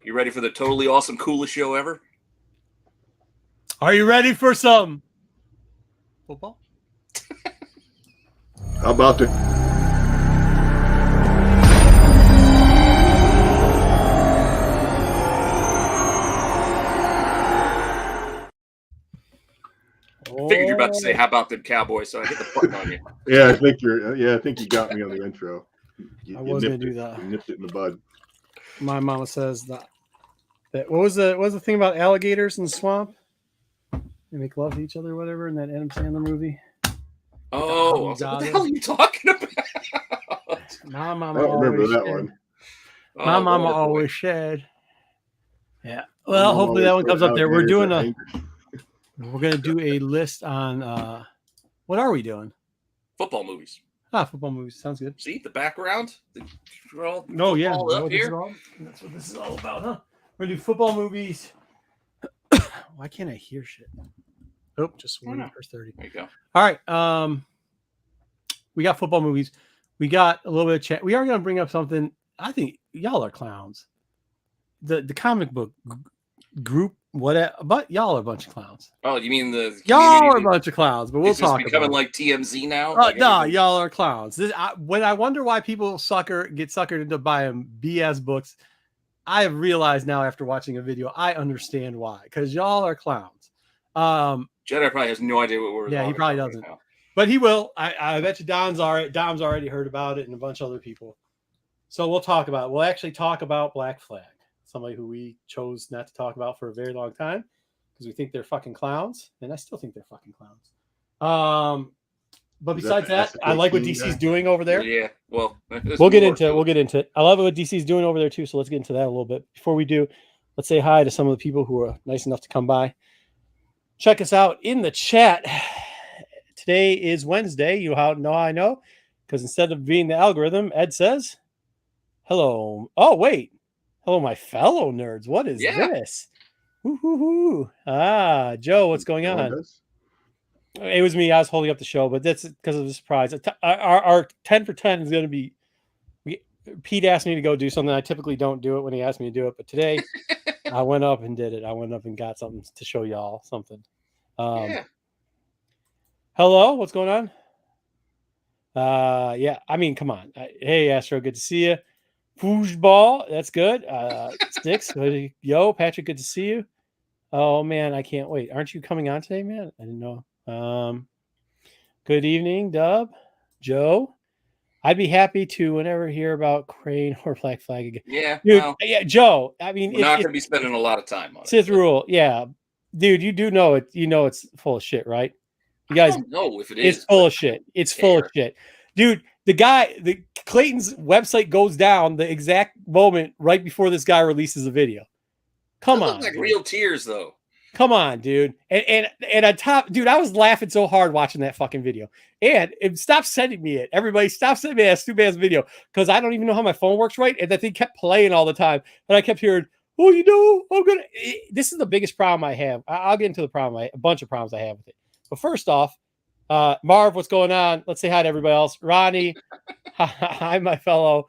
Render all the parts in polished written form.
You ready for the totally awesome, coolest show ever? Are you ready for some football? How about the... Figured you're about to say, "How about them Cowboys?" So I hit the button on you. Yeah, I think you're. Yeah, I think you got me on the intro. I was gonna do that. You nipped it in the bud. My mama says that. What was the thing about alligators in the swamp? They make love to each other, or whatever, in that Adam Sandler movie. Oh, what the hell are you talking about? My mama I don't remember always that said, one. My mama always said. Yeah. Well, hopefully that one comes up there. We're gonna do a list on what are we doing? Football movies. Football movies. Sounds good. See the background? We're all yeah. up here. That's what this is all about, huh? We're gonna do football movies. Why can't I hear shit? Oh, just 1 for 30. There you go. All right. We got football movies. We got a little bit of chat. We are going to bring up something. I think y'all are clowns. The comic book group, whatever, but y'all are a bunch of clowns. Oh, you mean the y'all are a bunch of clowns? But we'll talk. Becoming like TMZ now. No, y'all are clowns. When I wonder why people get suckered into buying BS books, I have realized now after watching a video, I understand why. Because y'all are clowns. Jedi probably has no idea what we're. Yeah, he probably doesn't. Right, but he will. I bet you Dom's already heard about it, and a bunch of other people. So we'll talk about it. We'll actually talk about Black Flag, somebody who we chose not to talk about for a very long time because we think they're fucking clowns, and I still think they're fucking clowns. But besides that, I like what DC's doing over there. Yeah, well, we'll get into it. We'll get into it. I love what DC's doing over there too. So let's get into that a little bit. Before we do, let's say hi to some of the people who are nice enough to come by. Check us out in the chat. Today is Wednesday. You know I know because instead of being the algorithm, Ed says, "Hello." Oh wait, hello, my fellow nerds. What is this? Woo-hoo-hoo. Joe, what's going on? It was me. I was holding up the show, but that's because of the surprise. Our 10 for 10 is going to be. Pete asked me to go do something. I typically don't do it when he asks me to do it, but today I went up and did it. I went up and got something to show y'all something. Hello, what's going on? Yeah, I mean, come on. Hey, Astro, good to see you. Foosball, that's good. Sticks, yo, Patrick, good to see you. Oh man, I can't wait. Aren't you coming on today, man? I didn't know. Good evening, Dub, Joe. I'd be happy to whenever hear about Crane or Black Flag again. Yeah, dude. Yeah, Joe. I mean, we're not going to be spending a lot of time on it. Sith rule, yeah, dude. You do know it. You know it's full of shit, right? You guys know if it is. It's full of shit. It's full of shit, dude. The Clayton's website goes down the exact moment right before this guy releases a video. Come on, like real tears though. Come on, dude. And on top, dude, I was laughing so hard watching that fucking video. And stop sending me it. Everybody, stop sending me that stupid ass video because I don't even know how my phone works right. And that thing kept playing all the time. And I kept hearing, "Oh, you know, I'm gonna." This is the biggest problem I have. I'll get into the problem. A bunch of problems I have with it. But first off, Marv, what's going on? Let's say hi to everybody else. Ronnie, hi, my fellow.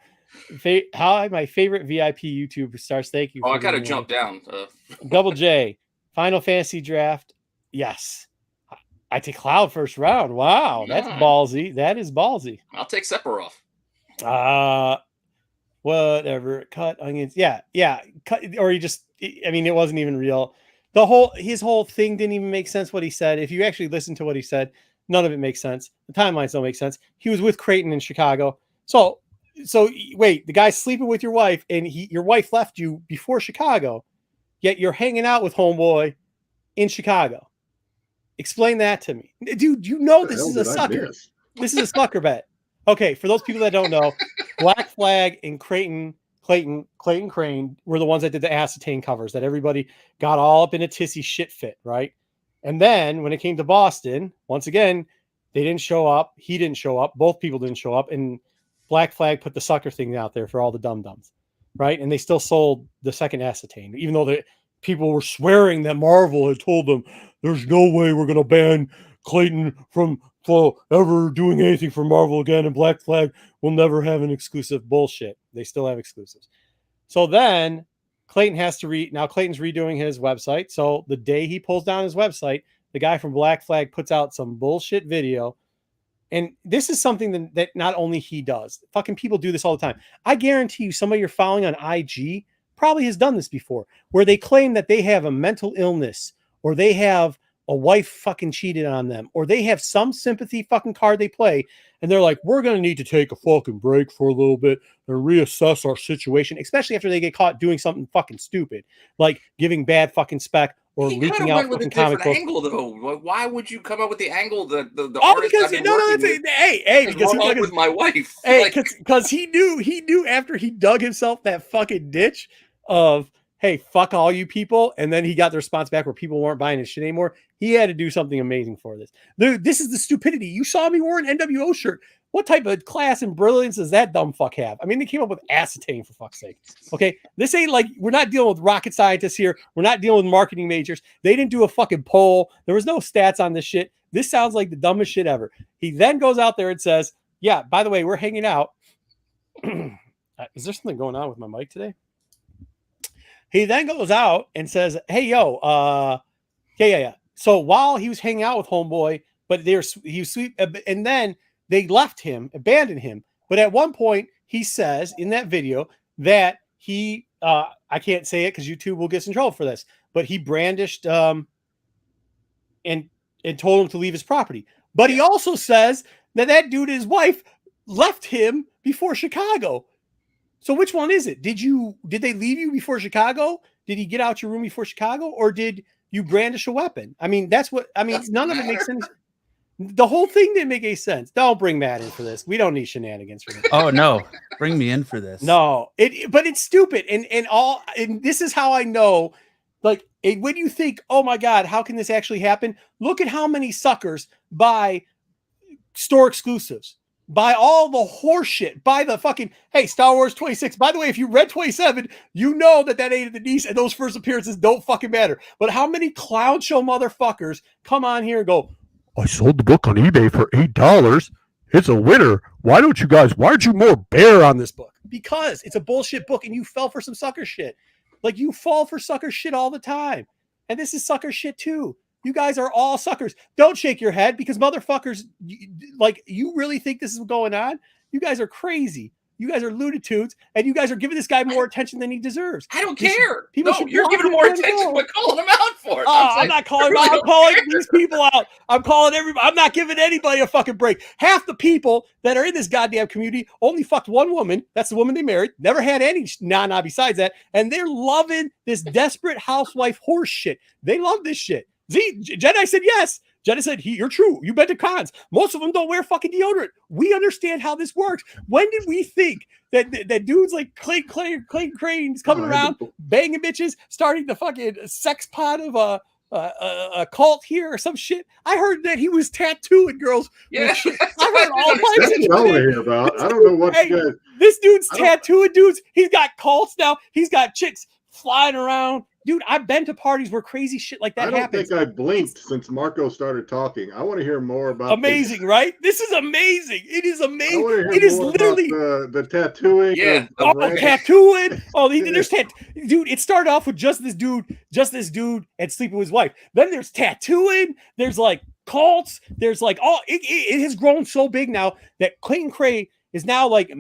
Hi, my favorite VIP YouTube stars. Thank you. Oh, I gotta jump down. Double J. Final Fantasy draft. Yes. I take Cloud first round. Wow. That's ballsy. That is ballsy. I'll take Sephiroth. Whatever. Cut onions. Yeah. Cut, or you just, I mean, it wasn't even real. His whole thing didn't even make sense what he said. If you actually listen to what he said, none of it makes sense. The timelines don't make sense. He was with Creighton in Chicago. So wait, the guy's sleeping with your wife and your wife left you before Chicago. Yet you're hanging out with homeboy in Chicago. Explain that to me. Dude, you know this is a sucker. This is a sucker bet. Okay, for those people that don't know, Black Flag and Clayton Crane were the ones that did the Ascertain covers that everybody got all up in a tissy shit fit, right? And then when it came to Boston, once again, they didn't show up. He didn't show up. Both people didn't show up. And Black Flag put the sucker thing out there for all the dum-dums. Right, and they still sold the second Ascertain, even though the people were swearing that Marvel had told them there's no way we're going to ban Clayton from ever doing anything for Marvel again, and Black Flag will never have an exclusive. Bullshit. They still have exclusives. So then Clayton has to now Clayton's redoing his website. So the day he pulls down his website, the guy from Black Flag puts out some bullshit video. And this is something that not only he does, fucking people do this all the time. I guarantee you somebody you're following on IG probably has done this before, where they claim that they have a mental illness, or they have a wife fucking cheated on them, or they have some sympathy fucking card they play. And they're like, we're going to need to take a fucking break for a little bit and reassess our situation, especially after they get caught doing something fucking stupid, like giving bad fucking spec or He leaking out with a fucking comic different books. angle, though. Why would you come up with the angle that the Oh, artist because I've been no, working it's with hey, is because he wrong dug his, with my wife. hey, Like, because he knew after he dug himself that fucking ditch of, hey, fuck all you people, and then he got the response back where people weren't buying his shit anymore. He had to do something amazing for this. Dude, this is the stupidity. You saw me wearing an NWO shirt. What type of class and brilliance does that dumb fuck have? I mean, they came up with acetane, for fuck's sake. Okay, this ain't like, we're not dealing with rocket scientists here. We're not dealing with marketing majors. They didn't do a fucking poll. There was no stats on this shit. This sounds like the dumbest shit ever. He then goes out there and says, yeah, by the way, we're hanging out. Is there something going on with my mic today? He then goes out and says, hey, yo, yeah. So while he was hanging out with Homeboy, but he was sweet, and then they left him, abandoned him. But at one point, he says in that video that he, I can't say it because YouTube will get us in trouble for this, but he brandished and told him to leave his property. But he also says that dude and his wife left him before Chicago. So which one is it? Did they leave you before Chicago? Did he get out your room before Chicago? Or did you brandish a weapon? I mean, none of it makes sense. The whole thing didn't make any sense. Don't bring Matt in for this. We don't need shenanigans for this. Oh no, bring me in for this. No, but it's stupid. And this is how I know, like, when you think, oh my God, how can this actually happen? Look at how many suckers buy store exclusives. Buy all the horse shit. Buy the fucking, hey, Star Wars 26. By the way, if you read 27, you know that ain't the niece, and those first appearances don't fucking matter. But how many clown show motherfuckers come on here and go, I sold the book on eBay for $8. It's a winner. Why aren't you more bear on this book? Because it's a bullshit book and you fell for some sucker shit. Like, you fall for sucker shit all the time. And this is sucker shit too. You guys are all suckers. Don't shake your head, because motherfuckers, like, you really think this is going on? You guys are crazy. You guys are lunitudes, and you guys are giving this guy more attention than he deserves. I don't care. You're giving him more attention by calling him out for it. I'm not calling him out. I'm calling these people out. I'm calling everybody. I'm not giving anybody a fucking break. Half the people that are in this goddamn community only fucked one woman. That's the woman they married. Never had any nah besides that. And they're loving this desperate housewife horse shit. They love this shit. Jedi said yes. Jedi said, you're true. You've been to cons. Most of them don't wear fucking deodorant. We understand how this works. When did we think that dudes like Clayton Crane's coming around, banging bitches, starting the fucking sex pod of a cult here or some shit? I heard that he was tattooing girls. Yeah. I heard all kinds That's of what I want to hear about. I don't know what you guys. This dude's tattooing dudes. He's got cults now. He's got chicks flying around. Dude, I've been to parties where crazy shit like that happens. I don't think I blinked since Marco started talking. I want to hear more about amazing, this. Right? This is amazing. It is amazing. I want to hear it is more literally about the tattooing. Yeah. Tattooing. Oh, there's dude. It started off with just this dude, and sleeping with his wife. Then there's tattooing. There's like cults. There's like it has grown so big now that Clayton Cray is now like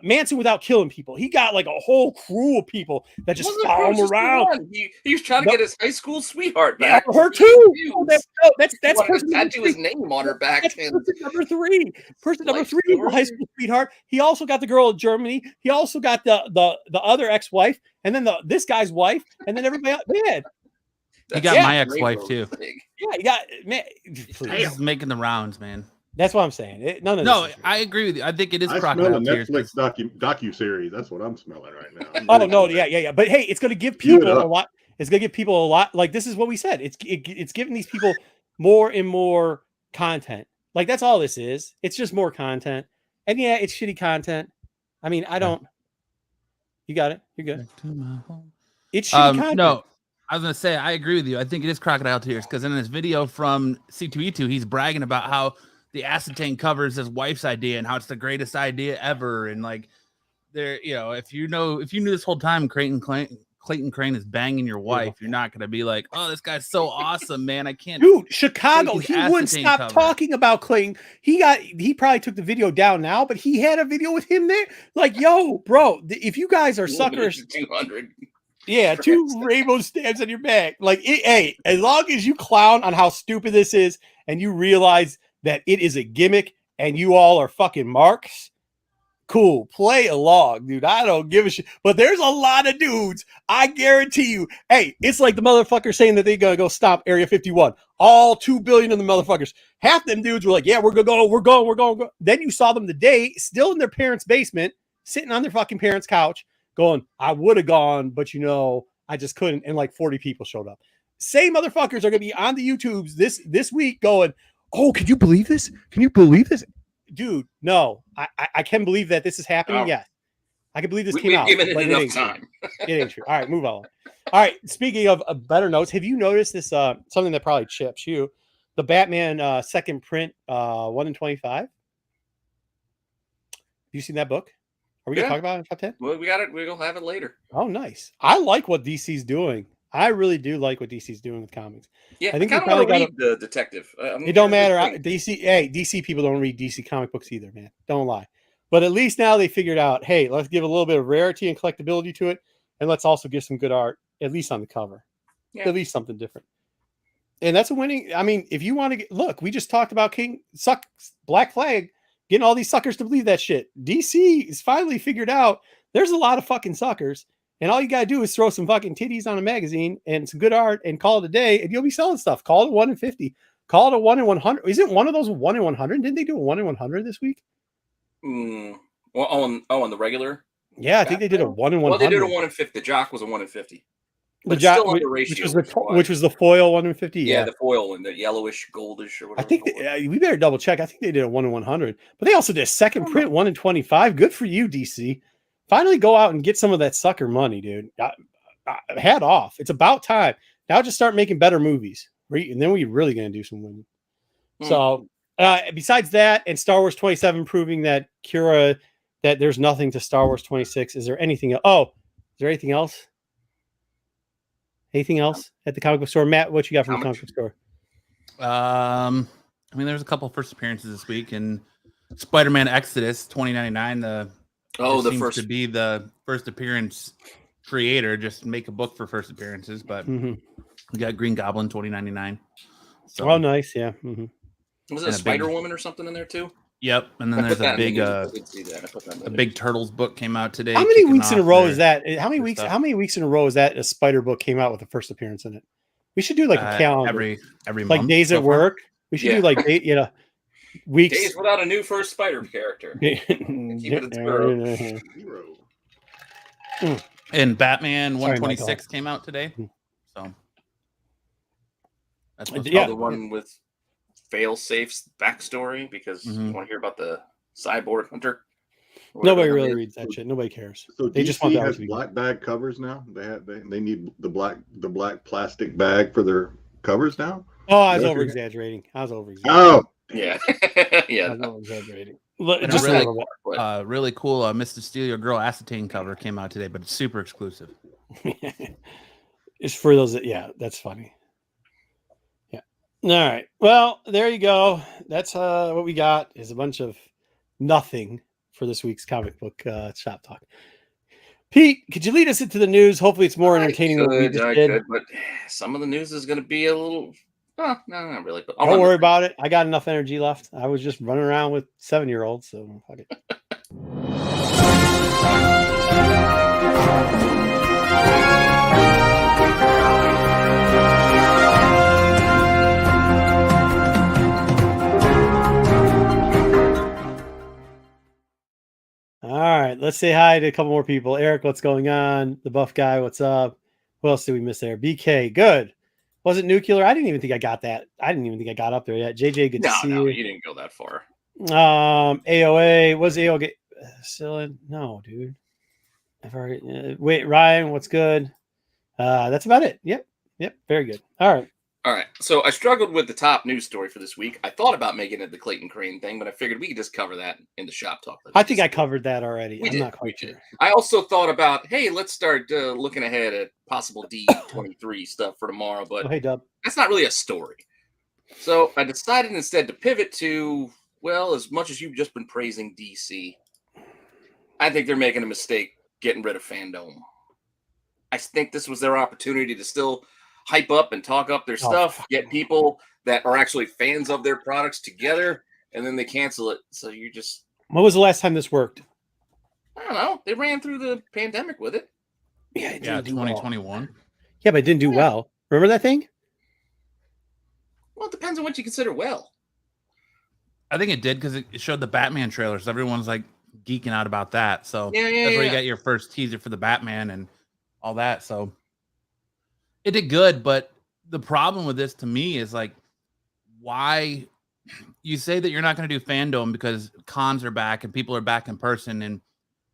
Manson without killing people. He got like a whole crew of people that just follow him around. He was trying to get his high school sweetheart back. Yeah, her too. That's person tattoo his name on her back. That's person number three. Person number three, the high school sweetheart. He also got the girl in Germany. He also got the other ex-wife, and then this guy's wife, and then everybody else. Man, he got my ex-wife too. Yeah, he got man. He's making the rounds, man. That's what I'm saying. I agree with you. I think it is crocodile tears. Netflix docu-series. That's what I'm smelling right now. Yeah. But hey, it's going to give people a lot. It's going to give people a lot. Like, this is what we said. It's giving these people more and more content. Like, that's all this is. It's just more content. And yeah, it's shitty content. I mean, I don't. You got it. You're good. It's shitty content. No, I was going to say, I agree with you. I think it is crocodile tears, because in this video from C2E2, he's bragging about how the acetane covers his wife's idea and how it's the greatest idea ever. And like, there, if you knew this whole time, Clayton Clayton Crane is banging your wife, you're not going to be like, oh, this guy's so awesome, man. I can't. Dude, Chicago, take his he wouldn't acetane stop cover. talking about Clayton. He probably took the video down now, but he had a video with him there. Like, yo, bro, if you guys are suckers, 200. yeah, 2 rainbow stamps on your back. Like, hey, as long as you clown on how stupid this is and you realize that it is a gimmick and you all are fucking marks, cool, play along, dude. I don't give a shit. But there's a lot of dudes, I guarantee you. Hey, it's like the motherfucker saying that they're gonna go stop Area 51. All 2 billion of the motherfuckers. Half them dudes were like, yeah, we're going. Then you saw them today, still in their parents' basement, sitting on their fucking parents' couch, going, I would have gone, but I just couldn't. And like 40 people showed up. Same motherfuckers are gonna be on the YouTubes this week going, oh, can you believe this? Can you believe this? Dude, no, I can believe that this is happening. Oh. Yes, I can believe this came We've out. given it but enough ain't true. time. It ain't true. All right, move on. All right, speaking of better notes, have you noticed this? Something that probably chips you, the Batman second print 1 in 25. Have you seen that book? Are we gonna talk about it in top 10? Well, we got it. We're gonna have it later. Oh, nice. I like what DC's doing. I really do like what DC's doing with comics. Yeah, I think I they kind of want to probably read the detective. It don't matter. DC people don't read DC comic books either, man. Don't lie. But at least now they figured out, hey, let's give a little bit of rarity and collectability to it, and let's also give some good art, at least on the cover. Yeah. At least something different. And that's a winning. I mean, if you want to look, we just talked about Black Flag, getting all these suckers to believe that shit. DC is finally figured out there's a lot of fucking suckers. And all you got to do is throw some fucking titties on a magazine and some good art and call it a day, and you'll be selling stuff. Call it a 1 in 50. Call it a 1 in 100. Isn't one of those 1 in 100? Didn't they do a 1 in 100 this week? Well, on the regular? Yeah, I think they did a 1 in 100. Well, they did a 1 in 50. The Jock was a 1 in 50. The Jock, which was the foil 1 in 50. Yeah, the foil and the yellowish, goldish, or whatever. I think we better double check. I think they did a 1 in 100, but they also did a second print 1 in 25. Good for you, DC. Finally go out and get some of that sucker money, dude. Hat off. It's about time. Now just start making better movies. And then we're really going to do some winning. So besides that, and Star Wars 27 proving that that there's nothing to Star Wars 26. Is there anything else? Oh, is there anything else? Anything else at the comic book store? Matt, what you got from the comic book store? I mean, there's a couple first appearances this week, and Spider-Man Exodus 2099, seems to be the first appearance creator. Just make a book for first appearances, but we got Green Goblin 2099. So, nice, yeah. Was it a Spider-Woman or something in there too? Yep, and then there's a big Turtles book came out today. How many weeks in a row is that? How many weeks in a row is that a Spider book came out with the first appearance in it? We should do like a calendar every like month days at work. We should do like weeks. Days without a new first Spider character. Keep it at 0. And Batman 126 came out today. So that's the one with Failsafe's backstory, because you want to hear about the cyborg hunter. Nobody really reads that shit. Nobody cares. So they DC just want has black bag covers now. They need the black plastic bag for their covers now. Oh, I was over exaggerating. Oh, yeah, yeah. I was over exaggerating. Just really cool. Mr. Steal Your Girl acetane cover came out today, but it's super exclusive. It's for those that's funny. Yeah. All right. Well, there you go. That's what we got is a bunch of nothing for this week's comic book shop talk. Pete, could you lead us into the news? Hopefully it's more entertaining than we just did. But some of the news is going to be a little... no, not really. But don't worry about it. I got enough energy left. I was just running around with 7-year-olds, so fuck it. All right, let's say hi to a couple more people. Eric, what's going on? The buff guy, what's up? What else did we miss there? BK, good. Was it nuclear? I didn't even think I got that. I didn't even think I got up there yet. JJ, good to see you. You didn't go that far. AOA, was AOA still in? No, dude. I've already wait, Ryan, what's good? That's about it. Yep, very good. All right. All right. So I struggled with the top news story for this week. I thought about making it the Clayton Crane thing, but I figured we could just cover that in the shop talk. I think I covered that already. I'm not quite sure. I also thought about, hey, let's start looking ahead at possible D23 stuff for tomorrow, but hey, Dub. That's not really a story. So I decided instead to pivot to, well, as much as you've just been praising DC, I think they're making a mistake getting rid of Fandom. I think this was their opportunity to still hype up and talk up their stuff, get people that are actually fans of their products together, and then they cancel it. So you just... When was the last time this worked? I don't know. They ran through the pandemic with it. Yeah, 2021. Yeah, but it didn't do well. Remember that thing? Well, it depends on what you consider well. I think it did because it showed the Batman trailers. Everyone's like geeking out about that. So that's where you got your first teaser for the Batman and all that. So it did good, but the problem with this to me is like, why you say that you're not going to do Fandom because cons are back and people are back in person and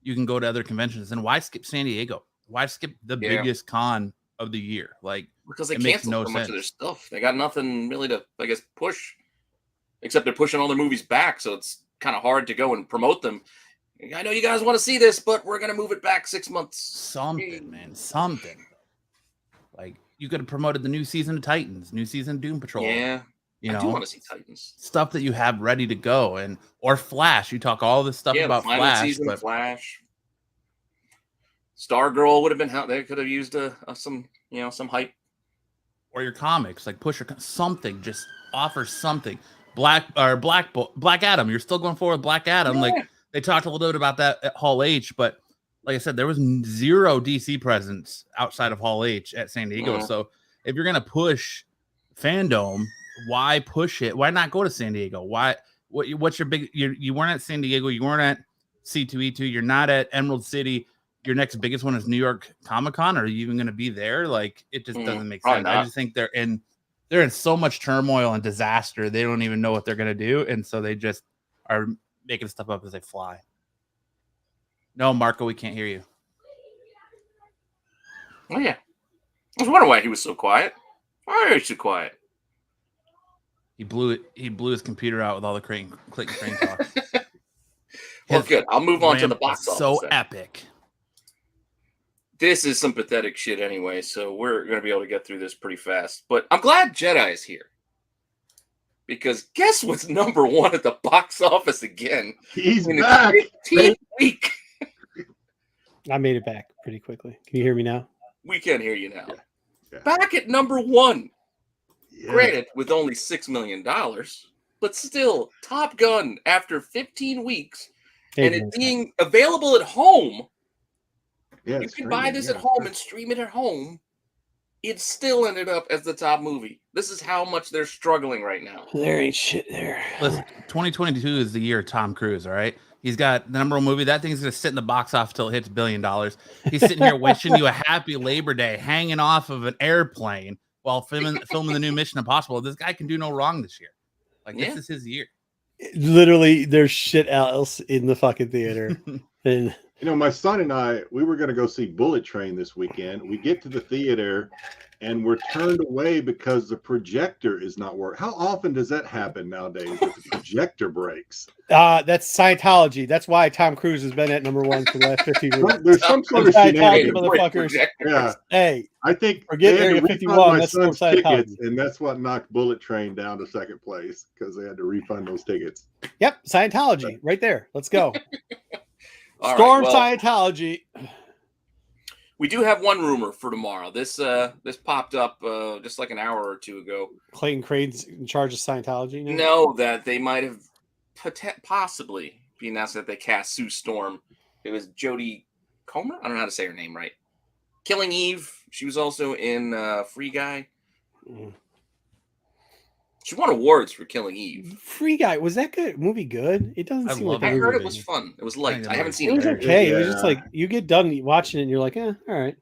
you can go to other conventions. And why skip San Diego? Why skip the biggest con of the year? Like, because they canceled so much of their stuff. They got nothing really to, I guess, push, except they're pushing all their movies back. So it's kind of hard to go and promote them. I know you guys want to see this, but we're going to move it back 6 months. Something, man. Something. Like, you could have promoted the new season of Titans, new season of Doom Patrol. Yeah. You know, I do want to see Titans. Stuff that you have ready to go. Or Flash. You talk all this stuff about Flash. Season of Flash. Stargirl would have been, they could have used some hype. Or your comics, like push something, just offer something. Black Adam. You're still going forward with Black Adam. Yeah. Like, they talked a little bit about that at Hall H, but like I said, there was zero DC presence outside of Hall H at San Diego. So if you're going to push Fandom, why push it? Why not go to San Diego? What's your big, you weren't at San Diego. You weren't at C2E2. You're not at Emerald City. Your next biggest one is New York Comic-Con. Are you even going to be there? Like, it just doesn't make sense. Not. I just think they're in so much turmoil and disaster. They don't even know what they're going to do. And so they just are making stuff up as they fly. No, Marco, we can't hear you. Oh, yeah. I was wondering why he was so quiet. Why are you so quiet? He blew his computer out with all the Clayton Crane talk. Well, good. I'll move on to the box office. So epic. This is some pathetic shit anyway, so we're going to be able to get through this pretty fast. But I'm glad Jedi is here. Because guess what's number one at the box office again? He's back. 15th week. I made it back pretty quickly. Can you hear me now? We can hear you now. Yeah. Back at number one. Yeah. Granted, with only $6 million, but still, Top Gun after 15 weeks, and it being available at home. Yeah, you can buy this at home and stream it at home. It still ended up as the top movie. This is how much they're struggling right now. There ain't shit there. Listen, 2022 is the year of Tom Cruise, all right? He's got the number one movie. That thing's going to sit in the box office until it hits $1 billion. He's sitting here wishing you a happy Labor Day, hanging off of an airplane while filming the new Mission Impossible. This guy can do no wrong this year. Like, this is his year. Literally, there's shit else in the fucking theater. And you know, my son and I, we were going to go see Bullet Train this weekend. We get to the theater and we're turned away because the projector is not working. How often does that happen nowadays that the projector breaks? That's Scientology. That's why Tom Cruise has been at number one for the last 15 years. There's some sort of Scientology, motherfuckers. Yeah. Hey, I think forget Area 51. That's son's tickets, and that's what knocked Bullet Train down to second place because they had to refund those tickets. Yep, Scientology, right there. Let's go. Storm Scientology. We do have one rumor for tomorrow. This popped up just like an hour or two ago. Clayton Crane's in charge of Scientology now? No, that they might have possibly be announced that they cast Sue Storm. It was Jodie Comer? I don't know how to say her name right. Killing Eve. She was also in Free Guy. She won awards for Killing Eve. Free Guy, was that good movie good? It doesn't seem like I heard it was fun. It was light. I haven't seen it. It was okay. It was just like you get done watching it and you're like, all right.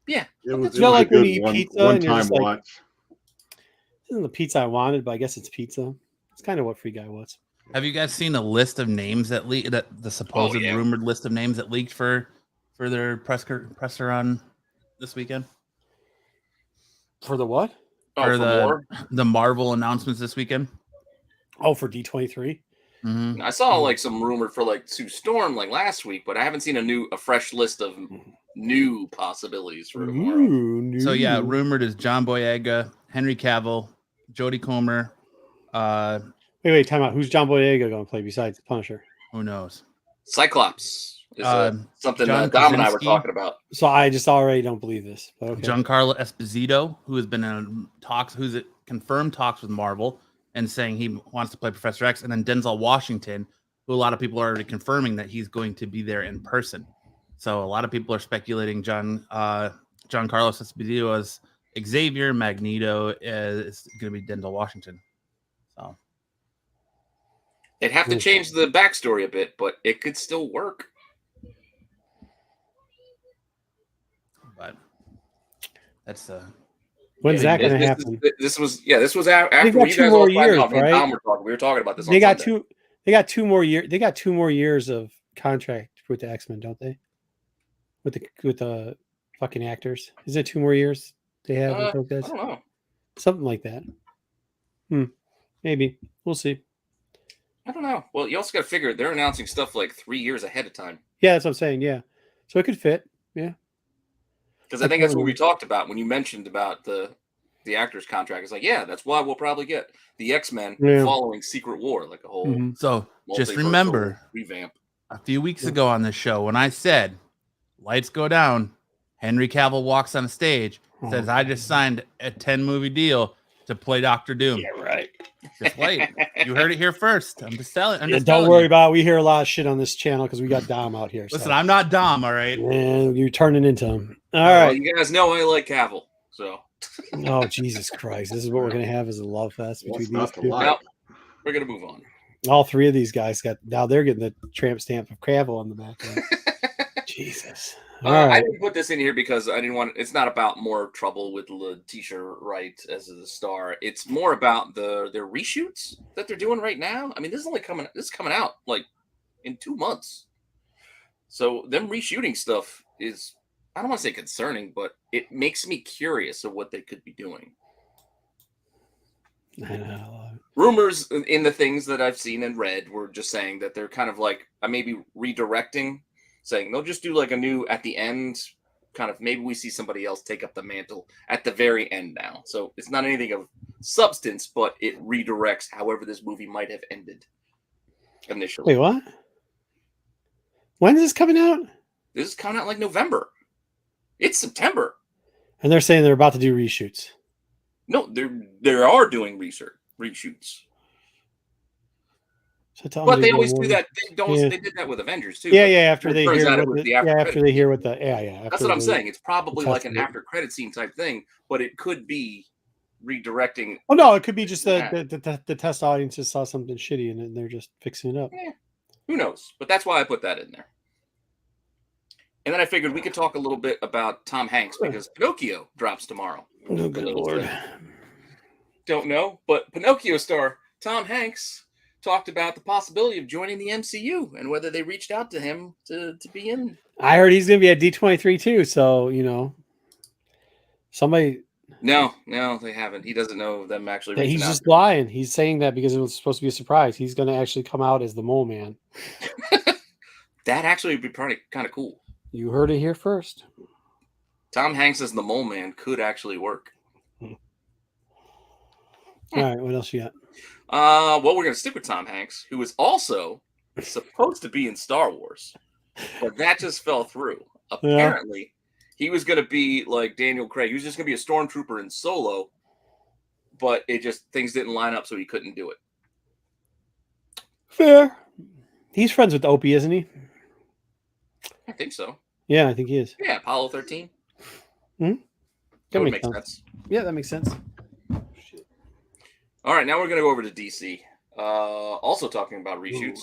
Yeah. It was like when you eat pizza and you're time just like, watch. This isn't the pizza I wanted, but I guess it's pizza. It's kind of what Free Guy was. Have you guys seen a list of names that the supposed rumored list of names that leaked for their presser on this weekend? For the what? for the Marvel announcements this weekend. Oh, for D23. Mm-hmm. I saw like some rumor for like Sue Storm like last week, but I haven't seen a fresh list of new possibilities for tomorrow. So yeah, rumored is John Boyega, Henry Cavill, Jodie Comer. Wait, time out. Who's John Boyega going to play besides Punisher? Who knows? Cyclops is something John Dom and I were Krasinski. talking about. So I just already don't believe this. But okay. Giancarlo Esposito, who has been in talks, who's confirmed talks with Marvel and saying he wants to play Professor X, and then Denzel Washington, who a lot of people are already confirming that he's going to be there in person. So a lot of people are speculating Giancarlo Esposito as Xavier, Magneto is going to be Denzel Washington. So they'd have to change the backstory a bit, but it could still work. But that's when's that going to happen? This was after you guys all years, right? We were talking about this. They got Sunday. They got 2 more years. They got 2 more years of contract with the X-Men, don't they? With the fucking actors, is it 2 more years they have? I don't know. Something like that. Maybe we'll see. I don't know. Well, you also got to figure they're announcing stuff like 3 years ahead of time. Yeah, that's what I'm saying. Yeah, so it could fit. Yeah, because I think that's what we talked about when you mentioned about the actor's contract. It's like, yeah, that's why we'll probably get the X-Men following Secret War, like a whole. So just remember, revamp. A few weeks ago on this show when I said, "Lights go down," Henry Cavill walks on a stage, says, "I just signed a 10-movie deal to play Dr. Doom." Yeah, right. Just wait. You heard it here first. I'm just telling. Don't worry about it. We hear a lot of shit on this channel because we got Dom out here. Listen, I'm not Dom, all right? And you're turning into him. All right. You guys know I like Cavill, so. Oh, Jesus Christ. This is what we're going to have as a love fest between these two. Well, we're going to move on. All 3 of these guys now they're getting the tramp stamp of Cavill on the back. Jesus. I didn't put this in here because I didn't want. It's not about more trouble with Letitia Wright as the star. It's more about their reshoots that they're doing right now. I mean, this is coming out like in 2 months. So them reshooting stuff is, I don't want to say concerning, but it makes me curious of what they could be doing. I know. Rumors in the things that I've seen and read were just saying that they're kind of like maybe redirecting, saying they'll just do like a new at the end, kind of maybe we see somebody else take up the mantle at the very end now. So it's not anything of substance, but it redirects however this movie might have ended initially. Wait, what? When is this coming out? This is coming out like November. It's September. And they're saying they're about to do reshoots. No, they are doing reshoots. So but they always do that. They did that with Avengers too. Yeah. After they hear what the that's what I'm saying. It's probably like an after credit scene type thing, but it could be redirecting. Oh no, it could be just the test audience just saw something shitty in it and they're just fixing it up. Who knows? But that's why I put that in there. And then I figured we could talk a little bit about Tom Hanks because Pinocchio drops tomorrow. Oh, good Lord. Don't know, but Pinocchio star Tom Hanks talked about the possibility of joining the MCU and whether they reached out to him to be in. I heard he's going to be at D23 too, so, somebody... No, they haven't. He doesn't know them actually reaching He's out. just lying. He's saying that because it was supposed to be a surprise. He's going to actually come out as the Mole Man. That actually would be probably kind of cool. You heard it here first. Tom Hanks as the Mole Man could actually work. All right, what else you got? Well, we're going to stick with Tom Hanks, who is also supposed to be in Star Wars, but that just fell through. Apparently, he was going to be like Daniel Craig. He was just going to be a stormtrooper in Solo, but things didn't line up, so he couldn't do it. Fair. He's friends with Opie, isn't he? I think so. Yeah, I think he is. Yeah, Apollo 13. Mm-hmm. That would make sense. Yeah, that makes sense. All right, now we're going to go over to DC. Also talking about reshoots.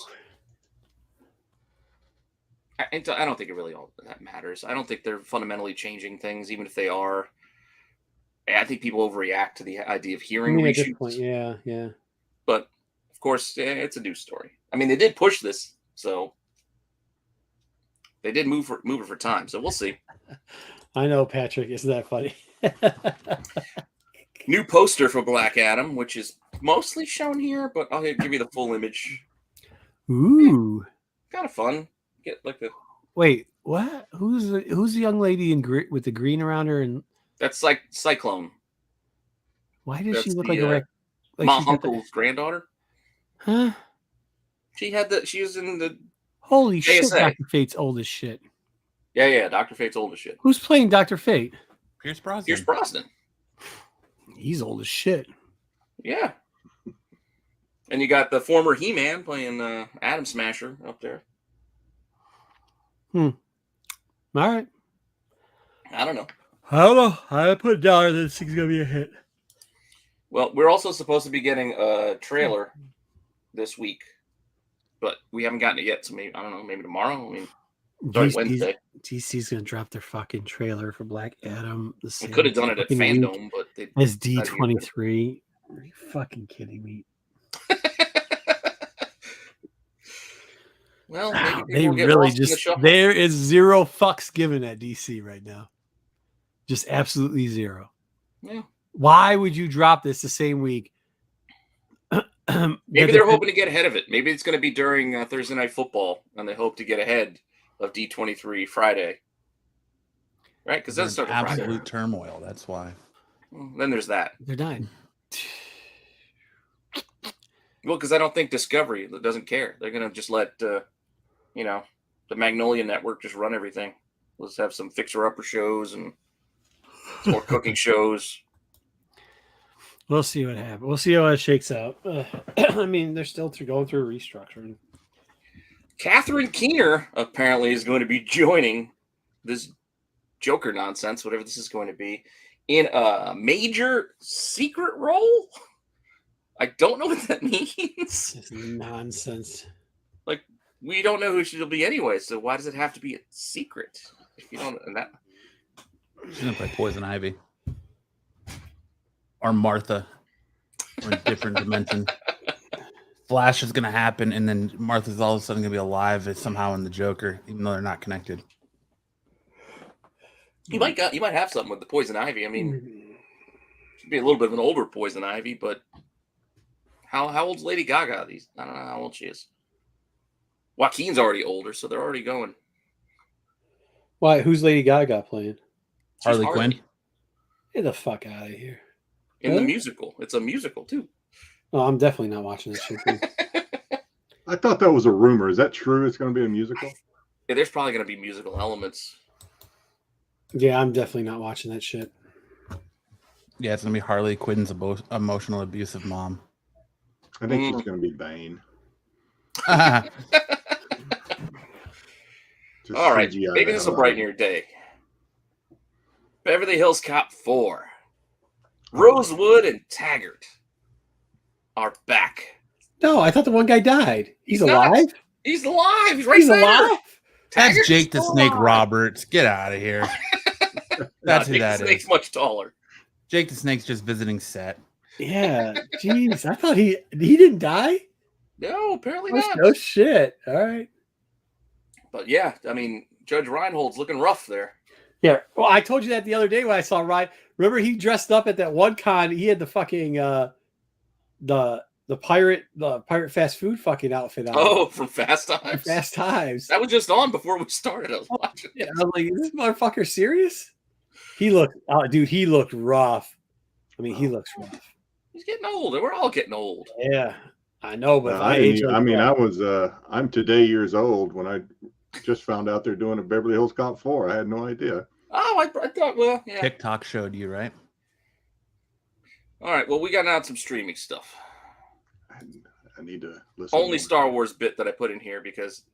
I don't think it really all that matters. I don't think they're fundamentally changing things, even if they are. I think people overreact to the idea of hearing reshoots. At this point, yeah. But, of course, it's a news story. I mean, they did push this, so they did move it for time. So we'll see. I know, Patrick. Isn't that funny? New poster for Black Adam, which is mostly shown here, but I'll give you the full image. Ooh. Kind of fun. Get like the Wait, what? Who's the young lady in with the green around her? And that's like Cyclone. why does she That's look the, like my she's got uncle's granddaughter? Huh? She was in the Holy shit! ASA. Dr. Fate's old as shit. Yeah. Dr. Fate's old as shit. Who's playing Dr. Fate? Pierce Brosnan. Pierce Brosnan. He's old as shit. Yeah. And you got the former He-Man playing Atom Smasher up there. All right. I don't know. I put $1 that this thing's gonna be a hit. Well, we're also supposed to be getting a trailer this week, but we haven't gotten it yet. So maybe, I don't know, maybe tomorrow. I mean, Wednesday. DC's gonna drop their fucking trailer for Black Adam. We could have done it at Fandom, but they as D23. Are you fucking kidding me? Well, maybe they really just there is zero fucks given at DC right now. Just absolutely zero. Yeah. Why would you drop this the same week? Maybe they're hoping to get ahead of it. Maybe it's going to be during Thursday Night Football, and they hope to get ahead of D23 Friday. Right? Because that's absolute turmoil. That's why. Well, then there's that. They're dying. Well, because I don't think Discovery doesn't care. They're going to just let, the Magnolia Network just run everything. Let's have some fixer-upper shows and more cooking shows. We'll see what happens. We'll see how it shakes out. I mean, they're still going through restructuring. Catherine Keener apparently is going to be joining this Joker nonsense, whatever this is going to be, in a major secret role. I don't know what that means. It's nonsense. Like, we don't know who she'll be anyway, so why does it have to be a secret? If you don't know that. She's going to play Poison Ivy. Or Martha. Or a different dimension. Flash is going to happen, and then Martha's all of a sudden going to be alive somehow in the Joker, even though they're not connected. You might have something with the Poison Ivy. I mean, she'd be a little bit of an older Poison Ivy, but how old's Lady Gaga? I don't know how old she is. Joaquin's already older, so they're already going. Why? Who's Lady Gaga playing? Harley Quinn. Get the fuck out of here. In the musical. It's a musical, too. Oh, I'm definitely not watching this shit. I thought that was a rumor. Is that true? It's going to be a musical? Yeah, there's probably going to be musical elements. Yeah, I'm definitely not watching that shit. Yeah, it's going to be Harley Quinn's emotional abusive mom. I think she's going to be Bane. All right, maybe this will brighten your day. Beverly Hills Cop 4. Rosewood and Taggart are back. No, I thought the one guy died. He's alive? He's alive. He's right there. Alive? That's Jake the Snake Roberts. Get out of here. That's who that is. Snake's much taller. Jake the Snake's just visiting set. Yeah. Jeez. I thought he didn't die. No, apparently not. No shit. All right. But yeah, I mean, Judge Reinhold's looking rough there. Yeah. Well, I told you that the other day when I saw Ryan. Remember he dressed up at that one con. He had the fucking the pirate fast food fucking outfit on. Oh, from Fast Times. Fast Times. That was just on before we started. I was watching. Yeah, I was like, is this motherfucker serious? He looked, he looked rough. I mean, he looks rough. He's getting old. We're all getting old. Yeah, I know, but I'm today years old when I just found out they're doing a Beverly Hills Cop 4. I had no idea. Oh, I thought, well, yeah. TikTok showed you, right? All right, well, we got out some streaming stuff. I need to listen. Only Star Wars bit that I put in here because,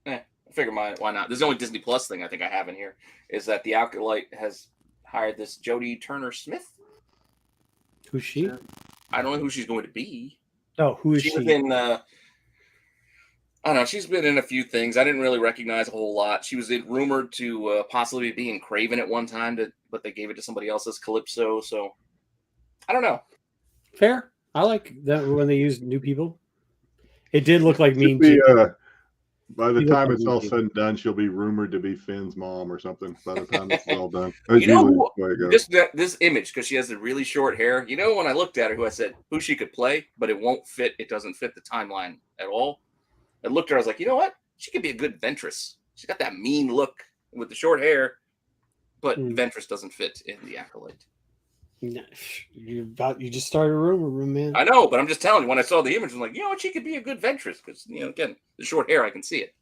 I figure why not? There's the only Disney Plus thing I think I have in here is that the Acolyte has hired this Jodie Turner-Smith. Who's she? I don't know who she's going to be. No, who is she? She was in, I don't know. She's been in a few things. I didn't really recognize a whole lot. She was rumored to possibly be in Craven at one time, but they gave it to somebody else as Calypso. So I don't know. Fair. I like that when they use new people. It did look like Mean By the He looked time like it's all Lucy. said and done, she'll be rumored to be Finn's mom or something. By the time it's all done, You know usually who, the way it goes. this image, because she has the really short hair. You know, when I looked at her, who I said who she could play, but it won't fit. It doesn't fit the timeline at all. I looked at her. I was like, you know what? She could be a good Ventress. She's got that mean look with the short hair, but Ventress doesn't fit in the Acolyte. You just started a rumor room, man. I know, but I'm just telling you. When I saw the image, I'm like, you know what? She could be a good Ventress because, you know, again, the short hair, I can see it.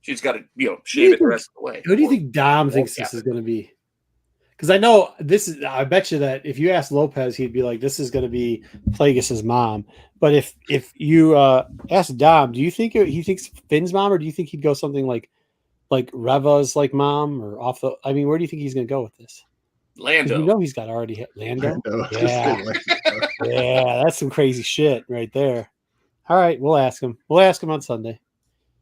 She's got to, you know, shave it the rest of the way. Who do you think Dom thinks this is going to be? Because I know this is. I bet you that if you ask Lopez, he'd be like, "This is going to be Plagueis' mom." But if you ask Dom, do you think he thinks Finn's mom, or do you think he'd go something like Reva's like mom, or off the? I mean, where do you think he's going to go with this? Lando. You know he's got already hit Lando. Yeah, yeah, that's some crazy shit right there. All right, we'll ask him. We'll ask him on Sunday.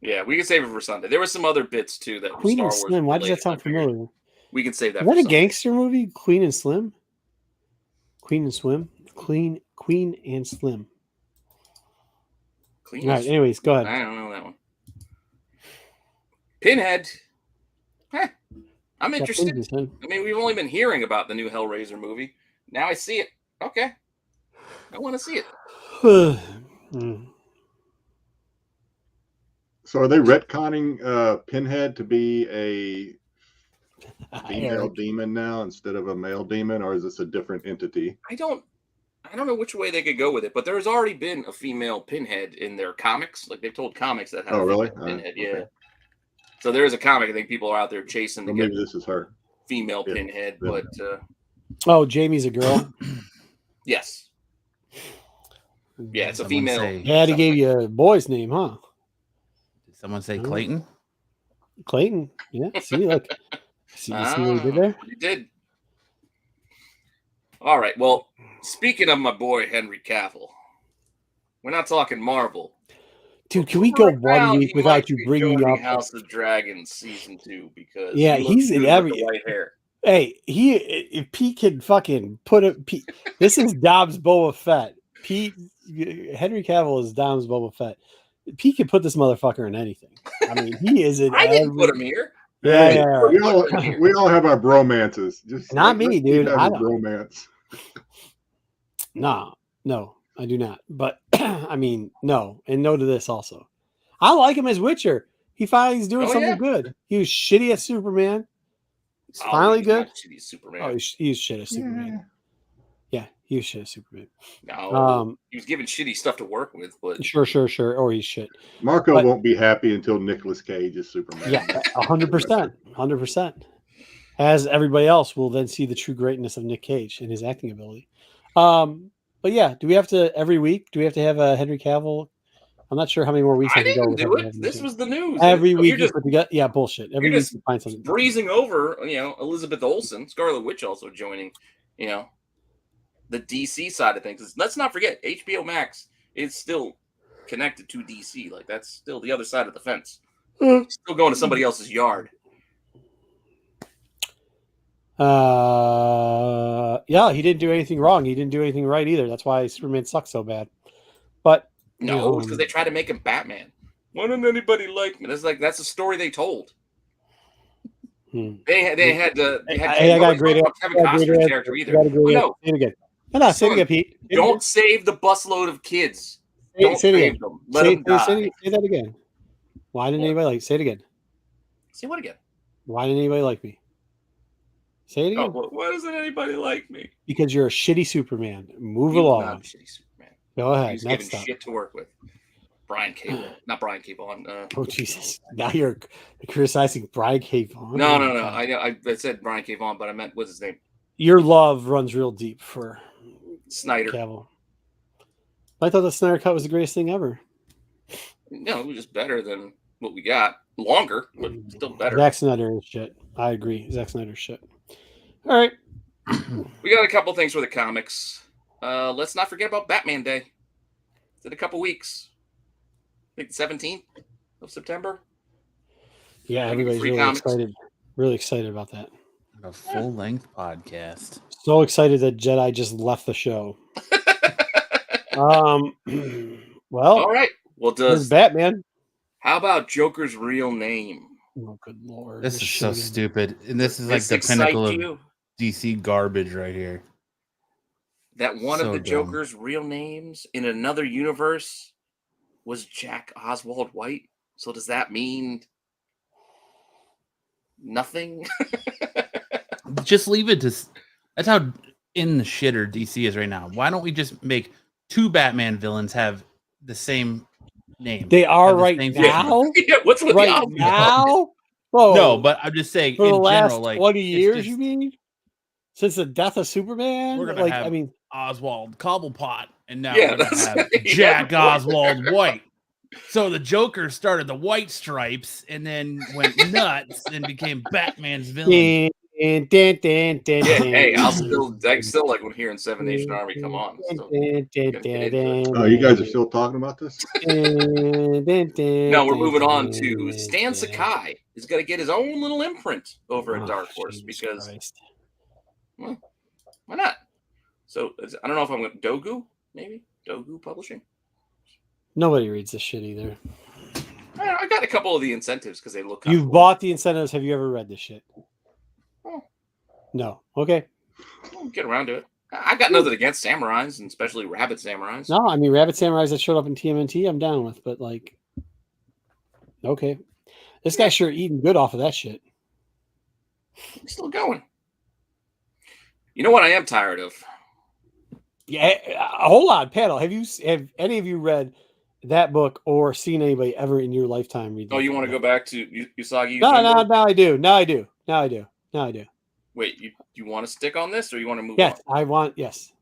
Yeah, we can save it for Sunday. There were some other bits too that Queen were and Star Slim. Wars Why does that sound familiar? We can save that. Is that a Sunday. gangster movie? Queen and Slim. Queen and Swim. Queen and Slim. Clean. All right. Anyways, go ahead. I don't know that one. Pinhead. I'm interested. I mean, we've only been hearing about the new Hellraiser movie. Now I see it. Okay. I want to see it. So are they retconning Pinhead to be a female demon now instead of a male demon, or is this a different entity? I don't know which way they could go with it, but there's already been a female Pinhead in their comics. Like they've told comics that have really? Pinhead. Okay. Yeah. So there is a comic. I think people are out there chasing to maybe get this is her female Pinhead, but Jamie's a girl. yes. Yeah, it's a female. Daddy gave you a boy's name, huh? Did someone say Clayton? Clayton. Yeah. See, look. See what you did there? You did. All right. Well, speaking of my boy Henry Cavill, we're not talking Marvel. Dude, can we go 1 week without you bringing up House of Dragons season 2 because he's in every white hair. Hey, if Pete can fucking put it, this is Dom's Boba Fett. Henry Cavill is Dom's Boba Fett. Pete can put this motherfucker in anything. I mean, he is in. I didn't put him here. Yeah. We all have our bromances. Just not me, dude. I don't. Bromance. No, I do not. But I mean, no, and no to this also. I like him as Witcher. He finally doing something good. He was shitty at Superman. It's finally good. Shitty Superman. Oh, he's shit at Superman. Yeah, he was shit at Superman. No, he was given shitty stuff to work with, but sure. Or he's shit. Marco won't be happy until Nicolas Cage is Superman. Yeah, 100%. As everybody else will then see the true greatness of Nick Cage and his acting ability. But yeah, do we have to every week? Do we have to have a Henry Cavill? I'm not sure how many more weeks I didn't do it. This was the news. Every week you put together. Yeah, bullshit. Every week you find something. Breezing over, Elizabeth Olsen, Scarlet Witch also joining, the DC side of things. Let's not forget, HBO Max is still connected to DC. Like, that's still the other side of the fence. Still going to somebody else's yard. Yeah, he didn't do anything wrong. He didn't do anything right either. That's why Superman sucks so bad. But no, it's because they tried to make him Batman. Why didn't anybody like me? That's a story they told. They had Kevin Costner's character either. No, say it again. No, say it again, Pete. Don't save the busload of kids. Don't save them. Let them die. Say that again. Why didn't anybody like? Say it again. Say what again? Why didn't anybody like me? Say it again. Why doesn't anybody like me? Because you're a shitty Superman. Move along. Not a shitty Superman. Go ahead. He's given shit to work with. Brian Cable. Not Brian Cable. Oh, Jesus. Now you're criticizing Brian Cable. No. I said Brian Cable, but I meant, what's his name? Your love runs real deep for Snyder. Cavill. I thought the Snyder Cut was the greatest thing ever. No, it was just better than what we got. Longer, but still better. Zack Snyder is shit. I agree. Zack Snyder's shit. All right. We got a couple things for the comics. Let's not forget about Batman Day. It's in a couple weeks. I think the 17th of September. Yeah, everybody's really excited. Really excited about that. A full-length podcast. So excited that Jedi just left the show. Well, all right. Well, does Batman? How about Joker's real name? Oh, good lord! This is so stupid, and this is like the excite pinnacle you? of DC garbage right here. That one So of the dumb. Joker's real names in another universe was Jack Oswald White. So does that mean nothing? Just leave it to. That's how in the shitter DC is right now. Why don't we just make 2 Batman villains have the same name? They are Have the right same now. Yeah, what's with Right the Oswald? now? Whoa. No, but I'm just saying for in the last general, like 20 it's years, just- you mean? Since the death of Superman? We're gonna Like, have I mean, Oswald Cobblepot, and now Yeah, we're gonna that's- have he Jack had a point. Oswald White. So the Joker started the White Stripes and then went nuts and became Batman's villain. Yeah, hey, I still like when hearing Seven Nation Army come on. So, Oh, you guys are still talking about this? no, we're moving on to Stan Sakai. He's got to get his own little imprint over at Dark Horse because well, why not? So I don't know if I'm going to Dogu, maybe Dogu Publishing. Nobody reads this shit either. I got a couple of the incentives because they look. You've cool. bought the incentives. Have you ever read this shit? Oh. No. Okay. We'll get around to it. I've got nothing against samurais, and especially rabbit samurais. No, I mean Rabbit Samurais that showed up in TMNT, I'm down with, but like, okay, this guy's sure eating good off of that shit. He's still going. You know what I am tired of? Yeah, hold on, panel. Have any of you read that book or seen anybody ever in your lifetime read? Oh, you want to go back to Usagi? No, Yojimbo? I do. Now I do. Wait, you want to stick on this, or you want to move Yes, on? I want. Yes.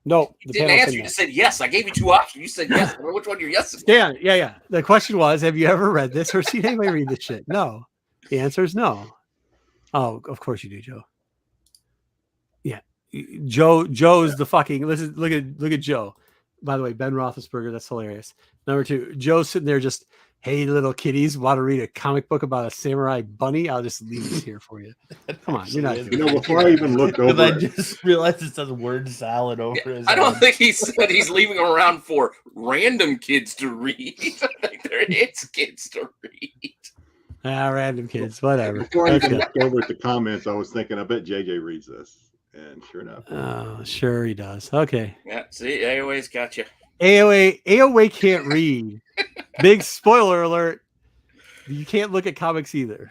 No, You didn't answer. You just said yes. I gave you 2 options. You said yes. I don't know which one you're yes. Stan, yeah. The question was, have you ever read this or seen anybody read this shit? No. The answer is no. Oh, of course you do, Joe. Yeah. Joe's the fucking look at Joe. By the way, Ben Roethlisberger, that's hilarious. Number 2, Joe's sitting there just, hey, little kiddies, want to read a comic book about a samurai bunny? I'll just leave this here for you. Come on, you're not. You know, before I even looked over, I just realized it says word salad over his. I don't think he said he's leaving them around for random kids to read. I think they're his kids to read. Random kids, whatever. Before I even looked over at the comments, I was thinking, I bet JJ reads this. And sure enough. Oh, sure he does. Okay. Yeah, see, AOA's got you. AOA can't read. Big spoiler alert. You can't look at comics either.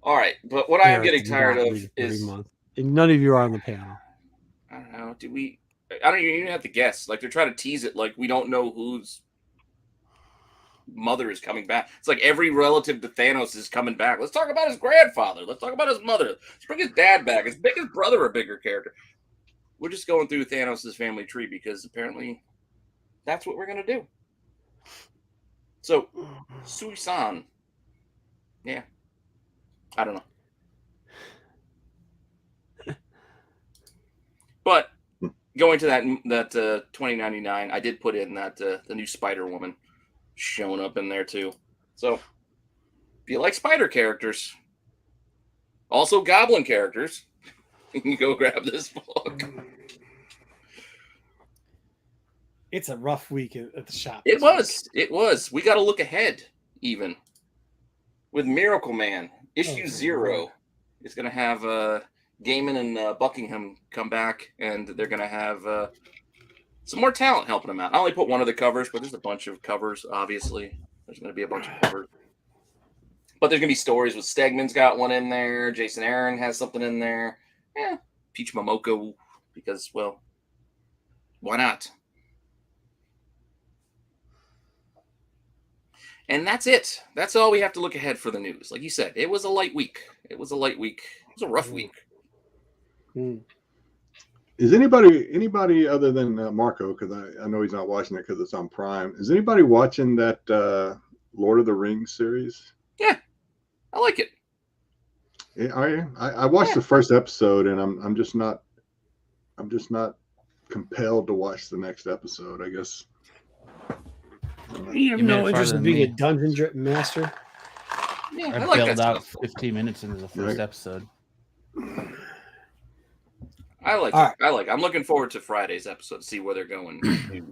All right, but what I am getting tired of is and none of you are on the panel. I don't know. I don't even have to guess. Like they're trying to tease it. Like we don't know whose mother is coming back. It's like every relative to Thanos is coming back. Let's talk about his grandfather. Let's talk about his mother. Let's bring his dad back. Let's make his brother a bigger character. We're just going through Thanos' family tree because apparently that's what we're gonna do. So, Sui-san. Yeah. I don't know. But going to that 2099, I did put in that the new Spider-Woman showing up in there too. So if you like spider characters, also goblin characters, you can go grab this book. It's a rough week at the shop. It was. We got to look ahead even with Miracle Man issue 0. It's going to have Gaiman and Buckingham come back, and they're going to have some more talent helping them out. I only put one of the covers, but there's a bunch of covers, obviously. There's going to be a bunch of covers. But there's going to be stories with Stegman's got one in there. Jason Aaron has something in there. Yeah, Peach Momoko, because, well, why not? And that's it. That's all we have to look ahead for the news. Like you said, it was a light week. It was a rough week. Is anybody other than Marco, because I know he's not watching it because it's on Prime, is anybody watching that Lord of the Rings series? Yeah, I like it. Yeah, I watched the first episode, and I'm just not compelled to watch the next episode, I guess. You have no interest in being a dungeon master. Yeah, I like failed that out stuff. 15 minutes into the first episode. I like it. I like it. I'm looking forward to Friday's episode to see where they're going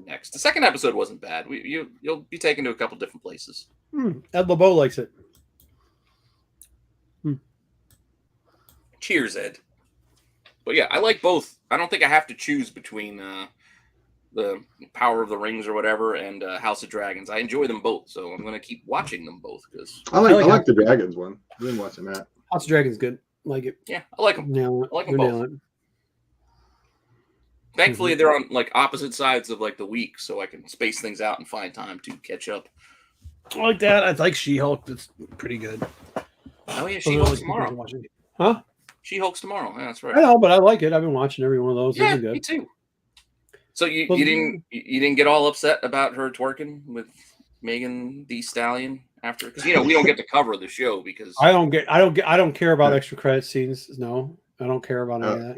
next. The second episode wasn't bad. You'll be taken to a couple different places. Ed LeBeau likes it. Cheers, Ed. But yeah, I like both. I don't think I have to choose between the Power of the Rings or whatever and House of Dragons. I enjoy them both, so I'm going to keep watching them both because I like the Dragons one. I've been watching that. House of Dragons good. Like it. Yeah, I like them. Nail it. I like them both. Thankfully, they're on like opposite sides of like the week, so I can space things out and find time to catch up. I like that. I like She-Hulk. That's pretty good. Oh yeah, She-Hulk's tomorrow. Huh? She-Hulk's tomorrow. Yeah, that's right. I know, but I like it. I've been watching every one of those. Yeah, good. Me too. So you didn't get all upset about her twerking with Megan Thee Stallion after, because we don't get to cover the show because I don't care about extra credit scenes. No, I don't care about any of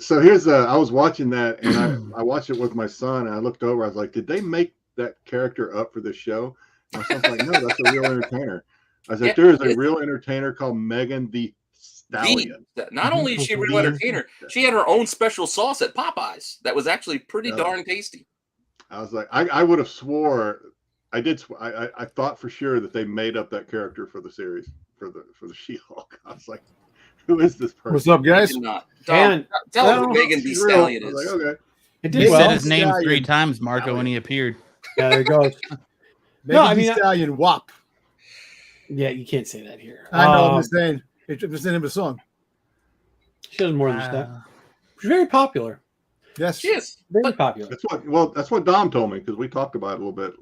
that. I was watching that and I watched it with my son and I looked over. I was like, did they make that character up for this show? And I was like, no, that's a real entertainer. I was like, there is a real entertainer called Megan Thee Stallion. Not only is she a real entertainer, she had her own special sauce at Popeyes that was actually pretty darn tasty. I was like, I would have swore, I thought for sure that they made up that character for the series for the She-Hulk. I was like, who is this person? What's up, guys? Tell him who Megan Thee Stallion is. Like, okay. He said his name 3 times, Marco, when he appeared. Yeah, there it goes. Megan Thee Stallion, WAP. Yeah, you can't say that here. I know. I'm just saying. It's the name of the song. She does more than that. She's very popular. Yes, she is. Very popular. That's what Dom told me because we talked about it a little bit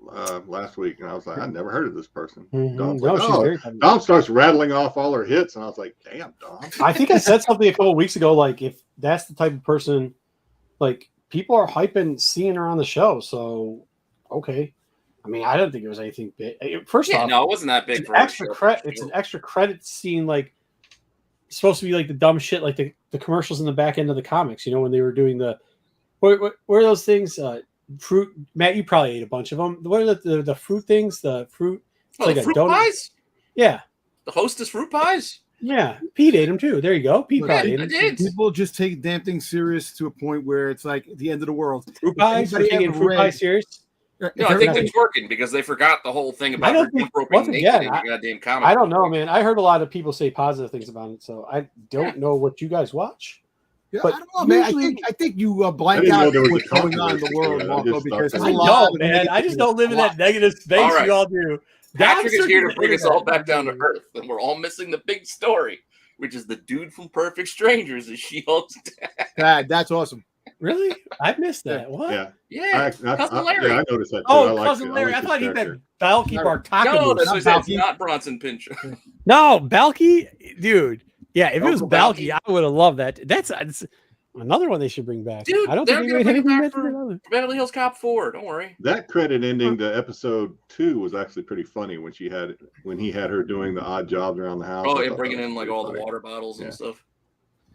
last week, and I was like, I never heard of this person. Mm-hmm. Dom starts rattling off all her hits, and I was like, damn, Dom. I think I said something a couple of weeks ago, like if that's the type of person, like people are hyping seeing her on the show, so okay. I mean, I don't think it was anything big. First off, no, it wasn't that big. It's an extra credit scene, like supposed to be like the dumb shit, like the commercials in the back end of the comics. When they were doing the what are those things? Fruit. Matt, you probably ate a bunch of them. What are the fruit things? The fruit. It's like fruit pies. Yeah, the Hostess fruit pies. Yeah, Pete ate them too. There you go. Pete probably ate them. People just take damn thing serious to a point where it's like the end of the world. Fruit pies. Taking fruit pie serious. No, I think they're twerking because they forgot the whole thing about her naked in the goddamn comic. I don't know, man. I heard a lot of people say positive things about it, so I don't know what you guys watch. Yeah, but I don't know, man. I think you blank out what's going on in the world, Marco, because there's a lot. Man, I just don't live in that negative space you all do. Patrick is here to bring us all back down to earth, and we're all missing the big story, which is the dude from Perfect Strangers is She-Hulk's dad. That's awesome. Really? I missed that. What? Yeah. Cousin Larry. I noticed that too. Cousin Larry. I thought he meant Balky Bartaka. No, that's not Bronson Pinchot. No, Balky, dude. Yeah, if it was Balky, I would have loved that. That's another one they should bring back. Dude, I don't they're think going to bring it back for Beverly Hills Cop 4. Don't worry. That credit ending to episode 2 was actually pretty funny when he had her doing the odd jobs around the house. Oh, yeah, bringing in like all the water bottles and stuff.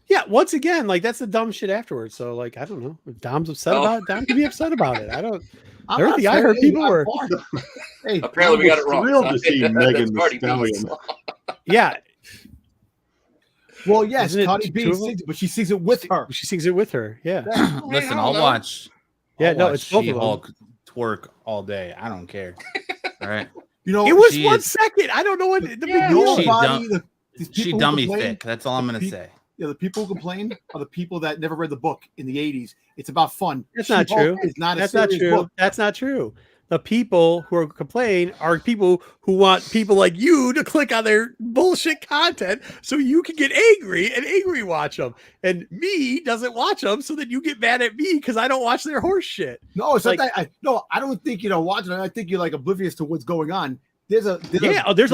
Yeah, once again, like that's the dumb shit afterwards. So, like, I don't know. If Dom's upset about it, Dom can be upset about it. Everything I heard, people were. Hey, apparently we got it wrong. Thrilled to see Megan Thee Stallion. Yeah. Well, yes, Cardi B sings it, but she sings it with her. She sings it with her. Yeah. Listen, I'll watch. It's both She-Hulk twerk all day. I don't care. All right. It was 1 second. I don't know what the big deal. She dummy thick. That's all I'm gonna say. Yeah, the people who complain are the people that never read the book in the 80s. It's about fun. That's not true. That's not true. Book. That's not true. The people who are complaining are people who want people like you to click on their bullshit content so you can get angry and angry watch them. And me doesn't watch them so that you get mad at me because I don't watch their horse shit. No, it's like that. I don't think watching it. I think you're like oblivious to what's going on. There's a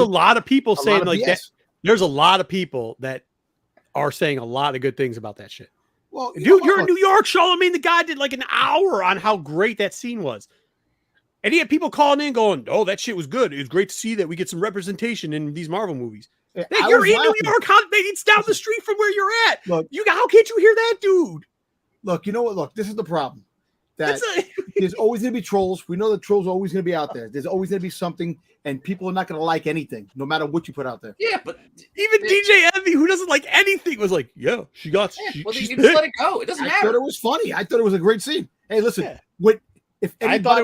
lot of people saying like that. There's a lot of people that are saying a lot of good things about that shit. Well, dude, you're in New York, Charlemagne. The guy did like an hour on how great that scene was. And he had people calling in going, oh, that shit was good. It was great to see that we get some representation in these Marvel movies. Hey, you're in New York. It's down the street from where you're at. Look, how can't you hear that, dude? Look, you know what? Look, this is the problem. There's always going to be trolls. We know the trolls are always going to be out there. There's always going to be something, and people are not going to like anything, no matter what you put out there. Yeah, but even DJ Envy, who doesn't like anything, was like, "Yeah, she got." Yeah, well, you just let it go. It doesn't matter. I thought it was funny. I thought it was a great scene. Hey, listen, if anybody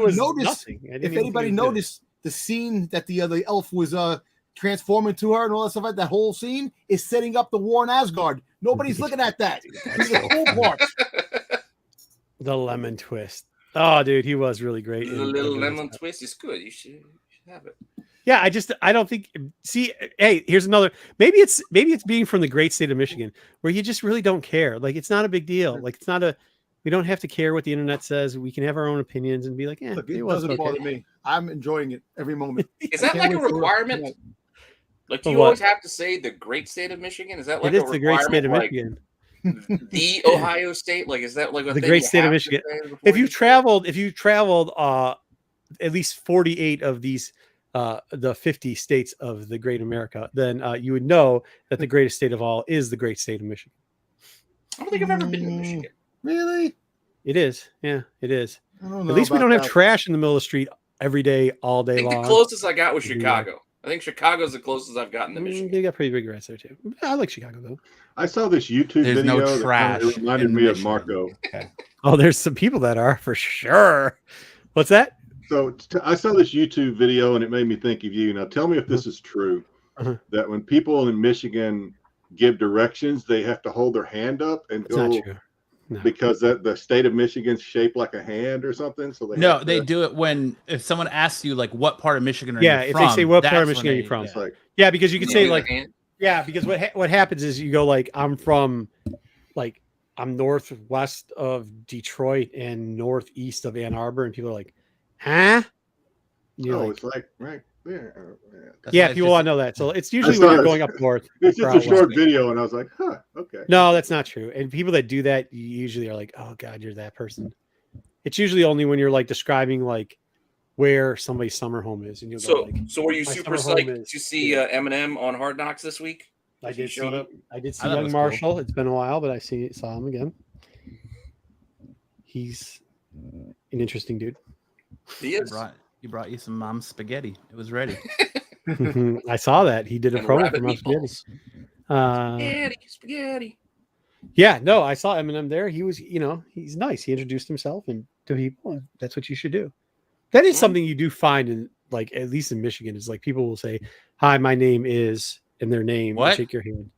noticed the scene that the elf was transforming to her and all that stuff, like that whole scene is setting up the war in Asgard. Nobody's looking at that. These are the cool parts. The lemon twist. Oh, dude, he was really great. The little lemon twist is good. You should have it. Yeah, I don't think. See, hey, here's another. Maybe it's being from the great state of Michigan, where you just really don't care. Like, it's not a big deal. Like, it's not a. We don't have to care what the internet says. We can have our own opinions and be like, Look, it doesn't bother me. I'm enjoying it every moment. Is that like a requirement? Like, do you always have to say the great state of Michigan? Is that like it is the great state of Michigan? The Ohio State? Like, is that like the great state of Michigan? If you've traveled, at least 48 of these, the 50 states of the great America, then you would know that the greatest state of all is the great state of Michigan. I don't think I've ever been to Michigan. Really? It is. Yeah, it is. I don't know at least we about don't have that. trash in the middle of the street every day, all day I think long. the closest I got was Chicago. I think Chicago's the closest I've gotten to Michigan. They got pretty big rats there too. I like Chicago though. I saw this YouTube There's video. no trash It reminded in me of Michigan. Marco. Oh, there's some people that are for sure. What's that? So I saw this YouTube video and it made me think of you. Now tell me if this is true. That when people in Michigan give directions, they have to hold their hand up and It's go not true. No. because the state of Michigan's shaped like a hand or something. So they do it if someone asks you like what part of Michigan are Yeah, you if from, they say what part of that's Michigan are when you from? It's like Yeah, because you could say like, hand. yeah, because what happens is you go like, I'm from, like, I'm northwest of Detroit and northeast of Ann Arbor, and people are like, huh? And you're oh, like, it's like right there. That's yeah, why people it's want to just- know that. So it's usually I when saw you're it. going up north. It's just or a out short west. video, and I was like, huh, okay. No, that's not true. And people that do that usually are like, oh God, you're that person. It's usually only when you're like describing like where somebody's summer home is, and you'll go like, So were you my super summer home psyched is to see here. Eminem on Hard Knocks this week? I He did showed see up. I did see I thought it young was Marshall. cool. It's been a while, but saw him again. He's an interesting dude. He He is. brought you some mom's spaghetti. It was ready. I saw that he did a And promo rabbit for Mom's Spaghetti. meatballs. Spaghetti. Yeah, no, I saw Eminem there. He was, he's nice. He introduced himself and to people. And that's what you should do. That is something you do find in, like, at least in Michigan, is like people will say, "Hi, my name is," and their name. and What? shake your hand.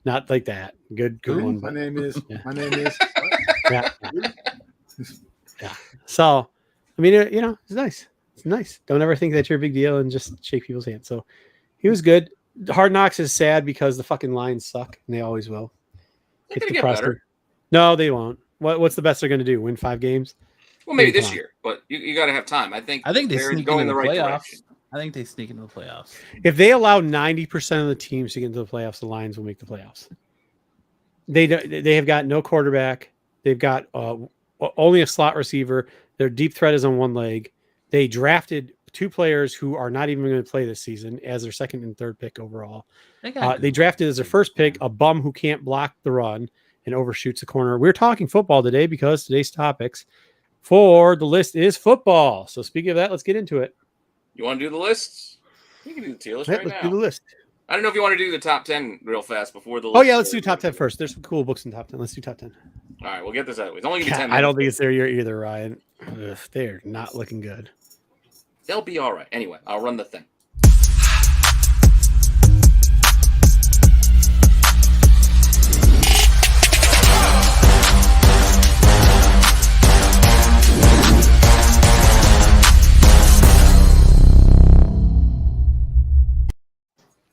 Not like that. Good one. My But, name is. Yeah. My name is. yeah. Yeah. So, I mean, it's nice. It's nice. Don't ever think that you're a big deal and just shake people's hands. So, he was good. Hard Knocks is sad because the fucking Lions suck, and they always will. They're gonna get better. No, they won't. What's the best they're going to do? Win 5 games? Well, maybe Come this on. year, but you got to have time. I think they they're sneak going into the right playoffs. direction. I think they sneak into the playoffs. If they allow 90% of the teams to get into the playoffs, the Lions will make the playoffs. They have got no quarterback. They've got only a slot receiver. Their deep threat is on one leg. They drafted 2 players who are not even going to play this season as their second and third pick overall. They drafted as their first pick a bum who can't block the run and overshoots the corner. We're talking football today because today's topics for the list is football. So speaking of that, let's get into it. You want to do the lists? You can do the tier list Right, right let's now. do the list. I don't know if you want to do the top 10 real fast before the list. Oh yeah, let's do top 10 first. There's some cool books in top 10. Let's do top 10. All right, we'll get this out of the way. It's only going to be 10 minutes. I don't think it's there either, Ryan. Ugh, they're not looking good. They'll be all right. Anyway, I'll run the thing.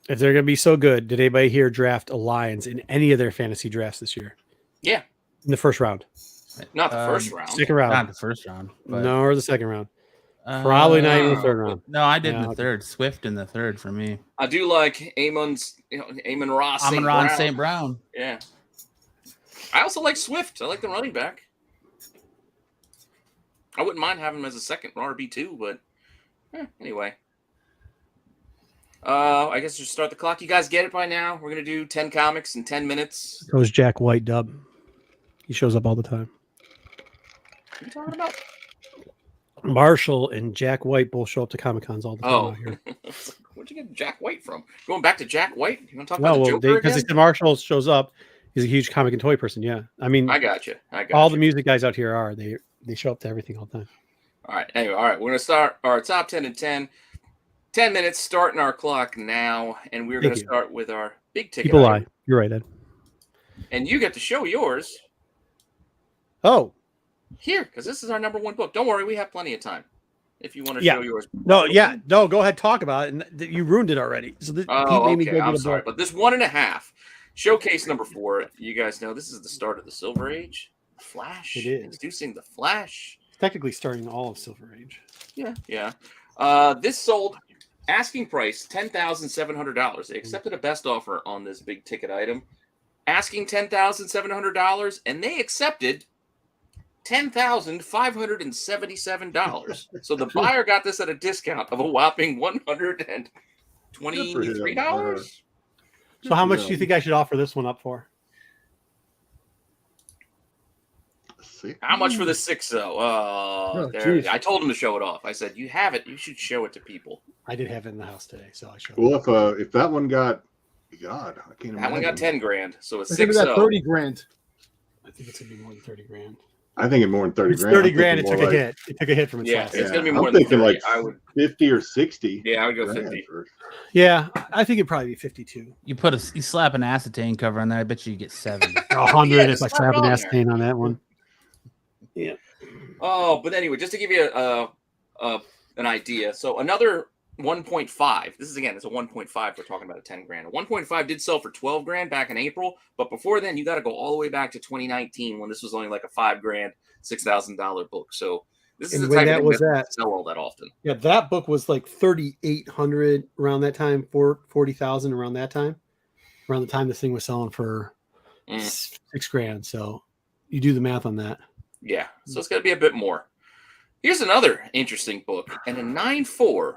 If they're going to be so good, did anybody here draft a Lions in any of their fantasy drafts this year? Yeah, In the first round? not the first round. Second round? Not the first round. But, No, or the second round? Probably not even the third round. No, I did in Yeah, the okay. third. Swift in the third for me. I do like Amon Ross. St. Amon-Ra Brown. St. Brown. Yeah. I also like Swift. I like the running back. I wouldn't mind having him as a second RB2, but anyway. I guess just start the clock. You guys get it by now. We're going to do 10 comics in 10 minutes. That was Jack White dub. He shows up all the time. What are you talking about? Marshall and Jack White both show up to Comic Cons all the time out here. Where'd you get Jack White from? Going back to Jack White? You want to talk No, about the well, Joker because again? Marshall shows up. He's a huge comic and toy person. Yeah, I mean, I got you. all the music guys out here are. They show up to everything all the time. All right. Anyway, all right. We're going to start our top 10 and 10. 10 minutes, starting our clock now, and we're going to start with our big ticket. People lie. You're right, Ed. And you get to show yours. Oh. Here, because this is our number one book. Don't worry, we have plenty of time. If you want to show yours. No, go ahead, talk about it. And you ruined it already. So I'm sorry, but this 1.5 showcase number 4. You guys know this is the start of the Silver Age. Flash. It is introducing the Flash. It's technically starting all of Silver Age. Yeah. This sold asking price $10,700. They accepted a best offer on this big ticket item, asking $10,700, and they accepted $10,577. So the buyer got this at a discount of a whopping $123. So how much do you think I should offer this one up for? How much for the 6-0? I told him to show it off. I said, "You have it. You should show it to people." I did have it in the house today, so I showed. Well, if that one got, God, I can't imagine. That one got $10,000, so it's 6-0. $30,000. I think it's gonna be more than $30,000. I think it's more than $30,000. $30,000. It took a hit. It took a hit from its last. It's gonna be more I'm than thinking 30. like I would 50 or 60. Yeah, I would go 50. Yeah, I think it'd probably be 52. You slap an acetane cover on there. I bet you get 70. 100 if I slap an acetane on that one. Yeah. Oh, but anyway, just to give you an idea. So another 1.5. This is it's a 1.5. We're talking about a $10,000. A 1.5 did sell for $12,000 back in April, but before then, you got to go all the way back to 2019 when this was only like a $5,000, $6,000 book. So this is the type of thing that doesn't sell all that often. Yeah, that book was like 3,800 around that time, 40,000 around that time. Around the time this thing was selling for $6,000. So you do the math on that. Yeah, so it's going to be a bit more. Here's another interesting book, and a 9.4.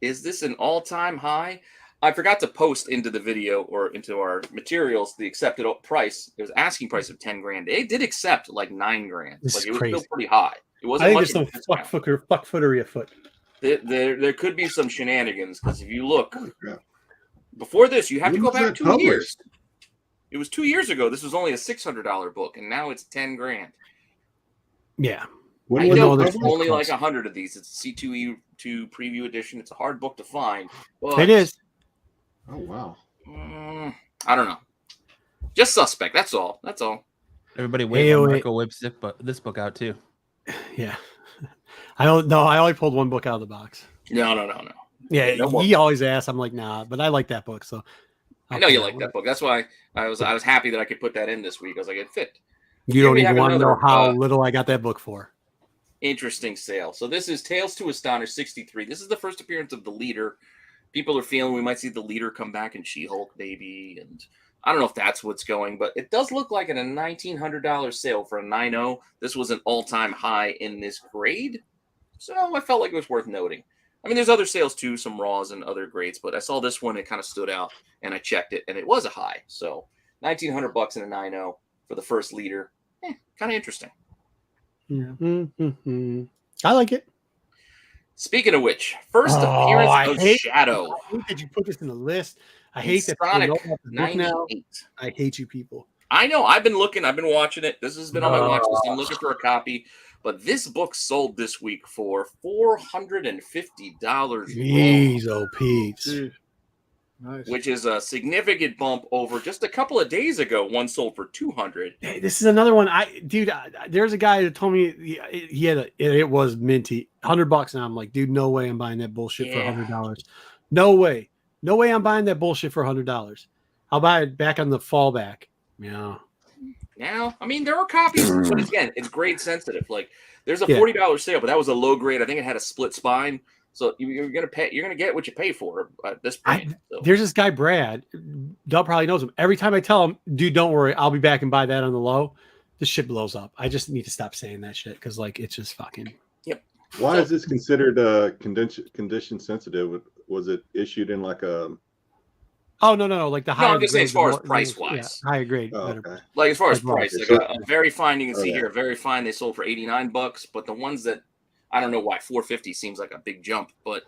Is this an all-time high? I forgot to post into the video or into our materials the accepted price. It was asking price of $10,000. They did accept like $9,000. This like is it was crazy. still pretty high. It wasn't. I think much there's some fuckfootery afoot. There could be some shenanigans because if you look before this, you have to go back 2 years. It was 2 years ago. This was only a $600 book, and now it's $10,000. Yeah. I know there's only like 100 of these. It's a C2E2 preview edition. It's a hard book to find. But, it is. Oh, wow. I don't know. Just suspect. That's all. Everybody wait when Marco whips this book out too. Yeah. I don't know. I only pulled one book out of the box. No. Yeah, he always asks. I'm like, nah, but I like that book. So I know you like that book. That's why I was happy that I could put that in this week. I was like, it fit. You don't even want to know how little I got that book for. Interesting sale. So this is Tales to Astonish 63. This is the first appearance of the leader. People are feeling we might see the leader come back in She-Hulk, maybe. And I don't know if that's what's going, but it does look like a $1,900 sale for a 9.0. This was an all-time high in this grade. So I felt like it was worth noting. I mean, there's other sales too, some raws and other grades, but I saw this one. It kind of stood out, and I checked it, and it was a high. So $1,900 in a 9.0 for the first leader. Kind of interesting. Mm-hmm. I like it. Speaking of which, first appearance of Shadow. I hate that you put this in the list. I hate that Sonic 98. I hate you people. I know. I've been looking. I've been watching it. This has been on my watch list. I'm looking for a copy. But this book sold this week for $450. Jeez, oh Pete. Nice. Which is a significant bump over just a couple of days ago. One sold for $200. Hey, this is another one. There's a guy that told me he had it was minty $100, and I'm like, dude, no way I'm buying that bullshit for $100. No way I'm buying that bullshit for $100. I'll buy it back on the fallback. Yeah. Now, I mean, there are copies, but again, it's grade sensitive. Like, there's a $40 sale, but that was a low grade. I think it had a split spine. So you're gonna get what you pay for at this point. There's this guy Brad. Doug probably knows him. Every time I tell him, dude, don't worry, I'll be back and buy that on the low. This shit blows up. I just need to stop saying that shit because like it's just fucking. Yep. Why is this considered condition sensitive? Was it issued in like a? Oh no! Like the higher. No, I'm just saying as far as price wise. Yeah, higher grade. Oh, okay. Like as far as price, like a very fine. You can see here, very fine. They sold for $89, but the ones that I don't know why $450 seems like a big jump, but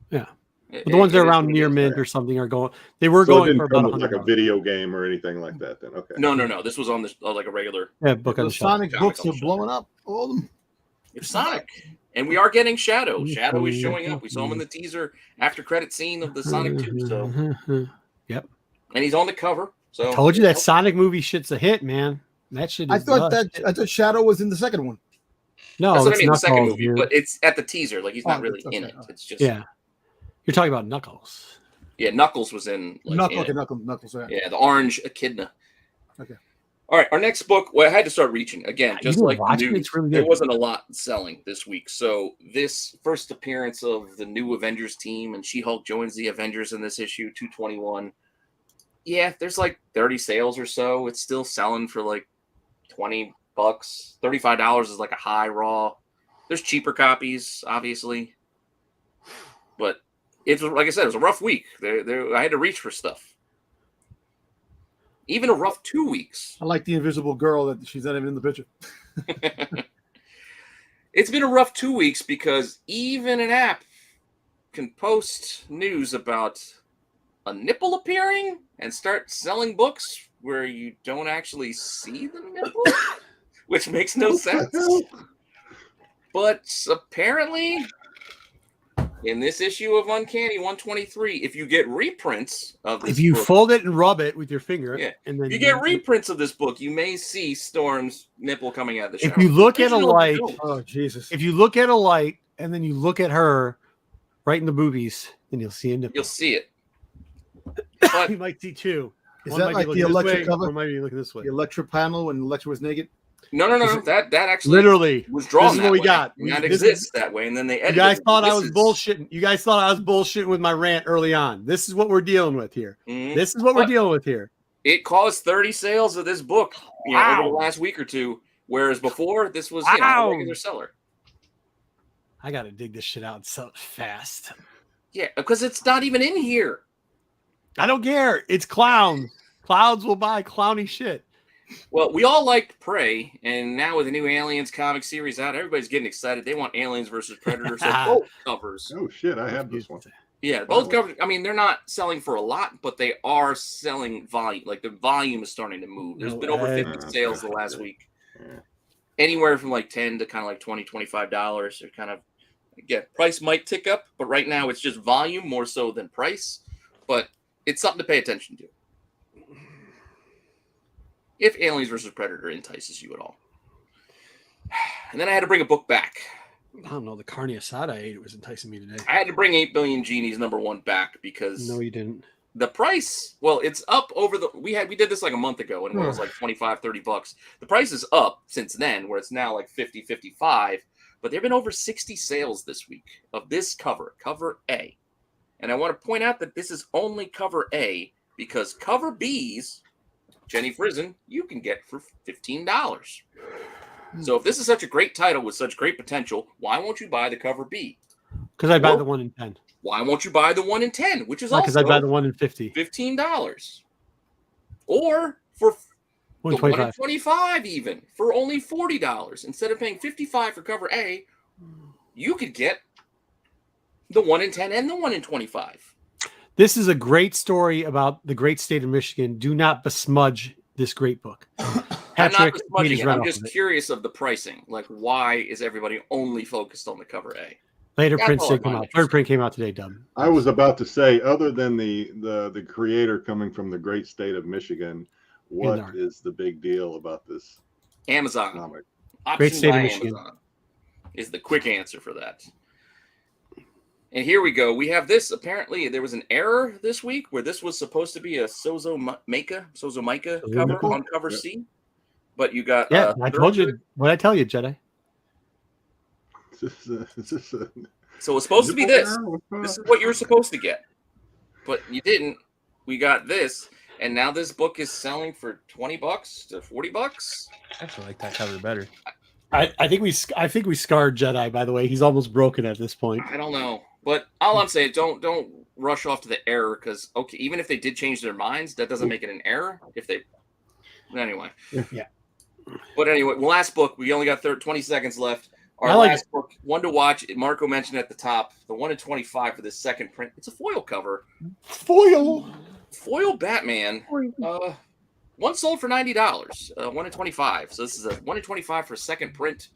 yeah, but the ones that are around near mint or something are going. They were so going for about $100. Like a video game or anything like that. Then okay. No. This was on this like a regular. Yeah, book on the Sonic shelf. books are blowing up. All of them. It's Sonic. And we are getting Shadow. Shadow is showing up. We saw him in the teaser after credit scene of the Sonic 2. So, yep. And he's on the cover. So I told you that Sonic movie shit's a hit, man. That shit is I thought Shadow was in the second one. No, that's what I mean. The second movie, dude. but it's at the teaser. Like he's not really in it. It's just You're talking about Knuckles. Yeah, Knuckles was in. Like, Knuckles. Yeah, the orange echidna. Okay. All right, our next book. Well, I had to start reaching again, just like the news. It's really good. There wasn't a lot selling this week, so this first appearance of the new Avengers team, and She-Hulk joins the Avengers in this issue 221. Yeah, there's like 30 sales or so. It's still selling for like $20. $35 is like a high raw. There's cheaper copies, obviously, but it's like I said, it was a rough week. I had to reach for stuff. Even a rough 2 weeks. I like the Invisible Girl that she's not even in the picture. It's been a rough 2 weeks because even an app can post news about a nipple appearing and start selling books where you don't actually see the nipple, which makes no sense. But apparently, in this issue of Uncanny 123, if you get reprints of this book, fold it and rub it with your finger, and then if you get reprints of this book, you may see Storm's nipple coming out of the shower. If you look at a light, Oh Jesus! if you look at a light and then you look at her right in the boobies, then you'll see a nipple. You'll see it. But you might see two. Is that like the electric cover? Or might be looking this way. The electric panel when Electra was naked. No. That actually literally was drawn. This is that what we way. got. That exists that way, and then they edited. You guys thought I was is... bullshitting. You guys thought I was bullshitting with my rant early on. This is what we're dealing with here. Mm-hmm. This is what we're dealing with here. It caused 30 sales of this book, over the last week or two, whereas before this was a regular seller. I gotta dig this shit out so fast. Yeah, because it's not even in here. I don't care. It's clowns. Clowns will buy clowny shit. Well, we all liked Prey, and now with the new Aliens comic series out, everybody's getting excited. They want Aliens versus Predator, so both covers. Oh shit, I have this one. Yeah, both covers. I mean, they're not selling for a lot, but they are selling volume. Like the volume is starting to move. There's been over 50 sales the last week. Anywhere from like $10 to kind of like $20, $25. Or kind of, again, price might tick up, but right now it's just volume more so than price. But it's something to pay attention to. If Aliens versus Predator entices you at all. And then I had to bring a book back. I don't know. The carne asada I ate was enticing me today. I had to bring 8 Billion Genies #1 back because no, you didn't. The price, well, it's up over the we did this like a month ago and it was like $25-$30. The price is up since then, where it's now like $50-$55. But there have been over 60 sales this week of this cover A. And I want to point out that this is only cover A because cover B's, Jenny Frison, you can get for $15. So if this is such a great title with such great potential, why won't you buy the cover B? Because I buy the 1 in 10. Why won't you buy the 1 in 10, which is also because I buy the 1 in 50. $15. Or for the 1 in 25 even, for only $40. Instead of paying $55 for cover A, you could get the 1 in 10 and the 1 in 25. This is a great story about the great state of Michigan. Do not besmudge this great book. Patrick, I'm just curious of the pricing. Like, why is everybody only focused on the cover A? Later prints did come out. Third print came out today, Dub. I was about to say, other than the creator coming from the great state of Michigan, what is the big deal about this? Amazon. Comic? Great state of Michigan Amazon is the quick answer for that. And here we go. We have this. Apparently, there was an error this week where this was supposed to be a Sozo Mika cover on cover C. But you got I told you. What did I tell you, Jedi? So it's supposed to be this. This is what you were supposed to get, but you didn't. We got this, and now this book is selling for $20 to $40. I actually like that cover better. I think we scarred Jedi. By the way, he's almost broken at this point. I don't know, but all I'm saying, don't rush off to the error because even if they did change their minds, that doesn't make it an error. Anyway. Yeah. But anyway, last book, we only got 20 seconds left. Our last book, one to watch, Marco mentioned at the top, the 1 in 25 for this second print. It's a foil cover. Foil Batman. One sold for $90, 1 in 25. So this is a 1 in 25 for second print.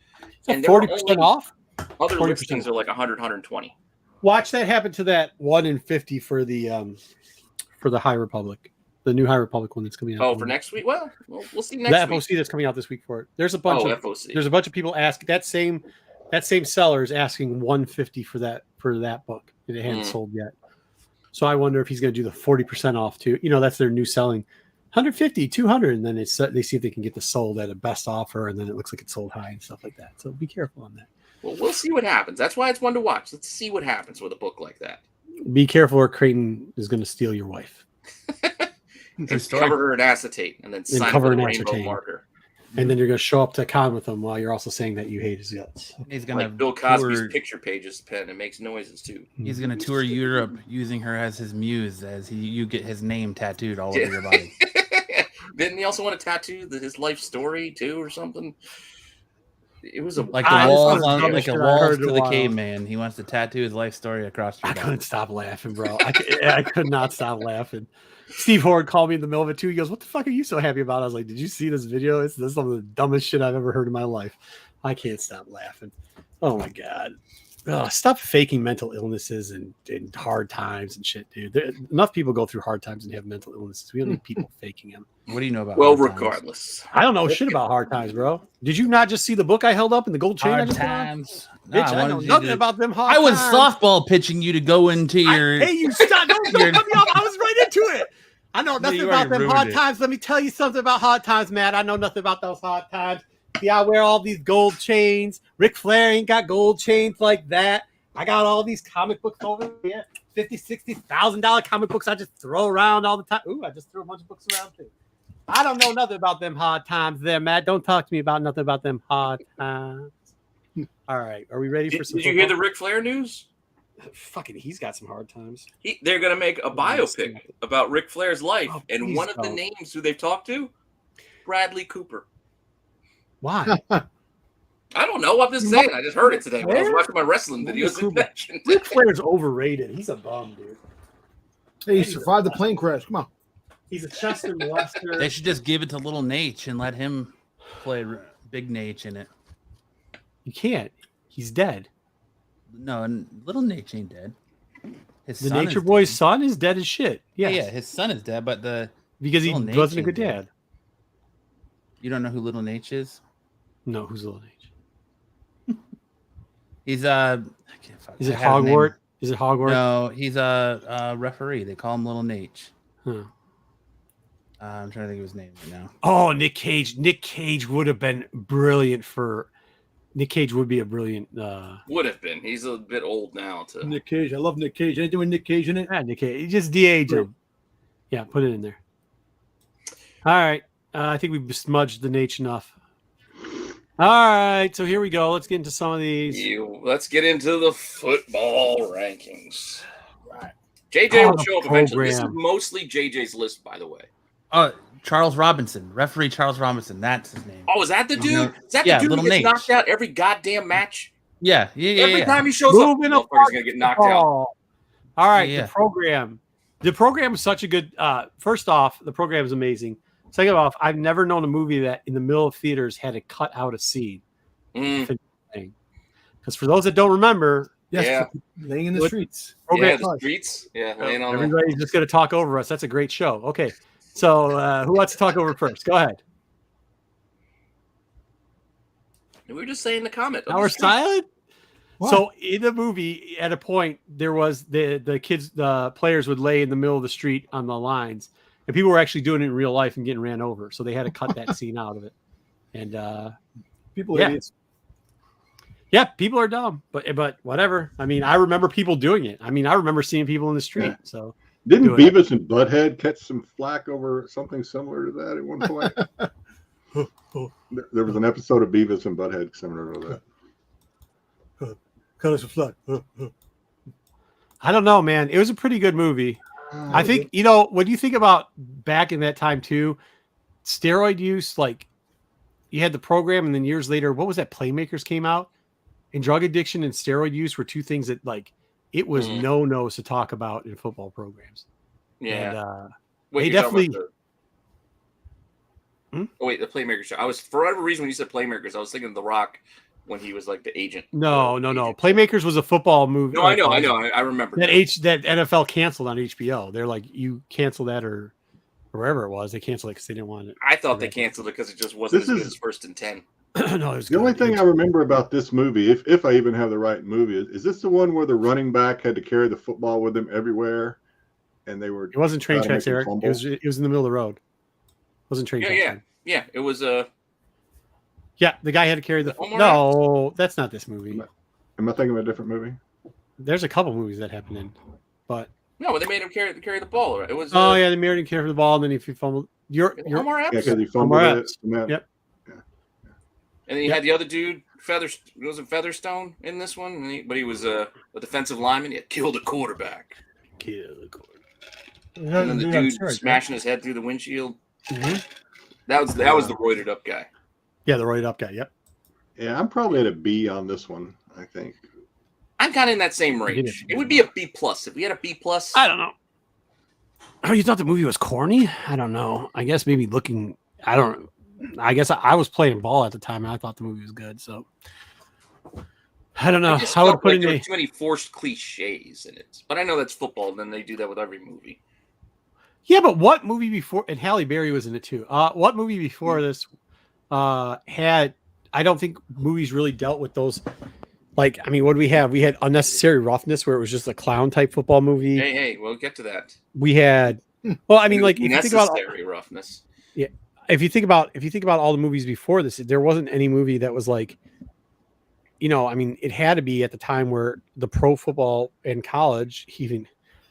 And 40% off? Other 20%. listings are like 100, 120. Watch that happen to that 1 in 50 for the High Republic, the new High Republic one that's coming out. Oh, for next week? Well, we'll see next that week. FOC that's coming out this week for it. There's a bunch of FOC. There's a bunch of people asking that same seller is asking 150 for that book. It hadn't sold yet. So I wonder if he's going to do the 40% off too. You know, that's their new selling. 150, 200, and then they see if they can get this sold at a best offer, and then it looks like it's sold high and stuff like that. So be careful on that. Well, we'll see what happens. That's why it's one to watch. Let's see what happens with a book like that. Be careful, or Creighton is going to steal your wife. And cover her in acetate, and then sign cover with a in rainbow acetate. marker. And then you're going to show up to con with him while you're also saying that you hate his guts. He's going to Bill Cosby's picture pages pen. It makes noises too. He's going to tour Europe using her as his muse, as you get his name tattooed all over your body. Didn't he also want to tattoo his life story too, or something? It was like the walls on like a wall to the caveman. He wants to tattoo his life story across your body. I couldn't stop laughing, bro. I could not stop laughing. Steve Horde called me in the middle of it too. He goes, "What the fuck are you so happy about?" I was like, "Did you see this video? This is some of the dumbest shit I've ever heard in my life." I can't stop laughing. Oh my god. Stop faking mental illnesses and hard times and shit, dude. Enough people go through hard times and have mental illnesses. We don't need people faking them. What do you know about? Well, regardless, I don't know shit about hard times, bro. Did you not just see the book I held up in the gold chain? Hard times. No, bitch, I know nothing about them hard times. I was softball pitching you to go into your. Hey, you stop! Don't cut me off. I was right into it. I know nothing about them hard times. Let me tell you something about hard times, man. I know nothing about those hard times. See, I wear all these gold chains. Ric Flair ain't got gold chains like that. I got all these comic books over here, $50,000, $60,000 comic books I just throw around all the time. Ooh, I just threw a bunch of books around too. I don't know nothing about them hard times there, Matt. Don't talk to me about nothing about them hard times. All right, are we ready for some? Did you hear the Ric Flair news? Fucking, he's got some hard times. They're going to make a biopic about Ric Flair's life, and one of the names who they've talked to, Bradley Cooper. Why? I don't know. I'm just saying. I just heard it today when I was watching my wrestling videos. Ric Flair's overrated. He's a bum, dude. Hey, he survived the plane crash. Come on. He's a Chester molester. They should just give it to Little Nate and let him play Big Nate in it. You can't. He's dead. No, and Little Nate ain't dead. The Nature Boy's son is dead as shit. Yes. Yeah, his son is dead, but because he wasn't a good dad. You don't know who Little Nate is? No, who's Little Nate? He's Is it Hogwarts? Is it Hogwarts? No, he's a referee. They call him Little Nate. Huh. I'm trying to think of his name right now. Oh, Nick Cage. Nick Cage would have been brilliant for. Nick Cage would be a brilliant. Would have been. He's a bit old now. Nick Cage. I love Nick Cage. Anything with Nick Cage in it? Yeah, Nick Cage. Just de-age him. Yeah, put it in there. All right. I think we've smudged the Nate enough. All right, so here we go. Let's get into some of these. Let's get into the football rankings. Right. JJ will show up eventually. This is mostly JJ's list, by the way. Charles Robinson, referee Charles Robinson. That's his name. Oh, is that the dude? Is that the dude who gets knocked out every goddamn match? Yeah. Every time he shows up, he's going to get knocked out. All right, the program. The program is such a good. First off, the program is amazing. Second off, I've never known a movie that in the middle of theaters had to cut out a scene. Because for those that don't remember, laying in the streets. The streets. Yeah, laying on. Everybody's just going to talk over us. That's a great show. Okay, so who wants to talk over first? Go ahead. We were just saying the comment. Now we're silent. What? So in the movie, at a point, there was the players would lay in the middle of the street on the lines. And people were actually doing it in real life and getting ran over. So they had to cut that scene out of it. And people are idiots. Yeah, people are dumb. But whatever. I mean, I remember people doing it. I mean, I remember seeing people in the street. Yeah. So didn't Beavis and Butthead catch some flack over something similar to that at one point? There was an episode of Beavis and Butthead similar to that. Cut us some flack. I don't know, man. It was a pretty good movie. I think, when you think about back in that time too, steroid use, like you had the program and then years later, what was that? Playmakers came out, and drug addiction and steroid use were two things that it was no-nos to talk about in football programs. Yeah. And, they definitely. Oh, wait, the Playmakers show. For whatever reason, when you said Playmakers, I was thinking of The Rock when he was like the agent. No. Playmakers was a football movie. No, I know. I remember that. That NFL canceled on HBO. They're like, you cancel that or wherever it was. They canceled it because they didn't want it. I thought they canceled it because it just wasn't as good as First and 10. No, it was the only thing I remember about this movie, if I even have the right movie, is this the one where the running back had to carry the football with him everywhere, and they were? It wasn't train tracks, Eric. It was in the middle of the road. It wasn't train tracks. Yeah. It was Yeah, the guy had to carry the. No, that's not this movie. Am I thinking of a different movie? There's a couple movies that happened in, but no, they made him carry the ball. Right? It was. They made him carry the ball, and then if you fumbled, you're because he fumbled it. Yep. And then you had the other dude, Featherstone in this one, but he was a defensive lineman. He had killed a quarterback. And then the dude smashing his head through the windshield. Mm-hmm. That was the roided up guy. Yeah, the roided up guy. Yep. Yeah, I'm probably at a B on this one. I think I'm kind of in that same range. It would be a B plus if we had a B plus. I don't know. Oh, you thought the movie was corny? I don't know. I guess maybe looking. I guess I was playing ball at the time, and I thought the movie was good. So I don't know. I would put there too many forced cliches in it, but I know that's football. And then they do that with every movie. Yeah, but what movie before? And Halle Berry was in it too. What movie before this had? I don't think movies really dealt with those. Like, I mean, what do we have? We had Unnecessary Roughness, where it was just a clown type football movie. Hey, we'll get to that. We had. Well, I mean, like if you think about Roughness. Yeah. If you think about all the movies before this, there wasn't any movie that was like, I mean, it had to be at the time where the pro football in college, even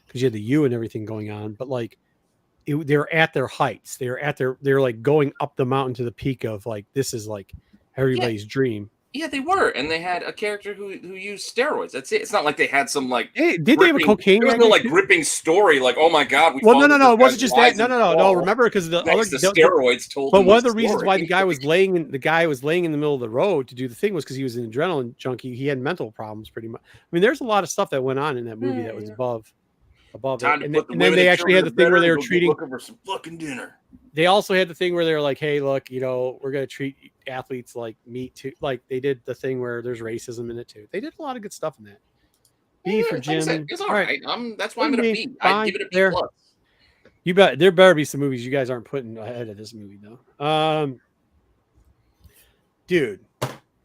because you had the U and everything going on, but like they were at their heights. They were like going up the mountain to the peak of like, this is like everybody's dream. Yeah, they were, and they had a character who used steroids. That's it. It's not like they had some like. Hey, did they have a cocaine? There was no like gripping story. Like, oh my god. No. It wasn't just that. No. Remember, because the steroids told. But one of the reasons why the guy was laying in the middle of the road to do the thing was because he was an adrenaline junkie. He had mental problems, pretty much. I mean, there's a lot of stuff that went on in that movie that was above it. And then they actually had the thing where they were treating for some fucking dinner. They also had the thing where they were like, hey, look, we're going to treat athletes like meat too. Like they did the thing where there's racism in it too. They did a lot of good stuff in that. B for Jim. It's all right. That's why I'm going to B. I'd give it a B plus. You bet. There better be some movies you guys aren't putting ahead of this movie though. Dude.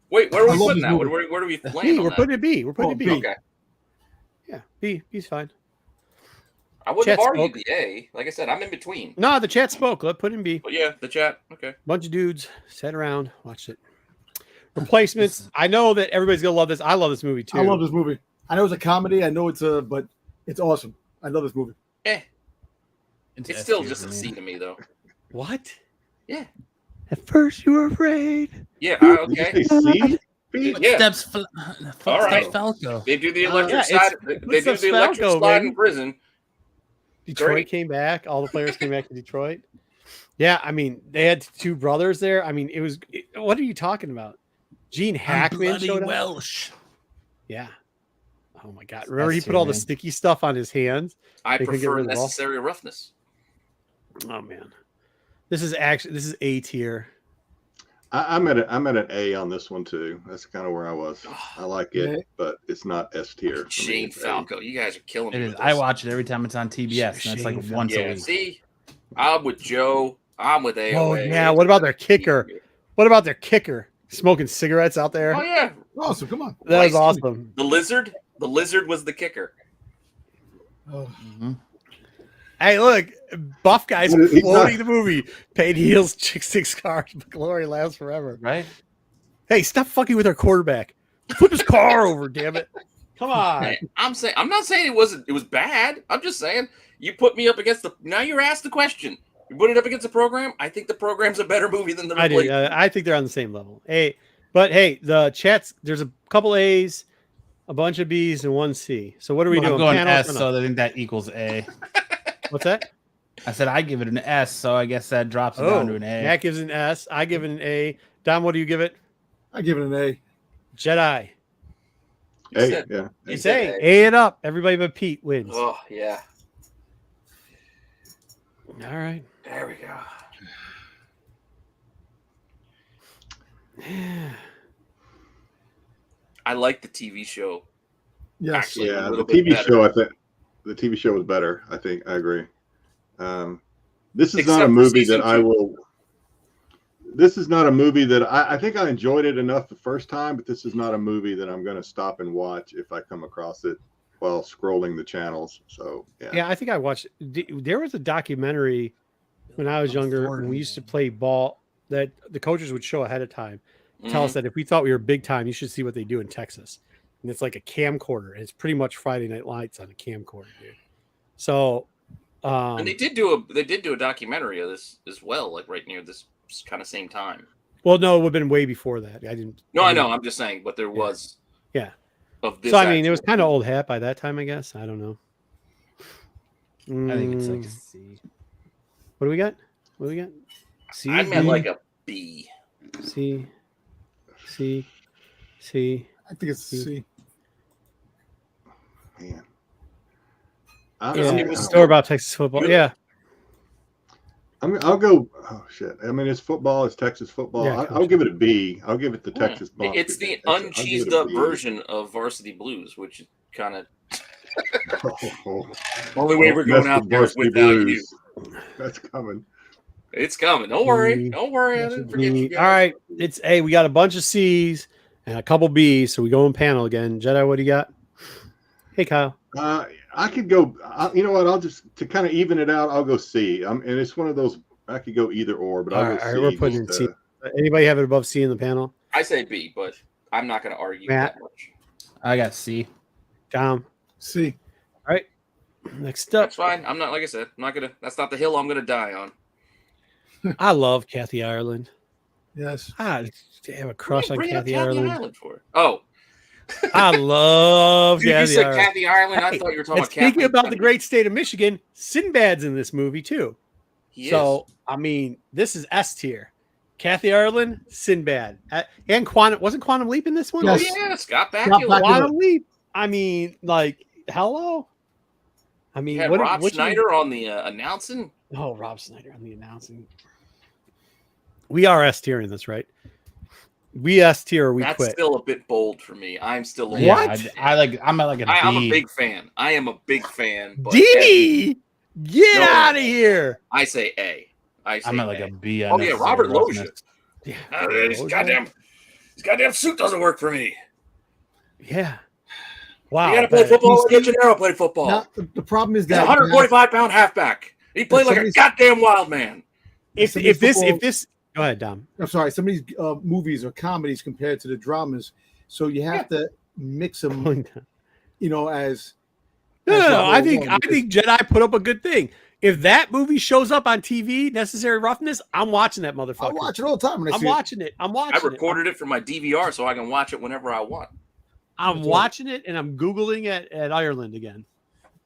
Wait, where are we putting that? Where do we land? We're putting a B. We're putting a B. Okay. Yeah, B's fine. I wouldn't have argued the A. Like I said, I'm in between. No, the chat spoke. Let's put in B. But yeah, the chat. Okay. Bunch of dudes sat around, watched it. Replacements. I know that everybody's gonna love this. I love this movie too. I love this movie. I know it's a comedy. I know but it's awesome. I love this movie. It's still just a C to me though. What? Yeah. At first you were afraid. Yeah. Okay. C? Yeah. All right. Falco. They do the electric slide. They do the electric slide in prison. Detroit came back. All the players came back to Detroit. Yeah, I mean, they had two brothers there. I mean, what are you talking about? Gene Hackman showed up. Welsh. Yeah. Oh my God! Remember he put all the sticky stuff on his hands. I prefer Necessary Roughness. Oh man, this is A tier. I'm at an A on this one too. That's kind of where I was. I like it, but it's not S tier. Shane Falco, you guys are killing me. I watch it every time it's on TBS, and it's like once a week. See, I'm with Joe. I'm with AOA. Oh yeah. What about their kicker? Smoking cigarettes out there. Oh yeah. Awesome. Come on. That was awesome. The lizard was the kicker. Oh. Mm-hmm. Hey, look, buff guys floating the movie. Paid heels, chick 6 cars, but glory lasts forever. Right? Hey, stop fucking with our quarterback. Flip his car over, damn it. Come on. Hey, I'm not saying it was bad. I'm just saying you put me up against now you're asked the question. You put it up against the program. I think the program's a better movie than the Replacement. I think they're on the same level. Hey, but hey, the chats, there's a couple A's, a bunch of B's, and one C. So what are we doing? I'm going S, so I think that equals A. What's that? I said I give it an S, so I guess that drops it down to an A. Matt gives an S. I give it an A. Dom, what do you give it? I give it an A. Jedi. A, yeah. You say A it up. Everybody but Pete wins. Oh, yeah. All right. There we go. I like the TV show. Yes. Actually, a Yeah, the little bit TV better. show. I think the TV show was better. I think I agree. This is Except not a for movie season that I 2. will. This is not a movie that I think I enjoyed it enough the first time, but this is not a movie that I'm going to stop and watch if I come across it while scrolling the channels. So Yeah, I think I watched. There was a documentary when I was younger when we used to play ball that the coaches would show ahead of time, tell us that if we thought we were big time, you should see what they do in Texas. And it's like a camcorder, and it's pretty much Friday Night Lights on a camcorder, dude. So, And they did do a documentary of this as well, like right near this kind of same time. well, no, it would have been way before that. I didn't. No, I know. I'm just saying, but there was. Yeah. Of this. So I mean, it was kind of old hat by that time, I guess. I don't know. I think it's like a C. What do we got? What do we got? C. I meant like a B. C. I think it's C. Man. It was still about Texas football. Yeah. I'll go. Oh shit! I mean, it's football. It's Texas football. Yeah, I'll give it a B. I'll give it the Texas bump. It's the I'll give it uncheesed a up B. version of Varsity Blues, which kind of Oh, only way we're going out there is Varsity without you. Blues. That's coming. It's coming. Don't worry. Don't worry. I didn't forget you guys. All right. It's A. We got a bunch of C's and a couple B's. So we go in panel again. Jedi, what do you got? Hey, Kyle. I could go. You know what? I'll just to kind of even it out. I'll go C. And it's one of those. I could go either or, but I'll go C. We're putting in C. Anybody have it above C in the panel? I say B, but I'm not going to argue Matt? that much. I got C. Tom. C. All right. Next up. That's fine. I'm not, like I said, I'm not going to, that's not the hill I'm going to die on. I love Kathy Ireland. Yes. I have a crush on Bring up Kathy Ireland. for? Oh, I love dude, you Kathy said Ireland. Kathy Ireland. I Hey, thought you were talking and about speaking Kathy about the Ireland. great state of Michigan, Sinbad's in this movie too. He So is. I mean, this is S tier. Kathy Ireland, Sinbad, and wasn't Quantum Leap in this one? Oh, Yes. yeah, Scott Scott Bakula. Bakula. Quantum Leap. I mean, like, hello. I mean, You had Rob Schneider on the announcing. Oh, Rob Schneider on the announcing. We are S tier in this, right? We S tier or we That's quit. still a bit bold for me. I'm still a Yeah, What? I'm at like a D. I'm a big fan. I am a big fan. But D. Get No. out of here. I say A. I say I'm at like A. a B. Oh yeah, Robert Loggia. Yeah. His goddamn suit doesn't work for me. Yeah. Wow. You gotta play football. Let Gennaro play football. Now, the problem is He's a that 145-pound halfback. He played like a goddamn wild man. If this go ahead, Dom. I'm sorry, some of these movies or comedies compared to the dramas, so you have to mix them, you know, as No. I think Jedi put up a good thing. If that movie shows up on TV, Necessary Roughness, I'm watching that motherfucker. I watch it all the time. When I I'm see watching it. I'm watching I it. recorded it for my DVR so I can watch it whenever I want. I'm watching it and I'm Googling at Ireland again.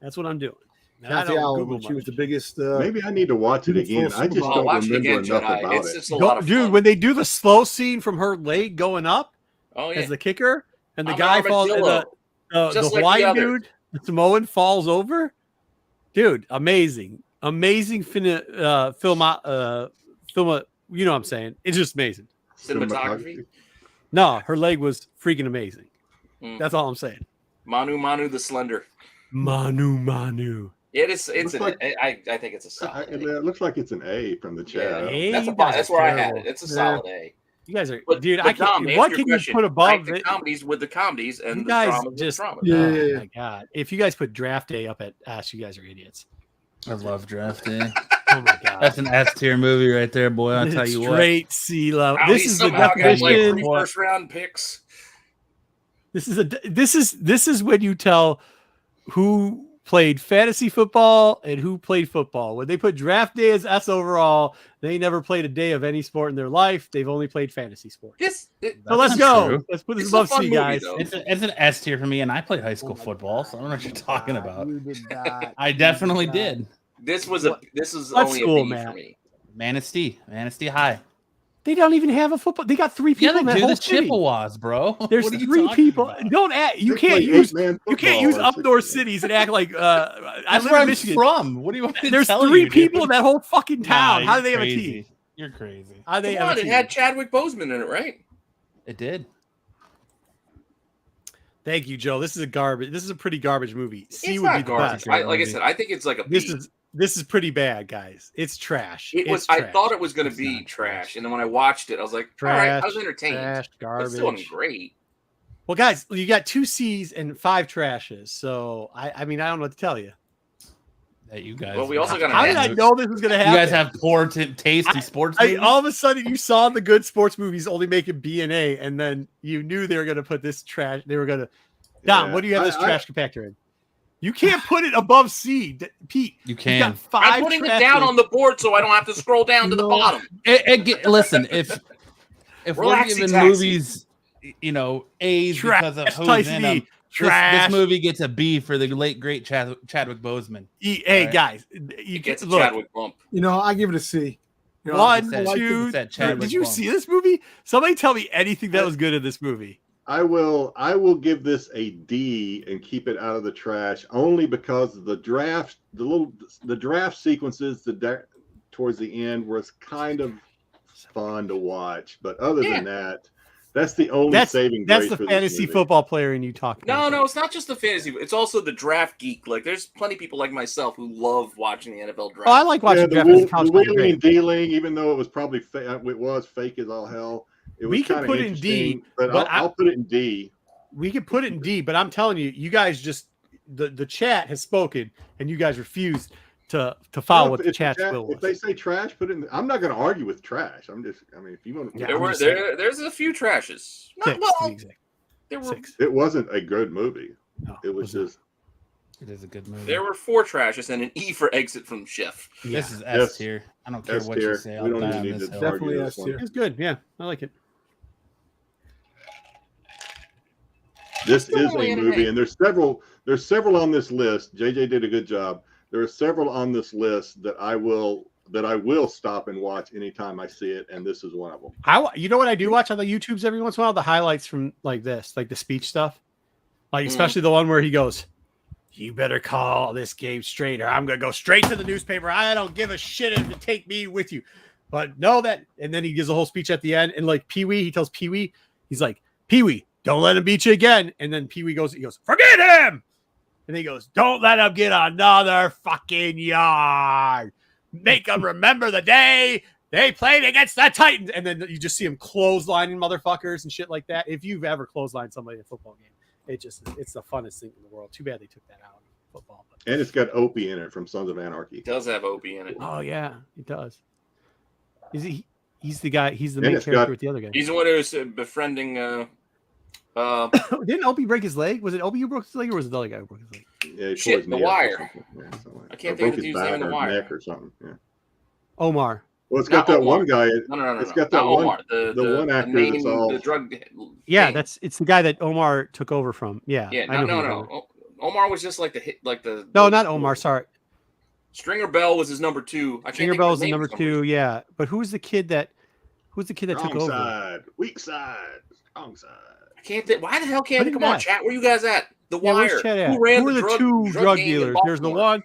That's what I'm doing. it. Kathy Allen, she was the biggest. Maybe I need to watch it again. I just I'll don't watch it remember again, enough Jedi. about It's it. just a lot of Dude, fun. when they do the slow scene from her leg going up Oh yeah. as the kicker, and the I'm guy an falls, and armadillo. the Just like the Hawaiian other. dude, the Samoan falls over. Dude, amazing film. You know what I'm saying? It's just amazing. Cinematography. No, her leg was freaking amazing. Mm. That's all I'm saying. Manu the Slender. Manu. It is. It's Looks like- I think it's a solid. It A. looks like it's an A from the chat. A? That's, You guys that's are where I had terrible. it. It's a solid A. You guys are, But, dude. but I can't. Dom, to What answer can your you question, put above rank the it? comedies with the comedies and You the guys dramas just. with the dramas. Yeah. Oh my god! If you guys put Draft Day up at S, you guys are idiots. I love Draft Day. Oh my god! That's an S tier movie right there, boy. I'll tell you what. Straight C level. Wow, This he is the somehow got, like, definition. 3 first-round picks. This is when you tell who played fantasy football and who played football. When they put Draft Day as S overall, they never played a day of any sport in their life. They've only played fantasy sports. So let's not go. true. Let's put this It's a above fun C, movie, guys. though. It's an S tier for me, and I played high school football, so I don't know what you're talking about. You did not. I definitely did. This is What only school, a B Matt? for me. Manistee High. They don't even have a football. They got 3 Yeah, people they in that do whole the city. Chippewas, bro. There's What are you 3 talking people. about? Don't act. You They can't play use. eight-man You can't football use or outdoor six-man. cities and act like. I That's live where in I'm Michigan. from. What do you want me to There's tell 3 you, people in dude? that whole fucking town. Nah, How do they you're have a crazy. team? You're crazy. How do they Come have on, a it team? had Chadwick Boseman in it, right? It did. Thank you, Joe. This is a pretty garbage movie. C It's would not be the garbage. best. Like I said, I think it's like a B. This is pretty bad, guys. It's trash. It's trash. I thought it was going to be trash, and then when I watched it, I was like, all right, I was entertained. Trash, garbage. But it still wasn't great. Well, guys, you got 2 C's and 5 trashes. So I mean, I don't know what to tell you. That you guys. Well, we also got. How did I know this was going to happen? You guys have poor taste in sports movies? All of a sudden, you saw the good sports movies only making B and A, and then you knew they were going to put this trash. They were going to. Dom, what do you have this trash compactor in? You can't put it above C, Pete. You can. Got 5 I'm putting it down on the board so I don't have to scroll down to the bottom. Listen, if we're giving movies, A's because of who's in them, this movie gets a B for the late great Chadwick Boseman. Hey guys, you get a look, Chadwick bump. I give it a C. 1, 2, 3. Did you see this movie? Somebody tell me anything that was good in this movie. I will give this a D and keep it out of the trash only because the draft sequences towards the end was kind of fun to watch, but other than that, that's the only saving grace. That's the fantasy football player in you talking. No, it's not just the fantasy. It's also the draft geek. Like, there's plenty of people like myself who love watching the NFL draft. Oh, I like watching draft. The wheeling and dealing, even though it was probably it was fake as all hell. We can put it in D, but I'll put it in D. We can put it in D, but I'm telling you, you guys just the chat has spoken, and you guys refuse to follow what the chat's will. If they say trash, put it in. I'm not going to argue with trash. If you want to, there's a few trashes. There were. It wasn't a good movie. No, it was just. It is a good movie. There were 4 trashes and an E for exit from Chef. Yeah. This is S tier. I don't care what you say. We don't even need to definitely S tier. It's good. Yeah, I like it. This is a movie, and there's several on this list. JJ did a good job. There are several on this list that I will stop and watch anytime I see it, and this is one of them. You know what I do watch on the YouTubes every once in a while? The highlights from like this, like the speech stuff, like especially the one where he goes, "You better call this game straight, or I'm gonna go straight to the newspaper. I don't give a shit if you take me with you, but know that." And then he gives a whole speech at the end, and like Pee-wee, he tells Pee-wee, he's like, "Pee-wee, don't let him beat you again." And then Pee-wee goes, "Forget him." And he goes, "Don't let him get another fucking yard. Make him remember the day they played against the Titans." And then you just see him clotheslining motherfuckers and shit like that. If you've ever clotheslined somebody in a football game, it's the funnest thing in the world. Too bad they took that out of football. And it's got Opie in it from Sons of Anarchy. It does have Opie in it. Oh yeah, it does. He's the guy. He's the main character with the other guy. He's the one who's befriending. Didn't Opie break his leg? Was it Opie who broke his leg, or was it the other guy who broke his leg? Yeah, shit, The Wire. I can't think of the dude's name in The Wire. Neck or something. Yeah. Omar. Well, it's got that one guy. No. It's got that Omar. The one actor that's all. The drug. Yeah, it's the guy that Omar took over from. Yeah. Yeah. No. Omar was just like the. No, not Omar. Sorry. Stringer Bell was his number 2. Stringer Bell was the number 2. Yeah, but who's the kid that took over? Side, weak side, strong side. I can't think. Why the hell can't? Come on, chat. Where you guys at? The Wire. Who are the 2 drug dealers? There's the one.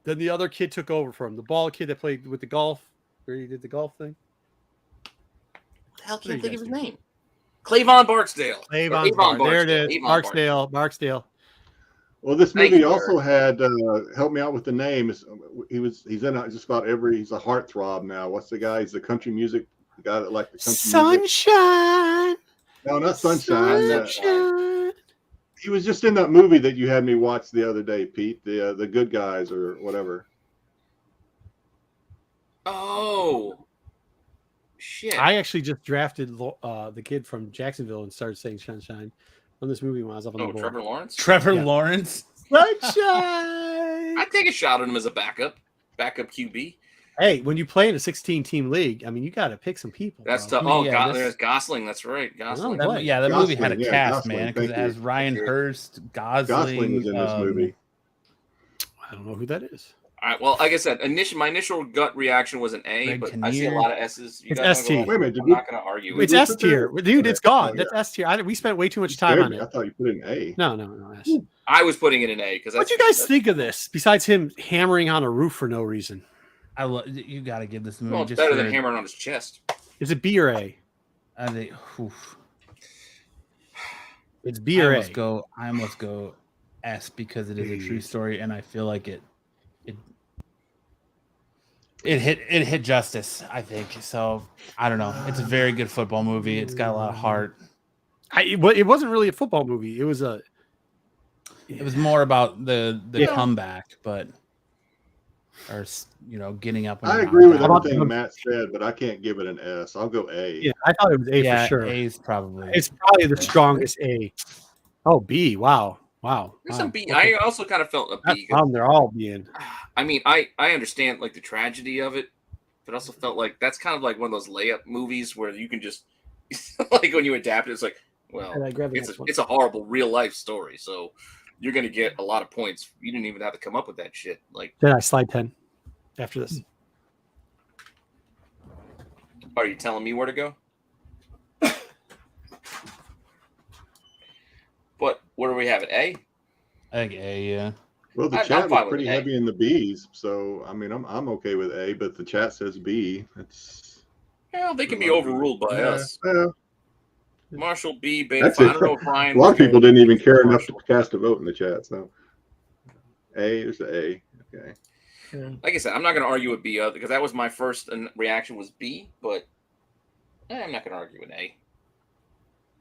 Then the other kid took over from him. The bald kid that played with the golf, where he did the golf thing. What the hell can't think of his name? Clavon Barksdale. There it is. Barksdale. Well, this movie also had help me out with the name. He's in just about every. He's a heartthrob now. What's the guy? He's the country music guy that likes the country music. Sunshine. No, not Sunshine. He was just in that movie that you had me watch the other day, Pete. The Good Guys or whatever. Oh, shit! I actually just drafted the kid from Jacksonville and started saying Sunshine on this movie when I was up on the board. Trevor Lawrence. Lawrence. Sunshine. I'd take a shot at him as a backup QB. Hey, when you play in a 16-team league, I mean, you got to pick some people. That's tough. Oh, there's Gosling. That's right, Gosling. that movie had a cast, man, because it has Ryan Hurst, Gosling was in this movie. I don't know who that is. All right. Well, like I said, my initial gut reaction was an A, but I see a lot of S's. It's S tier. Wait a minute, I'm not going to argue. It's S tier, dude. It's gone. That's S tier. We spent way too much time on it. I thought you put it in A. No. S. I was putting it in A because. What do you guys think of this? Besides him hammering on a roof for no reason. You got to give this movie. Well, it's better than hammering on his chest. Is it B or A? I think. It's B or A. I almost go S because it is a true story, and I feel like it hit justice. I think so. I don't know. It's a very good football movie. It's got a lot of heart. It wasn't really a football movie. It was It was more about the comeback, but getting up. I agree with everything Matt said, but I can't give it an S. I'll go A. Yeah, I thought it was A for sure. A is probably. It's probably the strongest A. Oh, B. Wow. There's some B. Okay. I also kind of felt a B. They're all being. I mean, I understand like the tragedy of it, but also felt like that's kind of like one of those layup movies where you can just like when you adapt it, it's like, well, it's a horrible real life story, so you're gonna get a lot of points. You didn't even have to come up with that shit. Like, then I slide 10 after this. Are you telling me where to go? But where do we have it? A? I think A, yeah. Well, the chat was pretty heavy in the B's, so I mean, I'm okay with A, but the chat says B. They can be overruled by us. Marshall B, Beta. That's it. I don't know if Ryan. A lot of people didn't even care enough to cast a vote in the chat. So A is the A. Okay. Like I said, I'm not going to argue with B because that was my first reaction was B, but I'm not going to argue with A.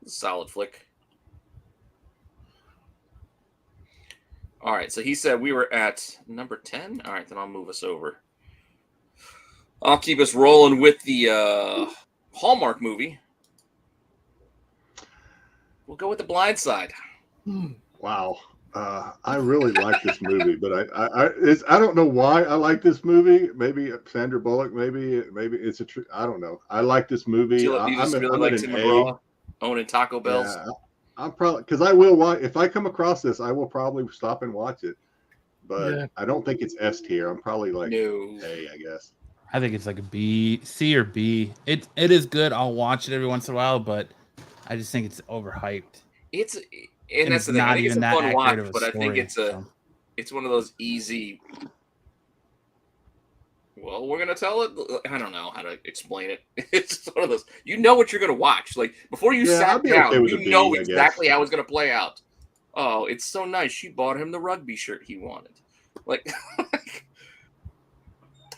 It's a solid flick. All right, so he said we were at number 10. All right, then I'll move us over. I'll keep us rolling with the Hallmark movie. We'll go with The Blind Side. Wow. I really like this movie, but I don't know why I like this movie. Probably Sandra Bullock. Maybe it's I don't know. I like this movie. You just really like Tim McGraw owning Taco Bells. Yeah, I'm probably because I will watch if I come across this. I will probably stop and watch it, but I don't think it's S tier. I'm probably like A, I guess. I think it's like a B, C or B. It is good. I'll watch it every once in a while, but I just think it's overhyped. And that's the thing. I think it's a fun watch, but I think it's one of those easy. Well, we're gonna tell it. I don't know how to explain it. It's one of those. You know what you're gonna watch. Like before you sat down, you know exactly how it's gonna play out. Oh, it's so nice. She bought him the rugby shirt he wanted. Like,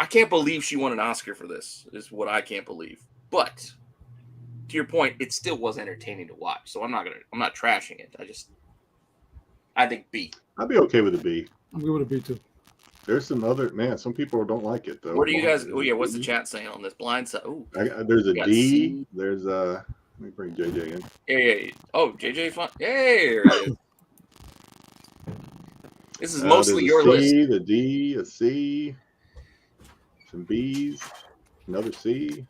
I can't believe she won an Oscar for this. Is what I can't believe. But to your point, it still was entertaining to watch. So I'm not trashing it. I think B. I'd be okay with a B. I'm good with a B too. There's some some people don't like it though. What do you guys? Oh yeah, what's the chat saying on this Blind Side? Oh, there's a D. C. There's Let me bring JJ in. Yeah. Oh, JJ, fun. Hey, there it is. This is mostly your list. The D, a C, some B's, another C.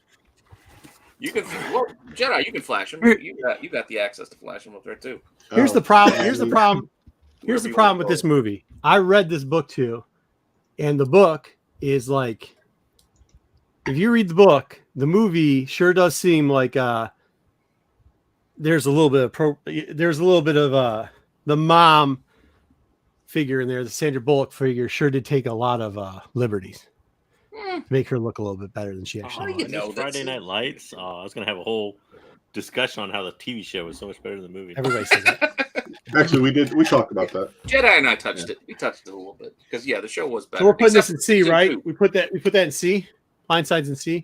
You can, Jedi. You can flash them. You got the access to flash them up there too. Here's the problem. Here's the problem with this movie. I read this book too, and the book is like, if you read the book, the movie sure does seem like there's a little bit of the mom figure in there. The Sandra Bullock figure sure did take a lot of liberties. Make her look a little bit better than she actually was. Friday Night Lights. I was going to have a whole discussion on how the TV show was so much better than the movie. Everybody says that. Actually, we did. We talked about that. Jedi and I touched it. We touched it a little bit because the show was better. So we're putting this in C, right? We put that in C. Blindside's in C.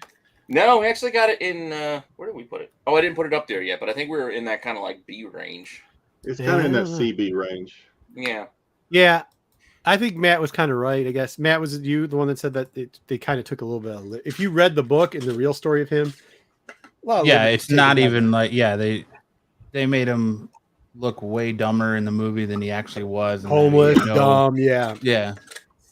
No, we actually got it in. Where did we put it? Oh, I didn't put it up there yet, but I think we were in that kind of like B range. It's kind of in that CB range. Yeah. Yeah. I think Matt was kind of right, I guess. Matt, was it you, the one that said that they kind of took a little bit of if you read the book and the real story of him. Well, yeah, it's not even like, they made him look way dumber in the movie than he actually was. Homeless, dumb, yeah. Yeah.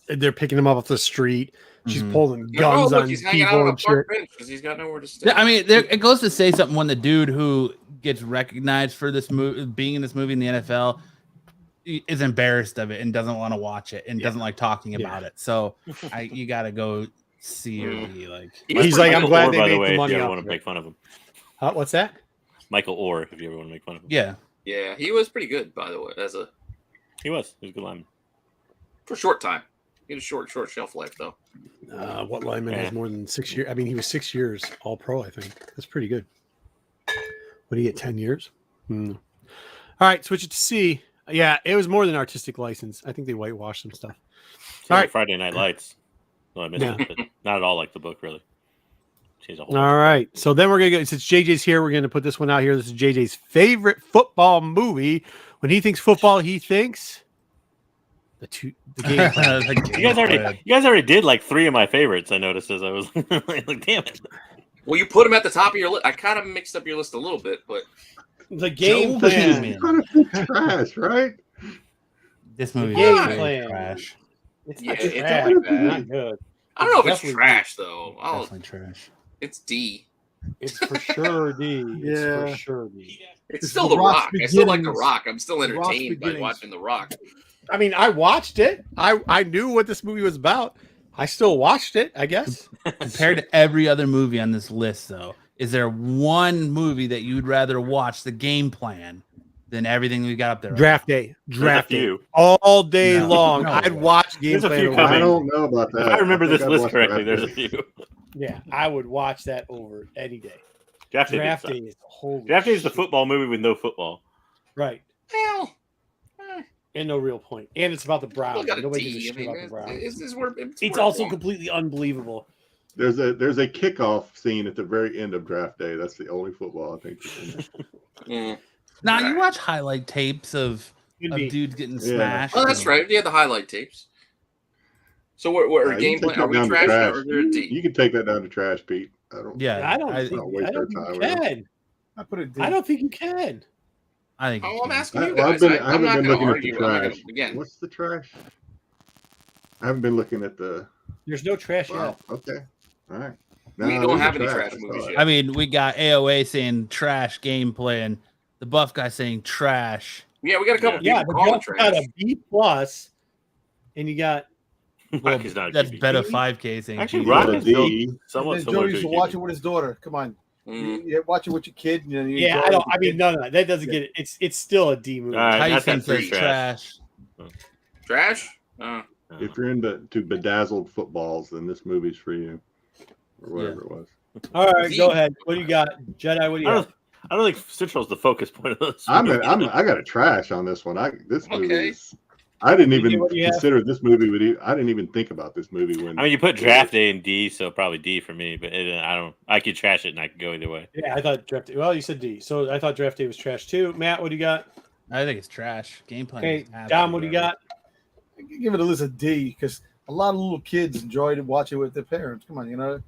They're picking him up off the street. She's pulling guns on people and shit. Because he's got nowhere to stay. I mean, it goes to say something when the dude who gets recognized for this movie, being in this movie in the NFL, is embarrassed of it and doesn't want to watch it and doesn't like talking about it. So you got to go C or D. Like he's like, I'm glad they made the money. If you ever want to make fun of him. What's that? Michael Orr, if you ever want to make fun of him. Yeah, he was pretty good, by the way. He was a good lineman for a short time. He had a short shelf life, though. What lineman has more than 6 years? I mean, he was 6 years All Pro. I think that's pretty good. What do you get? 10 years? All right, switch it to C. Yeah, it was more than artistic license. I think they whitewashed some stuff. It's All like right. Friday Night Lights. No, I missed Yeah. it, but not at all like the book, really. Changed a whole All right. So then we're going to go, since JJ's here, we're going to put this one out here. This is JJ's favorite football movie. When he thinks football, he thinks the game plan. You guys already did like 3 of my favorites. I noticed as I was like, damn it. Well, you put them at the top of your list. I kind of mixed up your list a little bit, but The game This plan. is kind of trash, right? This movie Game is very plan. trash. It's Yeah, not it's trash. not It's bad. not good. I don't know if it's Definitely trash though. Definitely trash. It's D. It's for sure D. It's Yeah. for sure D. It's It's still The The Rock's Rock. I still like The beginnings. Rock. I'm still The Rock's entertained by beginnings. watching The Rock. I mean, I watched it. I knew what this movie was about. I still watched it, I guess. Compared to every other movie on this list, though, is there one movie that you'd rather watch the game plan than everything we got up there? Draft day. There's a Draft day. few. All day No, long. no I'd way. watch game There's a plan. few over- coming. I don't know about that. If I remember think this I'd list watch correctly, Draft there's a Day. few. Yeah, I would watch that over any day. Draft Day Draft suck. day is holy Draft Day is the shit. football movie with no football. Right. Well, And no real point. And it's about the still Browns. got a Nobody D. gives a I shit mean, about the Browns. it's It's worth also one. completely unbelievable. There's a kickoff scene at the very end of Draft Day. That's the only football I think. That's in there. Mm. Now you watch highlight tapes of Could be. dudes getting Yeah. smashed. Oh, that's and- right. Yeah, the highlight tapes. So what are You game can take plan? Are that we down to trash trash. or is there a D? You can take that down to trash, Pete. I don't. Yeah, I don't I, think, Not waste I don't our think time you with it. can. I put it D. I don't think you can. I think. Oh, I'm it's- asking you Well, guys. I I'm haven't not been going to looking at the argue. I'm not trash. gonna, again, What's the trash? I haven't been looking at the. There's no trash Wow. yet. Okay. All right. We don't those are have any trash I movies saw it. yet. I mean, we got AOA saying trash game plan. The buff guy saying trash. yeah, we got a couple Yeah, people but calling you trash. got a B plus, and you got Well, Rock is not a that's TV. better 5K saying. Actually, GD. Rock Well, is built D. somewhat And then similar Joe used to to a watch TV. it with his daughter. Come on. Mm. You watch it with your kid. And then you yeah. enjoy I it don't. with I your mean, kid. no. That doesn't get it. It's still a D movie. All right. Tyson That's says pretty trash. Trash? If you're into bedazzled footballs, then this movie's for you, or whatever it was. All right, Z. go ahead. What do you got, Jedi? What do you got? I don't think Central's the focus point of this. I movie. got a trash on this one. This movie Okay. is. I didn't DJ, even what do you have? consider this movie. I didn't even think about this movie when. I mean, you put Draft Day in D, so probably D for me. But I could trash it and I could go either way. Yeah, I thought draft. Well, you said D, so I thought draft day was trash too. Matt, what do you got? I think it's trash. Game plan. Okay, is absolute Dom, what do you garbage. got? Give it a list of D because a lot of little kids enjoy to watch it with their parents. Come on,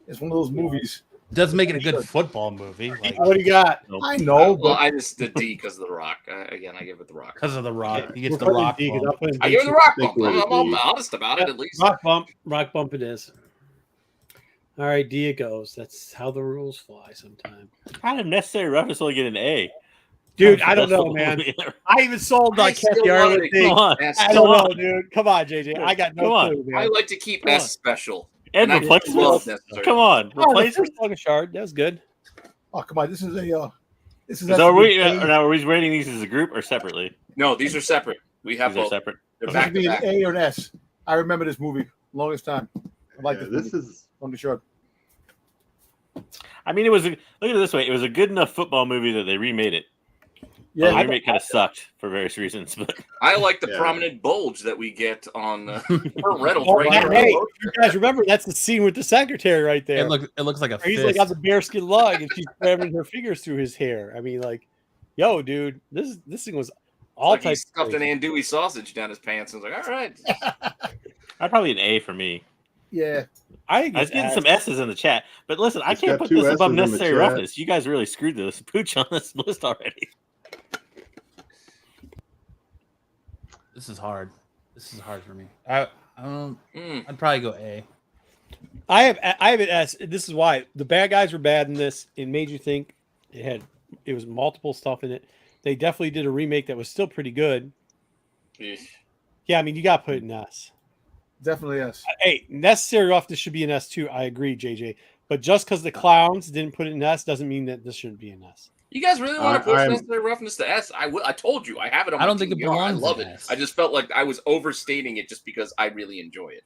it's one of those movies. Doesn't make it a good football movie. Like, What do you got? I know, Well, but I just did D because of The Rock. Again, I give it The Rock. because of the Rock. He gets We're the putting Rock. D 'cause bump. I'll put in I D give it The too. Rock think bump. we're I'm at D. honest about it at least. Rock bump. Rock bump. It is. All right, D it goes. That's how the rules fly. Sometimes, How did Necessary Roughness only get an A? dude. That's I don't the know, whole man. movie. I even sold I that still Kathy wanted Ireland to thing. Come on. S. I Come don't on. know, dude. Come on, JJ. I got Come no on. clue, man. I like to keep Come S on. special. And And I replacements. love Necessary. Come on, Oh, the replacements. first one, Shard. That was good. oh come on, this is a So are we rating these as a group or separately? No, these are separate. We have These are both. separate. They're This back would to be an back. A or an S. I remember this movie longest time. I like Yeah, this this movie. is. I'm sure. I mean, look at it this way: it was a good enough football movie that they remade it. Yeah, The remake kind of sucked for various reasons, but I like the Yeah. prominent bulge that we get on Kurt Reynolds Oh, right man, here. hey, you guys remember that's the scene with the secretary right there. It looks like a He's fist. like on the bearskin lug, and she's grabbing her fingers through his hair. I mean, like, yo, dude, this thing was all Like he types. stuffed an andouille sausage down his pants and was like, all right. I'd probably an A for me. yeah. I think I was it's getting ass. some S's in the chat, but listen, I It's can't got put two this above S's in the Necessary chat. Roughness. You guys really screwed the pooch on this list already. This is hard. This is hard for me. I'd Mm. probably go A. I have it as this is why the bad guys were bad in this. It made you think it was multiple stuff in it. They definitely did a remake that was still pretty good. Eesh. Yeah, I mean, you got to put it in S. Definitely yes. Hey, Necessary Roughness should be an S too. I agree, JJ. But just because the clowns didn't put it in S doesn't mean that this shouldn't be an S. You guys really want to push I'm- Necessary Roughness to S? I told you I have it on I my don't think it DVR. I belongs love in it. S. I just felt like I was overstating it just because I really enjoy it.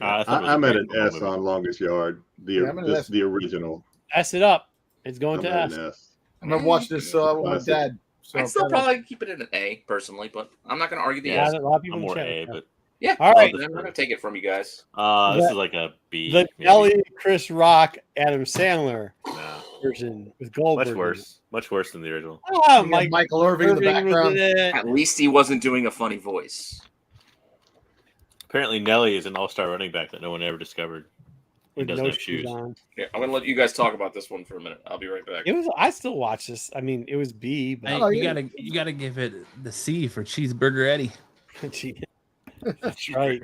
I thought it was a I'm at great an football S movie. on Longest Yard. I'm at an S. The original. S it up. It's going I'm to at S. an S. I remember watching this with my Classic. dad. So I'd still kinda- probably keep it at an A personally, but I'm not going to argue the Yeah, A. a lot of people I'm in more chat. A, but Yeah, All right. I'm not going to take it from you guys. this The- is like a B. The maybe. Nelly, Chris Rock, Adam Sandler No, version with Goldberg. much worse than the original. Oh, You got Michael Irving in the Irving was background. in it. At least he wasn't doing a funny voice. Apparently, Nelly is an all-star running back that no one ever discovered. He With doesn't no have shoes shoes. on. Yeah, I'm going to let you guys talk about this one for a minute. I'll be right back. It was. I still watch this. I mean, it was B, but Hey, Oh, you yeah. gotta give it the C for Cheeseburger Eddie. That's right.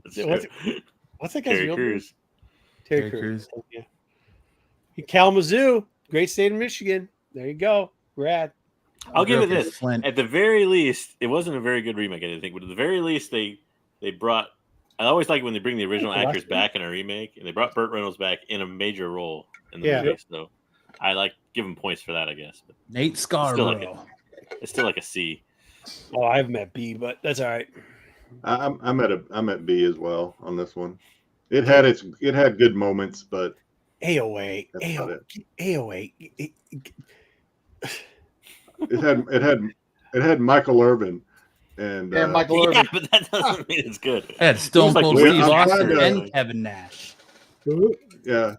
That's Yeah, what's- true. What's that guy's Terry real name? Crews. Terry Terry Crews. Yeah. Kalamazoo, great state of Michigan. There you go, Brad. I'll give it Grew up in this. Flint. At the very least, it wasn't a very good remake, I didn't think, but at the very least, they brought. I always like when they bring the original Yeah, actors back in a remake, and they brought Burt Reynolds back in a major role in the Yeah. movie. So I like give him points for that, I guess. But Nate still like Scarborough. it's still like a C. Oh, I've met B, but that's all right. I'm at B as well on this one. It had good moments, but AOA, That's about AOA. it had Michael Irvin and Yeah, Michael Yeah, Irvin. but that doesn't mean it's good. I had Stone It was like Cold weird. Steve I'm Austin trying and to- Kevin Nash. yeah.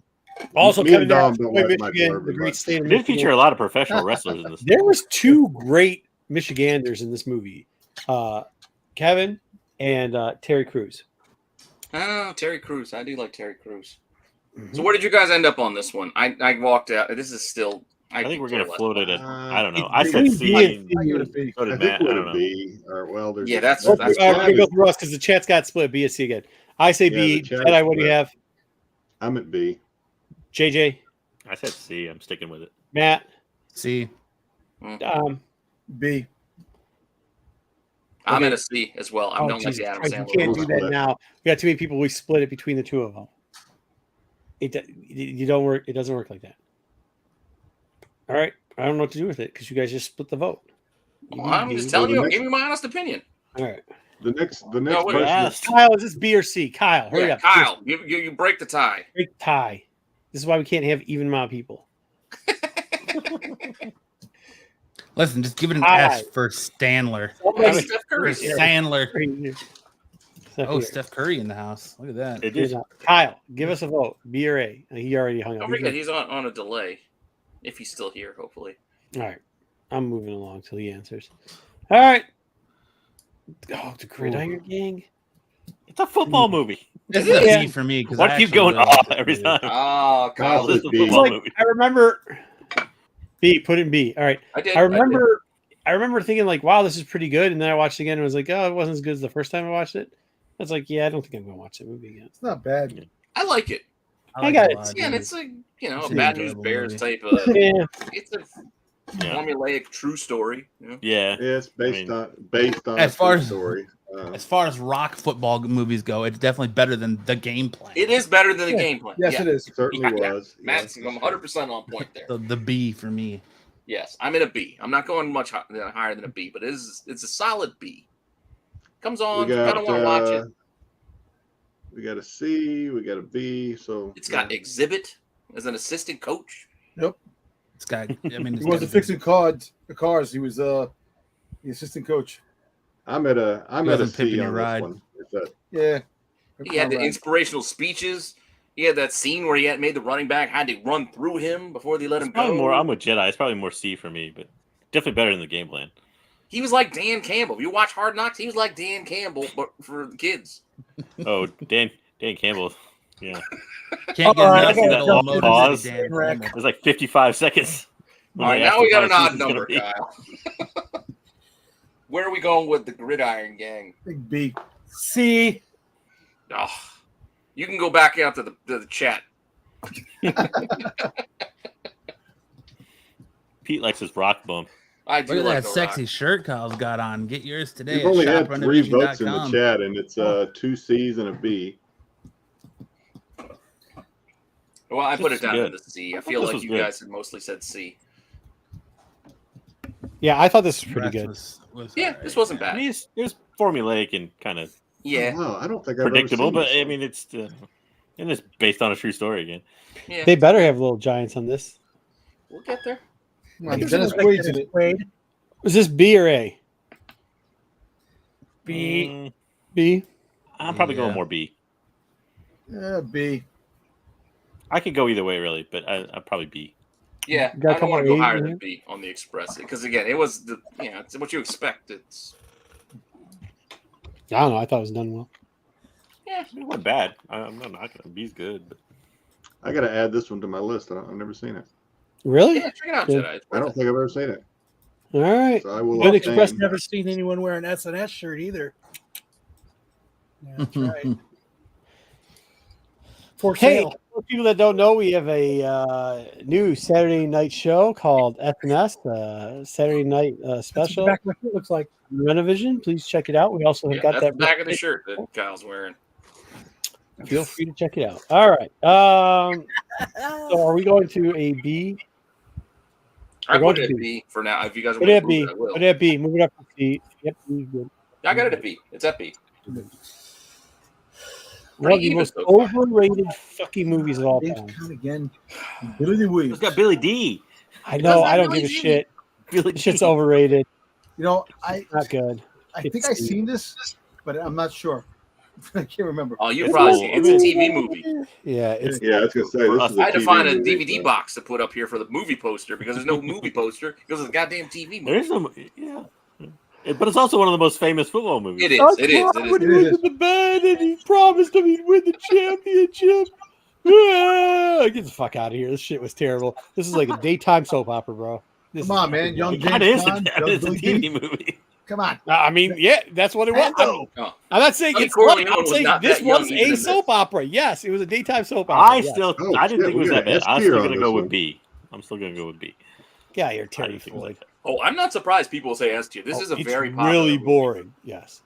Also, Me Kevin and Dom Nash, don't Boy, like Michael Michigan, Irvin the great much. state of It did Michigan. feature a lot of professional wrestlers in this. There was two great Michiganders in this movie, Kevin and Terry Crews. Oh, Terry Crews. I do like Terry Crews. Mm-hmm. So where did you guys end up on this one? I walked out. This is still. I think we're gonna could care float it less. at. I don't know. it's I said between C. B and and I give it a B. So I did think Matt. we're I at don't a know. B. Or well, there's Yeah, a- that's- We're that's- going to go through us because the chat's got split. B, C again. I say Yeah, B. the chat Jedi, is what do you split. have? I'm at B. JJ, I said C. I'm sticking with it. Matt, C. B. I'm Okay. in a C as well. I oh, don't like Jesus the Adam Christ, you Sandler. can't one. do Split that it. now. We got too many people. We split it between the two of them. You don't work. It doesn't work like that. All right. I don't know what to do with it because you guys just split the vote. Well, I'm just So telling the you. I'm next- giving you my honest opinion. All right. The next what person. Yes. Kyle, is this B or C? Kyle, hurry Yeah, up. Kyle, you break the tie. Great tie. This is why we can't have even amount of people. Listen, just give it an Aye. S for Stanler. Somebody- Steph For Curry. Sandler. Steph Oh, here. Steph Curry in the house. Look at that. It Here's is. not- Kyle, give us a vote. B or A. He already hung up. Don't forget, he's on a delay. If he's still here, hopefully. All right. I'm moving along till he answers. All right. Oh, the Gridiron Gang. It's a football movie. This is a Yeah. B for me because Why do you keep going off every time? Oh, Kyle, Kyle this is is B. a It's football like, movie. I remember B, put in B. All right. I did. I remember thinking like, wow, this is pretty good. And then I watched it again and was like, oh, it wasn't as good as the first time I watched it. I was like, yeah, I don't think I'm gonna watch that movie again. It's not bad. I like it. I got it. Yeah, and it's a It's a an Bad News enjoyable Bears movie. type of. Yeah. It's a Yeah. formulaic true story. You know? Yeah. Yeah, it's based on As a far true as- story. As far as rock football movies go, it's definitely better than the game plan. It is better than the Yeah. game plan. Yes, yeah. it is. Certainly Yeah. was. Matt's Yes. 100% on point there. The B for me. Yes, I'm in a B. I'm not going much higher than a B, but it's a solid B. Comes on, We you kind of want to watch it. We got a C, we got a B, so It's got Exhibit as an assistant coach. It's got. I mean, He wasn't fixing cars. He was the assistant coach. I'm at a wasn't C pimping your on this ride. one. It's a- Yeah. He had the inspirational speeches. He had that scene where he had made the running back had to run through him before they let him Probably go. more. I'm with Jedi. It's probably more C for me, but definitely better than the game plan. He was like Dan Campbell. If you watch Hard Knocks, he was like Dan Campbell, but for the kids. Oh, Dan Campbell. Yeah, Can't get All right, enough I of gotta that jump little in. motor Pause. city Dan Wreck. Campbell. it was like 55 seconds. All right, now we got an odd Gonna number, be. Kyle. Where are we going with the Gridiron Gang? Big B. C. Oh, you can go back out to the chat. Pete likes his rock bump. I do Look at like that the sexy Rock. shirt Kyle's got on. Get yours today. We've only at had 3 votes in the shoprennavision.com. chat, and it's 2 C's and a B. Well, I put This it down is to good. the C. I feel This like was you good. guys had mostly said C. Yeah, I thought this was pretty Rest good. was Yeah, alright, this wasn't yeah. I bad. mean, it was formulaic and kind of Yeah, Wow, I don't think I've predictable, ever seen but this I one. mean, it's and it's based on a true story again. yeah. They better have little giants on this. We'll get there. Come on, Dennis Quaid's in it. Was this B or A? B. B. I'm probably going Yeah. more B. B. I could go either way, really, but I'd probably B. Yeah, You got a I don't want to couple go A's higher in than here? B on the Express because again, it was it's what you expect. It's I don't know. I thought it was done well. It wasn't bad. I'm not knocking it. B's good. But... I got to add this one to my list. I've never seen it. Really? yeah, check it out, Good. Jedi. It's I don't worth it. think I've ever seen it. All right. So I will Good abstain. Express Never seen anyone wear an S&S shirt either. Yeah, that's right. For Hey, sale. for people that don't know, we have a new Saturday night show called SNS, Saturday night That's special. what the back of my shirt looks like. Rennavision. Please check it out. We also have Yeah, got that's that the back of the shirt that Kyle's wearing. Feel free to check it out. All right. So are we going to a B? I We're going put it to at B for now. If you guys Put want it to at move B. it, I will. Put it at B. Move it up to C. Yep, B is good. I got it at B. It's at B. One of the even most so far. overrated fucking movies of all James time. Caan again. Billy Williams. It's got Billy D. I know. Doesn't I don't really give a do shit. Billy This shit's D. overrated. You know, I Not good. think I seen this, but I'm not sure. I can't remember. Oh, you It's probably cool. see it. It's a TV movie. Yeah, it's Yeah, I was gonna say this is a I had to TV find a movie, DVD so- box to put up here for the movie poster because there's no movie poster because it's a goddamn TV movie. There's some, but it's also one of the most famous football movies. It is. It is. It When is. he was in the bed and he promised him he'd win the championship. Get the fuck out of here. This shit was terrible. This is like a daytime soap opera, bro. This Come is on, man. fucking Young It bad. kind of is. James Bond, It's a Billy TV D. movie. Come on. I mean, yeah, that's what it was. Ando. I'm not saying Sonny it's funny. Corleone I'm was saying not this that young was even in a this. soap opera. Yes, it was a daytime soap opera. I yes. still, Oh, I didn't shit, think it was we that got an bad. I'm S still tier gonna on go this with one. B. I'm still gonna go with B. Yeah, you're I Terry didn't think it was Floyd. that bad. Oh, I'm not surprised people say S tier. This is a It's very popular really movie, boring. Yes.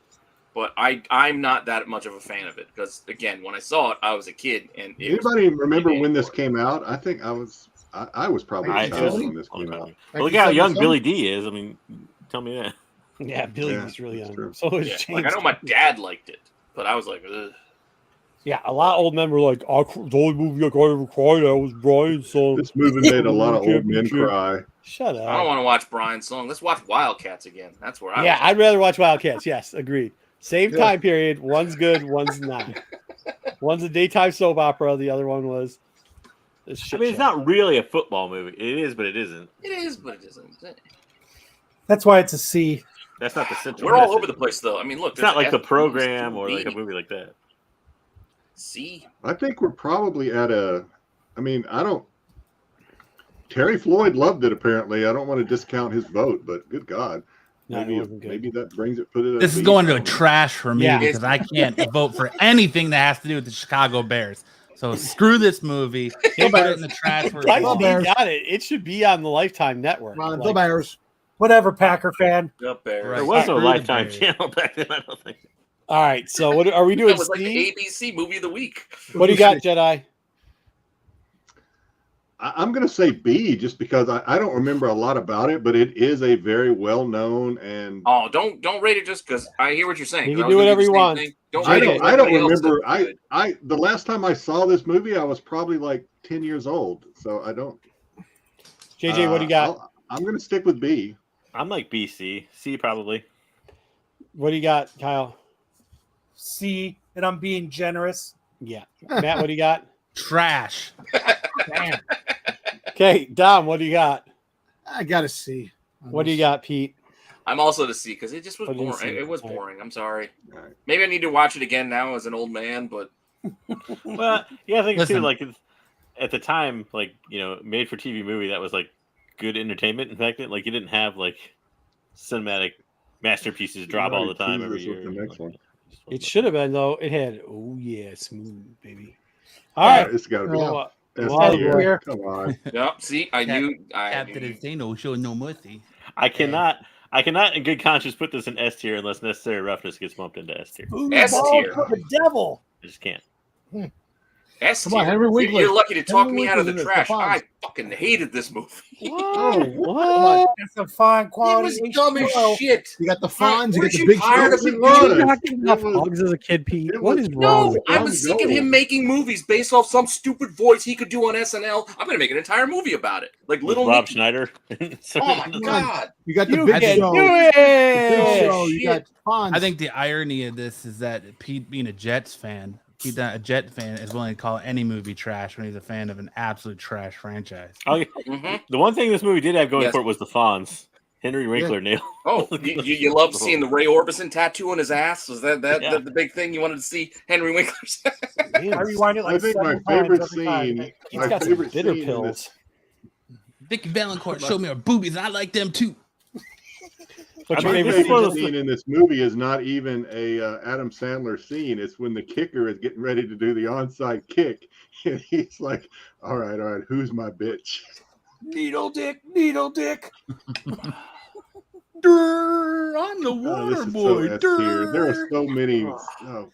but I'm not that much of a fan of it because again, when I saw it, I was a kid and it was Anybody remember when this boring. came out? I think I was probably I a child do. when this came out. Well, look how young 1977? Billy D is. I mean, tell me that. Yeah, Billy Yeah, was really that's young. true. So was Yeah, James. like I know my dad liked it, but I was like, ugh. Yeah, a lot of old men were like, "Oh, the only movie I ever cried at was Brian's song." This movie made a lot of old men cry. Shut I don't up. want to watch Brian's song. Let's watch Wildcats again. That's where I Yeah, was. I'd rather watch Wildcats. Yes, agreed. Same Yeah. time period. One's good, one's not. One's a daytime soap opera. The other one was. I mean, it's not really a football movie. It is, but it isn't. It is, but it isn't. That's why it's a C. That's not the central. We're all message. over the place, though. I mean, look, It's not like the there's program or B. like a movie like that. C. I think we're probably at a. I mean, I don't. Terry Floyd loved it. Apparently, I don't want to discount his vote, but good God, No, it maybe wasn't good. maybe that brings it. Put it. At This is B. going to I a don't know. trash for me Yeah. because I can't vote for anything that has to do with the Chicago Bears. So screw this movie. Put it in the trash for Like, Go you Bears. got it. It should be on the Lifetime Network. Come on, Like, the Bears. Whatever, Packer fan. The Bears. Right. There was no Screw the Lifetime Bears. channel back then. I don't think. all right. So what are we doing? That was like C? the ABC movie of the week. What do you got, Jedi? I'm going to say B, just because I don't remember a lot about it, but it is a very well known and. Oh, don't rate it just because I hear what you're saying. You 'cause can I do was gonna whatever the you same want. thing. Don't I rate don't. it. I don't Everybody else remember. said good. I the last time I saw this movie, I was probably like 10 years old, so I don't. JJ, what do you got? I'm going to stick with B. I'm like B, C, C probably. What do you got, Kyle? C, and I'm being generous. Yeah. Matt, what do you got? Trash. Damn. Okay, Dom, what do you got? I got to see. What do you got, Pete? I'm also to C because it just was What do you boring. see? It was All right. boring. I'm sorry. All right. Maybe I need to watch it again now as an old man, but Well, yeah, I think too. Listen. Like at the time, like made for TV movie that was like good entertainment. In fact, like you didn't have like cinematic masterpieces drop all the time every Tease us year. with the next one. It should have been though. It had smooth baby. All All right, right. it's got to be. Well, S well, tier. boy. Come on. yeah. See, I knew. Captain Insano show no mercy. I cannot in good conscience put this in S tier unless necessary roughness gets bumped into S tier. Ooh, S ball tier. for the devil. I just can't. S Come on, tier. Henry Winkler. You're lucky to talk Henry me out of the Winkler's in this, trash. the I Fonz. fucking hated this movie. What? That's a fine It quality. was dumb as H2O. shit. You got the Fonz, you Weren't got the you big tired of show. it? It was. Did you not get enough It was- hugs as a kid, Pete? it What was- is wrong? No, I was sick of him making movies based off some stupid voice he could do on SNL. I'm gonna make an entire movie about it, like With Little Rob Nicky. Schneider. Oh my god! You got the You big can show. do The big it. show. You got Fonz. I think the irony of this is that Pete, being a Jets fan, a Jet fan, is willing to call any movie trash when he's a fan of an absolute trash franchise. Mhm. The one thing this movie did have going Yes. for it was the Fonz. Henry Winkler nailed. Oh, you loved seeing the Ray Orbison tattoo on his ass? Was that the big thing you wanted to see? Henry Winkler's. I rewind it like I think my 7 times favorite every time. scene. He's My got some favorite bitter scene in pills. Vicky Valancourt showed me her boobies, and I like them too. What's My your favorite favorite scene? scene in this movie is not even a Adam Sandler scene. It's when the kicker is getting ready to do the onside kick, and he's like, all right, who's my bitch?" Needle dick. I'm the Oh, water this is boy. so S tier. There are so many. Oh,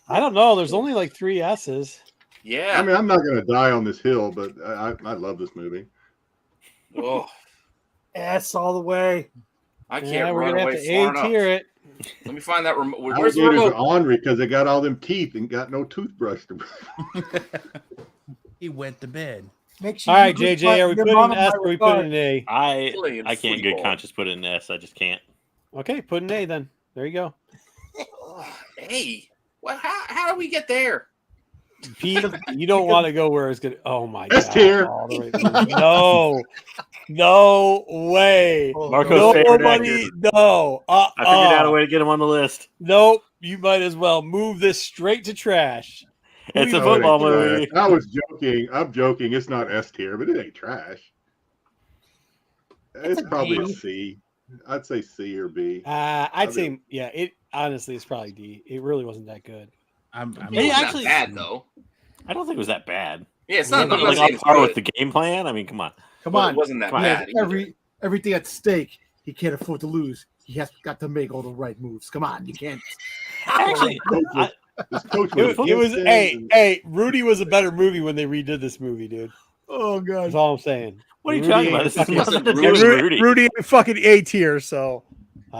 I don't know. There's only like 3 S's. Yeah. I mean, I'm not going to die on this hill, but I love this movie. Oh, S all the way. I can't Yeah, we're run gonna have away to far A enough. tier it. Let me find that remote. Where's the Alligators remote? are ornery because they got all them teeth and got no toothbrush to He went to bed. Make sure All right, you JJ, put are we your putting mom an in S my or are we regard. putting an A? Playing I can't in football. good conscience put it in S. I just can't. Okay, put an A then. There you go. Hey, how do we get there? Pete, you don't want to go where it's going to. Oh my S God. tier. All the way through. No way. Marco's favorite Nobody, actor. no. I figured out a way to get him on the list. Nope. You might as well move this straight to trash. It's a No, it ain't football trash. movie. I was joking. I'm joking. It's not S tier, but it ain't trash. It's a probably a D. C. I'd say C or B. I'd say, yeah, it honestly is probably D. It really wasn't that good. I'm It's not actually- bad though. I don't think it was that bad. Yeah, it's not. I'm not Like saying on it's par with good, the game plan. I mean, come on. Come but on. it wasn't that Come on. He bad. has either. everything at stake. He can't afford to lose. He has got to make all the right moves. Come on, you can't. Actually, This coach It was was, against him, hey, and- hey, Rudy was a better movie when they redid this movie, dude. Oh god. That's all I'm saying. what are you Rudy talking about? ain't This has fucking- nothing to do Rudy- with Rudy. Rudy ain't fucking A tier, so.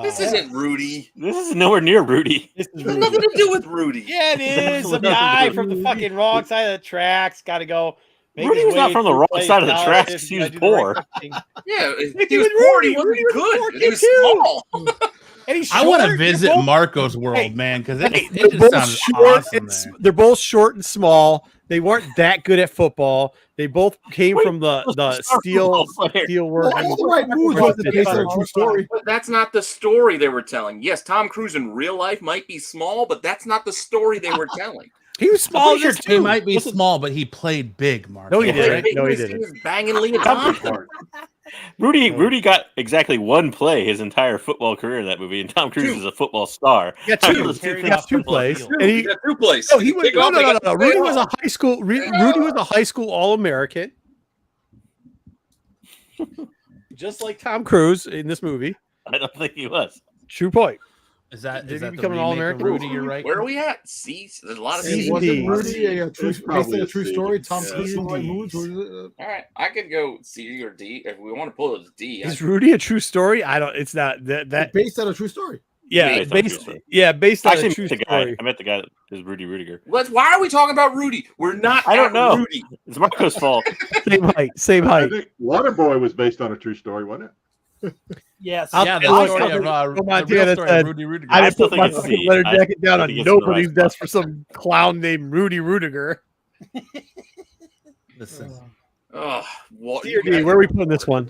This isn't Rudy. This is nowhere near Rudy. This is There's Rudy. nothing to do with Rudy. Yeah, it is. A Nothing guy to do from the with fucking wrong side of the tracks. Got to go. make Rudy his was not way from the through wrong play side of the scholarships, tracks. He gotta was do the right poor. thing. Yeah, He he was was poor. Rudy. He wasn't Rudy was a good. poor He kid was too. small. And he's I want short. to They're visit both- Marco's world, Hey, man, because Hey, it they're just both sounds short. awesome and there. they're both short and small. They weren't that good at football. They both came Wait, from the star steel football player. work. All the right moves wasn't based on a true story. But that's not the story they were telling. Yes, Tom Cruise in real life might be small, but that's not the story they were telling. He was small Sure, just he too. might be small, but he played big, Mark. No, he Yeah, didn't. he No, he was- didn't. was banging Leah Thompson. Rudy got exactly one play his entire football career in that movie, and Tom Cruise Two. is a football star. Yeah, How two. those two Carried things off two football plays. field. And he, He got 2 plays. no, he was, Kick no, off, no, they no, got no. the Rudy play was a off. high school. Rudy was a high school All-American, just like Tom Cruise in this movie. I don't think he was. True point. Is that Did is he that the become an remake of All-American? Rudy? You're right. Where are we at? C. There's a lot of C. C. Wasn't D. Rudy a true, It's based probably on a a true C. story? Tom Yeah. Cruise, right Ds. moves? All right, I could go C or D if we want to pull it as D. Is Rudy a true story? I don't. It's not that. Based on a true story. Yeah, Based on a true based. story. Yeah, based on Actually, a true met the guy. story. I met the guy that is Rudy Rudiger. Why are we talking about Rudy? We're not. I don't at know. Rudy. It's Marco's fault. Same height. Same I height. think Waterboy was based on a true story, wasn't it? Yes. Yeah, the I'll- story of I'll- the Montana real story said, of Rudy Rudiger. I I didn't still put my think it's fucking C. letter I jacket down think on it's in the right nobody's spot. desk for some clown named Rudy Rudiger. Listen, Oh, what? C or D? Where are we putting this one?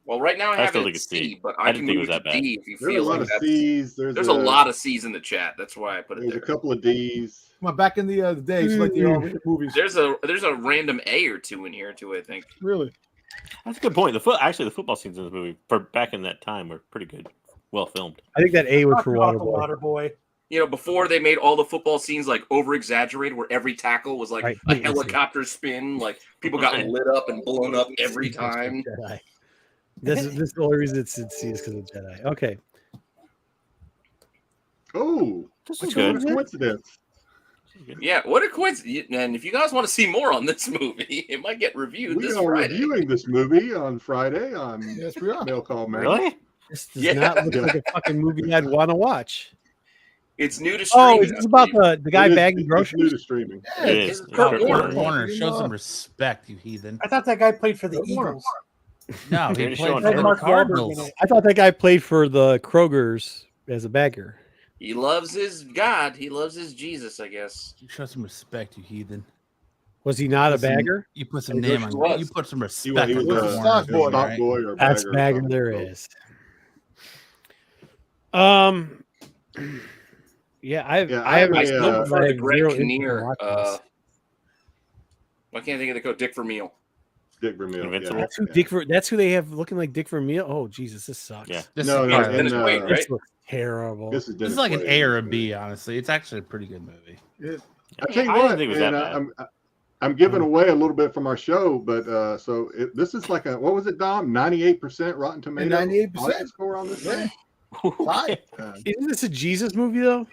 Well, right now I I have still it think at it's C, D. but I I didn't can think it move was it that to bad. D if you There's a feel lot like of that's. C's. There's a lot of C's in the chat. That's why I put it There's a there. couple of D's. Come on, back in the days, like the R-rated movies. There's a random A or 2 in here too. I think. Really? That's a good point. The football scenes in this movie for back in that time were pretty good, well filmed. I think that A was for Off the Waterboy. water boy. You know, before they made all the football scenes like over exaggerated, where every tackle was like Right. a helicopter spin, like people got lit up and blown up every time. Jedi. This is the only reason it's in C is because of Jedi. Okay. Oh, This what is a good. coincidence. Yeah, what a coincidence! And if you guys want to see more on this movie, it might get reviewed We this are Friday. reviewing this movie on Friday on Yes, we are. Mail Call Man. Really? This does not look like a fucking movie I'd want to watch. It's new to streaming. Oh, is this about the guy bagging It's new groceries? to streaming. It is. Kurt Kurt Warner. Kurt Warner, show some respect, you heathen. I thought that guy played for the Kurt Warner. Eagles. No, he They're played showing for Kurt the Mark Wahlberg Cardinals. in it. I thought that guy played for the Krogers as a bagger. He loves his God. He loves his Jesus, I guess. Show some respect, you heathen. Was he not a Listen, bagger? You put some He name on. was. You put some He respect was on a Kurt stock Warner's boy. name, stock right? boy or That's bagger or bagger something. there is. Yeah, I have I still prefer the Greg zero Kinnear. interest in watching this. I can't think of the code. Dick Vermeil. Dick Vermeil. Invincible. That's who that's who they have looking like Dick Vermeil. Oh Jesus, this sucks. Yeah. This No, is, no, yeah, Dennis and, Quaid, right? This looks terrible. This is this is Dennis like an Quaid. A or a B, honestly. It's actually a pretty good movie. I tell you I didn't what, think it was and, that bad. I'm giving away a little bit from our show, but this is like what was it, Dom? 98% Rotten Tomatoes. 98%. audience score on this thing. Fine. Isn't this a Jesus movie though?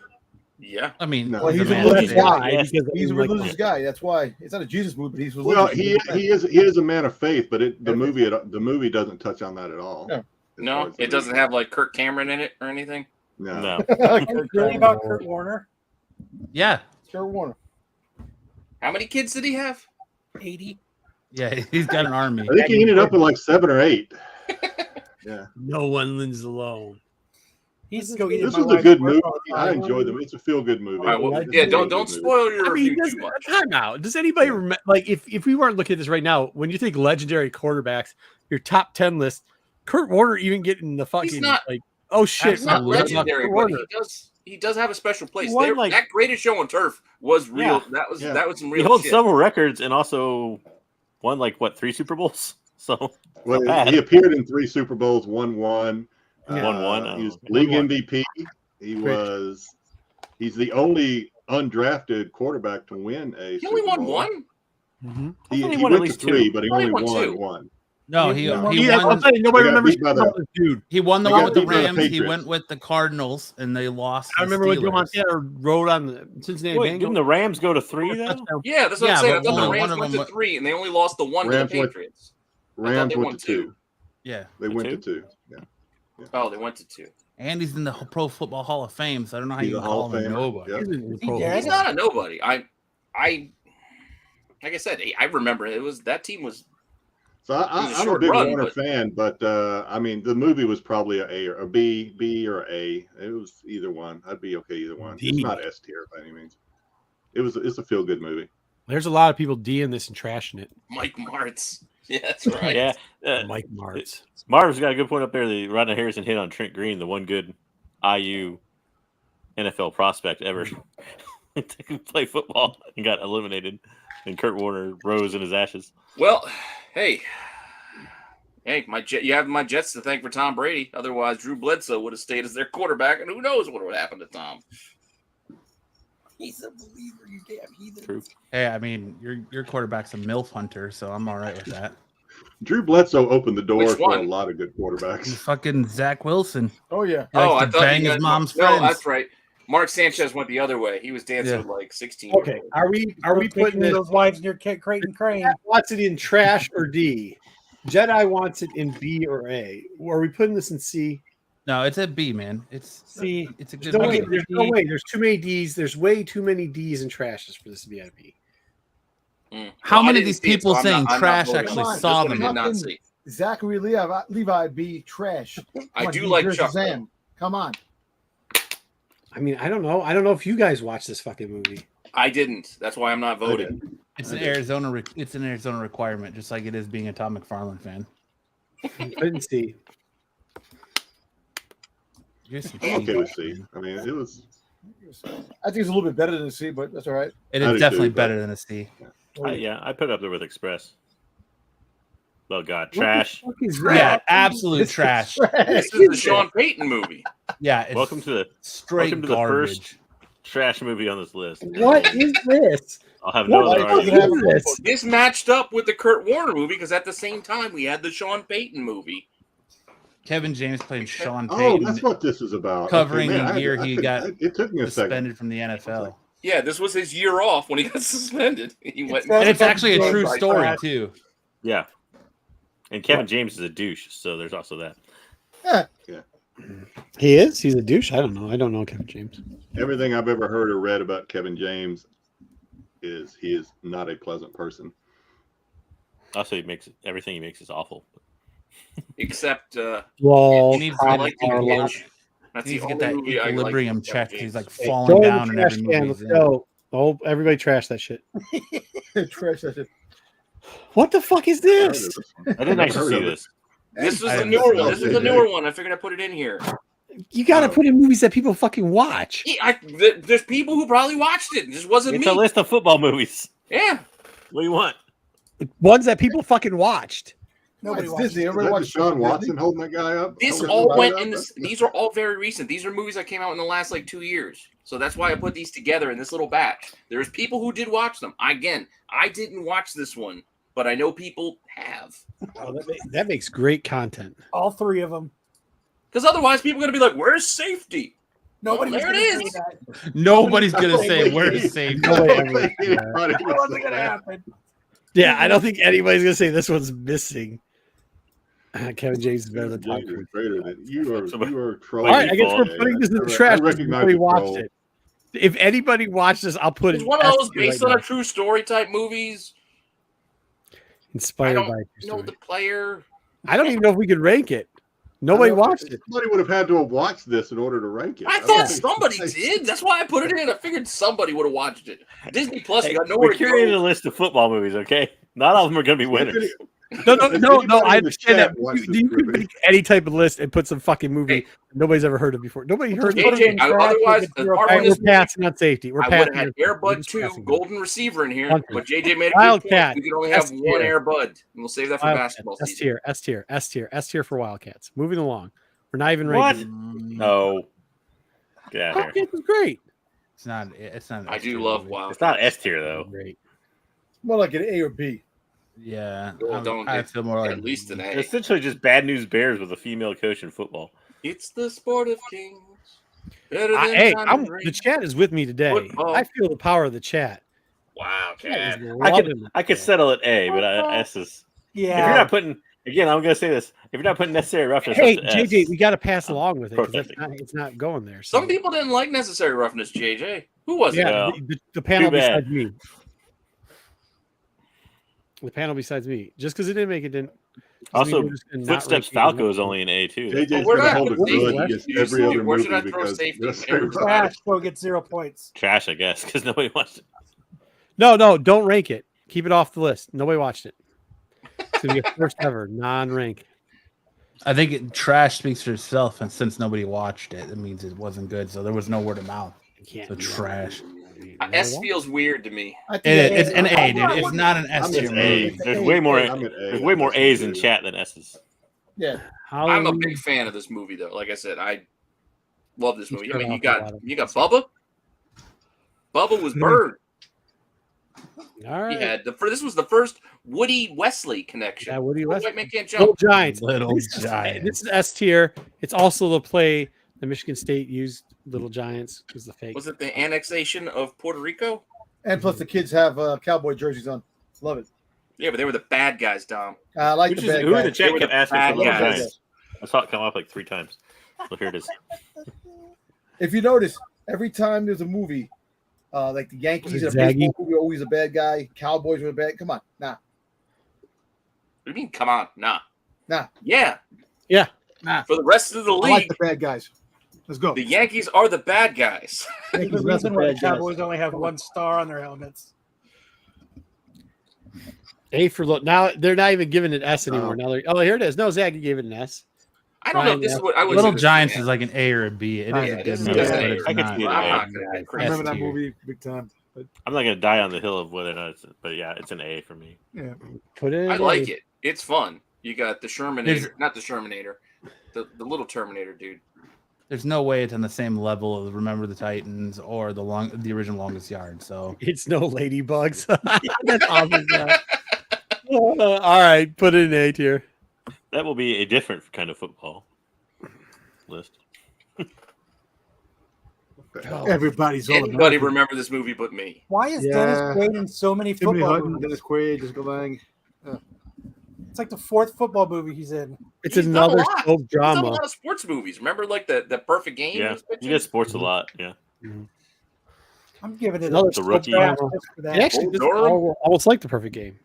Yeah. I mean, No. Well, he's a man religious of faith. guy. Yes. Because He's a like, religious guy. That's why it's not a Jesus movie, but he's religious. Well, he is a man of faith, but the movie doesn't touch on that at all. No. As far No, as the it doesn't movie. have like Kirk Cameron in it or anything. No. No. It's really about Kurt Warner. Yeah, Kurt Warner. How many kids did he have? 80. yeah, he's got an army. I think he ended up with like 7 or 8. Yeah. no one lives alone. He used to go eat This at my was a wife's good work movie. all the I time. enjoyed them. It's a feel good movie. All right, well, It's a yeah, feel-good don't movie. spoil your I mean, review does, too much. time out. Does anybody remember? Like, if we weren't looking at this right now, when you think legendary quarterbacks, your top 10 list, Kurt Warner even getting the fucking not- like, oh shit, He's not Absolutely. legendary, Kurt but Warner. he does have a special place. He won, There, like- that Greatest Show on Turf was real. Yeah. That was some He real holds shit. several records and also won 3 Super Bowls. So Well, not bad. he appeared in 3 Super Bowls, won one. Yeah. Won one. He was Oh. league Won one. MVP. He's the only undrafted quarterback to win a He only Super won Bowl. one. Mhm. He, I thought he he won at went least to 3, 2. but he I thought only he won won 2. one. No, No. he Yeah, I'll won. tell you, nobody They got remembers beat by the- this dude. He won the They one got with the beat by the Rams. He Patriots. went with the Cardinals, and they lost. I to remember when Joe Steelers. Montana rode on the Cincinnati Wait, Bengals. didn't the Rams go to 3 though? Touchdown. Yeah, that's what Yeah, I'm saying. I but thought the one Rams of went them to 3, and they only lost the one Rams to the went- Patriots. Rams they went won to 2. 2. Yeah, They went to two? 2. Yeah. Oh, they went to 2. and he's in the Pro Football Hall of Fame. So I don't know how He's you a can Hall call of him a Famer. nobody. Yep. He's in the He Pro did. Bowl. He's not a nobody. I like I said, I remember that team was. So It was a I'm a short big run, Warner but- fan, but I mean, the movie was probably a A or a B or A. It was either one. I'd be okay either one. D. It's not S tier by any means. It's a feel good movie. There's a lot of people D'ing this and trashing it. Mike Martz. Yeah, that's right. Yeah. Mike Martz. Marv's got a good point up there. The Rodney Harrison hit on Trent Green, the one good IU NFL prospect ever to play football and got eliminated. And Kurt Warner rose in his ashes. Well, hey, you have my Jets to thank for Tom Brady. Otherwise, Drew Bledsoe would have stayed as their quarterback, and who knows what would happen to Tom. He's a believer, you damn heathen. True. Hey, I mean, your quarterback's a MILF hunter, so I'm all right with that. Drew Bledsoe opened the door Which for a one? lot of good He's quarterbacks. fucking Zach Wilson. Oh yeah. He likes I to thought bang you his guys- mom's No, friends. that's right. Mark Sanchez went the other way. He was dancing Yeah. with like 16. Okay, are we putting this? those wives near Creighton Crane? Matt wants it in trash or D? Jedi wants it in B or A. Are we putting this in C? No, it's a B, man. It's C. It's a good No way, movie. there's no way. There's too many D's. There's way too many D's and trashes for this to be a B. How Well, I many of didn't these see it, people so I'm saying not trash voting. actually Come on, saw This one them? I did not see. Zachary Levi B trash. Come I on, do D, like here's Chuck. Shazam. Come on. I mean, I don't know. I don't know if you guys watch this fucking movie. I didn't. That's why I'm not voting. It's an Arizona. It's an Arizona requirement, just like it is being a Tom McFarlane fan. Couldn't see. You're some I'm okay cheap with ass, C. man. I mean, it was. I think it's a little bit better than a C, but that's all right. It I is do definitely too, but- better than a C. I put it up there with Express. Oh God, trash. What the fuck is Yeah, that? absolute trash. This is the Sean Payton movie. Yeah, it's Welcome to the straight welcome to the garbage. first trash movie on this list. What is this? I'll have no What other is argument. this? This matched up with the Kurt Warner movie because at the same time we had the Sean Payton movie. Kevin James playing Sean Oh, Payton, that's what this is about. Covering man, the year he got It took me a second. suspended from the NFL. Yeah, this was his year off when he got suspended. He went, And it's actually a true Right, story right. too. Yeah. And Kevin James is a douche, so there's also that. He is. He's a douche. I don't know. I don't know Kevin James. Everything I've ever heard or read about Kevin James is he is not a pleasant person. Also, everything he makes is awful. Except Well, He needs I to like get, the Our Hitch. Lodge. That's he needs the to get only that movie I like equilibrium with Kevin checked. He's James. like Hey, falling throw it in down the in trash every can. movie. Let's he's in. go. Oh, everybody trash that shit. Trash that shit. What the fuck is I heard of this? this one. I didn't I've actually heard see of it. this. This was I the haven't newer seen one. it. This was the newer one. I figured I'd put it in here. You got to Oh. put in movies that people fucking watch. There's people who probably watched it. It just wasn't It's me. a list of football movies. Yeah. What do you want? Ones that people fucking watched. Nobody It's watches Disney. it. Is Everybody that watches Deshaun Disney. Watson holding that guy up? This Holding all that went guy in up? this. These are all very recent. These are movies that came out in the last like 2 years. So that's why I put these together in this little batch. There's people who did watch them. I didn't watch this one, but I know people have. Oh, that makes great content. All three of them. Because otherwise, people are gonna be like, "Where's safety?" Nobody Well, was there going it to is. say that. Nobody's I gonna don't say think where's he- safe. I Nobody don't ever think would do that. anybody That would wasn't say going to that. happen. Yeah, I don't think anybody's gonna say this one's missing. Kevin James is better than Tom James is Cruise. greater than you are. You are All trolling. right, I guess we're Yeah, putting this in the I trash. because recognize Nobody the watched troll. it. If anybody watched this, I'll put It's it. one of those S based right on now. a true story type movies. I Inspired don't by a true know story. the player. I don't even know if we could rank it. Nobody watched it. Somebody would have had to have watched this in order to rank it. I don't thought think- somebody did. That's why I put it in. I figured somebody would have watched it. Disney Plus, you got We nowhere to curated go. a list of football movies, okay? Not all of them are going to be winners. No. If I anybody in the understand that. chat watched You this could movie- make any type of list and put some fucking movie Hey. nobody's ever heard of before. Nobody heard of Put it. it in JJ, trash, otherwise, we'll get as 0 part All of right, this we're passing on safety. We're I would have passing. had on safety. We're Airbud just 2, passing on Golden Receiver in here, Hunter. but JJ made a good Wildcat. point. We could only have S one tier. Airbud, and we'll save that for Wildcats. basketball S season. tier. S tier for Wildcats. Moving along. We're not even What? ranking. No. Get out of here. Wildcats is great. It's not. It's not. an I do S-tier love movie. Wild. It's not S tier, though. Great. More like an A or B. Yeah, Well, don't I get- feel more like At least an A. It's essentially just Bad News Bears with a female coach in football. It's the sport of kings. Better than Hey, diamond ring. the chat is with me today. Football. I feel the power of the chat. Wildcat. I could settle at A, but S is. If you're Yeah. not putting, again, I'm going to say this. If you're not putting necessary roughness, Hey, up to S, JJ, we got to pass along with it because protesting. it's not going there. So. Some people didn't like Necessary Roughness, JJ. Who was it? yeah, Well, the panel too bad. besides me. The panel besides me. Just because it didn't make it didn't. doesn't mean Also, we're just gonna not Footsteps rank it. Falco is only an A too. JJ's Well, we're going to not hold a putting grudge safety. against You every see, other where movie should I throw because safety? Necessary Every Roughness- Trash. Go get 0 points. Trash, I guess, because nobody watched it. No, don't rank it. Keep it off the list. Nobody watched it. It's gonna be a first ever non-rank. I think trash speaks for itself, and since nobody watched it, it means it wasn't good. So there was no word of mouth. You can't So do that. trash. S feels weird to me. I think It's an A, dude. I'm It's not an S I'm tier an movie. A. There's way more. I'm at A. There's way more I'm A's at in A. chat than S's. Yeah. I'm a Halloween- big fan of this movie, though. Like I said, I love this movie. I mean, off you a got lot of- Bubba. Bubba was Bird. All right. He had this was the first Woody Wesley connection. Yeah, Woody Wesley. White man can't Little jump. Giants. Little This is- Giants. This is S tier. It's also the play that Michigan State used. Little Giants was the fake. Was it the annexation of Puerto Rico? And plus, the kids have cowboy jerseys on. Love it. Yeah, but they were the bad guys, Dom. I like Which the is bad who in the guys. chat They were kept the asking bad for Little guys. Giants. I saw it come up like 3 times. So here it is. If you notice, every time there's a movie, like the Yankees, Was a it Zaggy? baseball movie, always a bad guy. Cowboys were bad. Come on, nah. What do you mean? Come on, nah. Nah. Yeah. Yeah. Nah. For the rest of the I like league, the bad guys. Let's go. the Yankees are the bad guys. There's a reason why the Cowboys only have 1 star on their helmets. A for look. Now they're not even giving it S anymore. Now they're here it is. No, Zach, you gave it an S. I don't know if this is what I would. Little Giants is like an A or a B. It is Yeah, a this good is movie, just but an A. it's I could not. see it. I'm not gonna I get crazy. remember that tier. movie big time. But I'm not going to die on the hill of whether or not it's, but yeah, it's an A for me. yeah, Put it. In I A. like it. It's fun. You got the Shermanator, There's- not the Shermanator, the little Terminator dude. There's no way it's on the same level of Remember the Titans or the original Longest Yard. So It's no ladybugs. That's awesome. Zach. All right, put it in A tier. That will be a different kind of football list. Everybody's all Anybody remember this movie but me? Why is Yeah. Dennis Quaid in so many Timothy football Hutton, movies? Dennis Quaid, Jessica Lange. It's like the 4th football movie he's in. It's He's done a another lot. soap He's done a drama. lot of sports movies. Remember, like the Perfect Game? Yeah, was he pitching? does sports a lot. Yeah, I'm giving it Another The soap Rookie. drama. just for that. It actually does almost like the Perfect Game.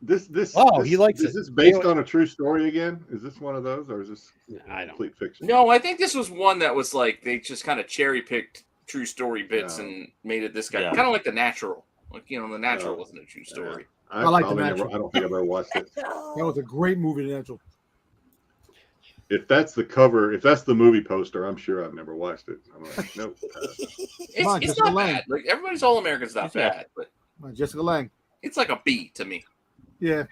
He likes is it. this based on a true story again? Is this one of those, or is this I don't. complete fiction? No, I think this was one that was like they just kind of cherry picked true story bits and made it this guy. Yeah. Kind of like The Natural. Like, The Natural wasn't a true story. I like The probably Natural. I don't think I've ever watched it. That was a great movie, The Natural. If that's the cover, if that's the movie poster, I'm sure I've never watched it. I'm like, nope. It's on, it's Jessica not Lange. bad. Like everybody's All American's not Yeah. bad, but Jessica Lange. it's like a B to me. Yeah.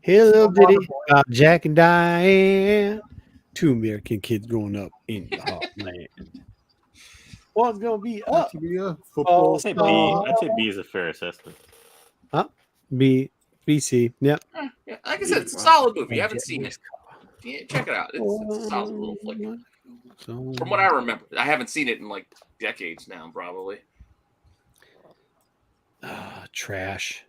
Hey, little ditty about Jack and Diane. 2 American kids growing up in the heartland. What's gonna be up? Football. I'd say B. I'd say B is a fair assessment. BC. Yep. Yeah, like I said, it's a solid movie. You haven't seen it. Yeah, check it out. It's a solid little flick. From what I remember, I haven't seen it in like decades now, probably. Trash.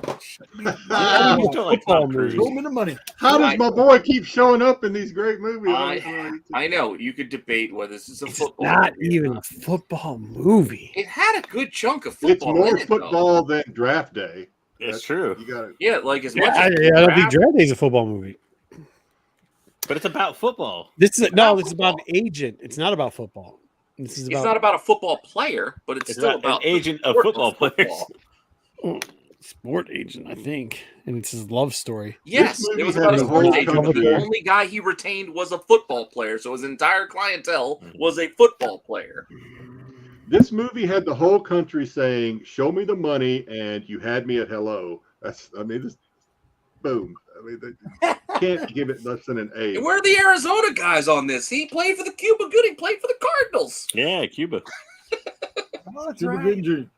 I still like Tom Cruise. Show me the money. How does my boy keep showing up in these great movies? I know you could debate whether this is a It's football. not movie or even a not. football movie. It had a good chunk of It's football. more in it, football than Draft Day. It's true, You got it. Yeah, like as Yeah, much I as don't think Draft Day is a football movie. but it's about football. This is about this is about football. an agent. It's not about football. This is it's about not about a football player, but it's still about an agent of sport football players. football. sport agent, I think, and it's his love story. Yes, This movie it was had about a the sports whole agent, but the cover. only guy he retained was a football player, so his entire clientele was a football player. This movie had the whole country saying, "Show me the money," and you had me at hello. This boom. They can't give it less than an A. And where are the Arizona guys on this? He played for the Cuba Gooding, played for the Cardinals. Yeah, Cuba. Oh, that's Cuba right. Gooding.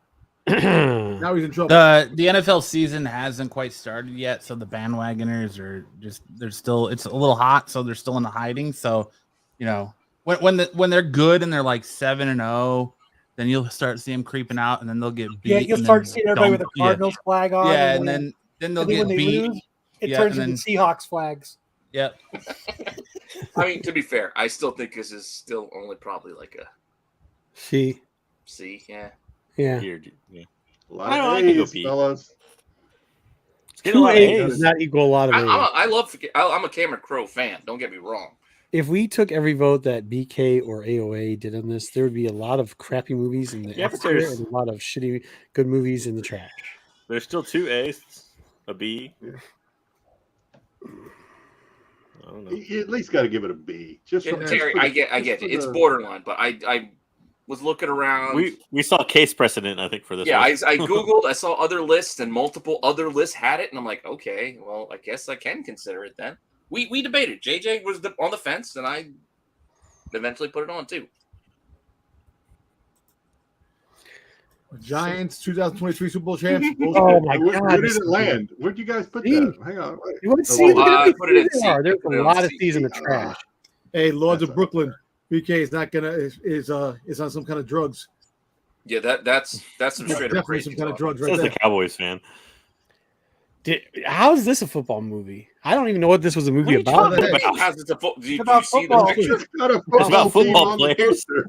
the Now he's in trouble. The NFL season hasn't quite started yet, so the bandwagoners are it's a little hot, so they're still in the hiding. So, when they're good and they're like 7-0, then you'll start seeing them creeping out, and then they'll get beat. Yeah, you'll and start then seeing everybody with a dumped. Cardinals flag on. Yeah, and and then they'll when get they beat. lose, it Yeah, turns and into Seahawks flags. Yep. I mean, to be fair, I still think this is still only probably like a C. C. Yeah. Yeah. Weird. Yeah. A lot I don't know, I of could go A's, B. fellas. It's getting a 2 lot of A's A's. does not equal a lot of A's. I'm a Cameron Crowe fan. Don't get me wrong. If we took every vote that BK or AOA did on this, there would be a lot of crappy movies in the Yeah, but F tier there's- and a lot of shitty good movies in the trash. There's still 2 A's, a B. Yeah. I don't know. You at least got to give it a B. Just Yeah, for- Terry, just for I the- get just for it. It's the- borderline, but I was looking around. We saw case precedent, I think, for this. Yeah, one. I Googled, I saw other lists, and multiple other lists had it, and I'm like, okay, well, I guess I can consider it then. We debated. JJ was on the fence, and I eventually put it on too. Giants 2023 Super Bowl champs. Oh my Where God, did this- it land? Where'd you guys put See? that? Hang on. Wait. You want to Oh, see I put it in C. There's Put it a on lot of C. C's in the trash. Hey, Lords That's of Brooklyn. BK is not gonna is on some kind of drugs. Yeah, that's some straight up Definitely crazy some kind of talk. drugs right Says the there. Cowboys fan. How is this a football movie? I don't even know what this was a movie What are you about. talking about? about? How's it do you about see the football. picture? It's got a It's about team football on the players. poster.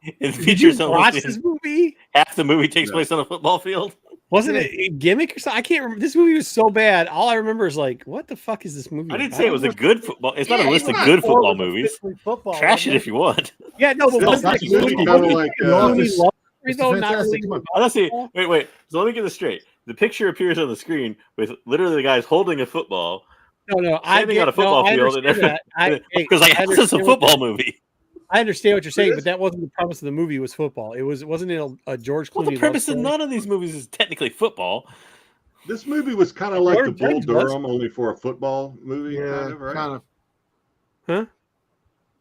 It Did you features watch almost this movie? half the movie takes No. place on a football field. Wasn't it a gimmick or something? I can't remember. This movie was so bad. All I remember is like, what the fuck is this movie? I didn't about? say it was a good football. It's not Yeah, a list it's of not. good Or football was it movies. strictly football, Trash it wasn't if you want. Yeah, no, but This wasn't is it movie good? kinda like, Lonely Mr. Love Story, Mr. though, not Fantastic, really come on. Oh, let's see. football? Wait. So let me get this straight. The picture appears on the screen with literally the guys holding a football, No, I standing get on a football I field, and understand that. because like I this is a understand football movie. I understand what you're saying, It but is. that wasn't the premise of the movie. Was football? Wasn't it a George Clooney? Well, the love premise of story? none of these movies is technically football. This movie was kind of like Lord the Bull James was. Durham, only for a football movie, Yeah, kind of, right?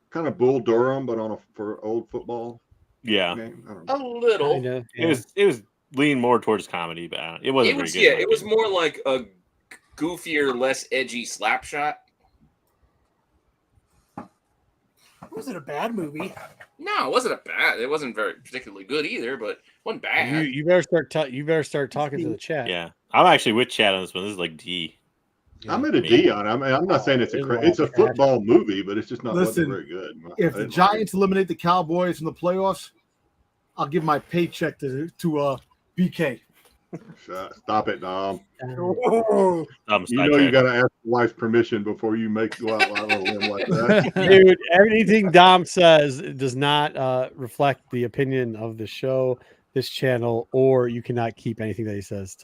Kind of Bull Durham, but for old football Yeah, game. I don't A know. little. Kinda, it was leaning more towards comedy, but it wasn't It was very good. it was more like a goofier, less edgy slap shot. it? Was it a bad movie? No, it wasn't it wasn't very particularly good either, but it wasn't bad. You better start talking to the chat. Yeah, I'm actually with Chad on this one. This is like D. I'm at a D on it. I'm not saying it's a football movie, but it's just not wasn't very good. If the Giants eliminate the Cowboys from the playoffs, I'll give my paycheck to BK. Stop it, Dom. Oh. You know you got to ask the wife's permission before you go out on a limb like that. Dude, anything Dom says does not reflect the opinion of the show, this channel, or you cannot keep anything that he says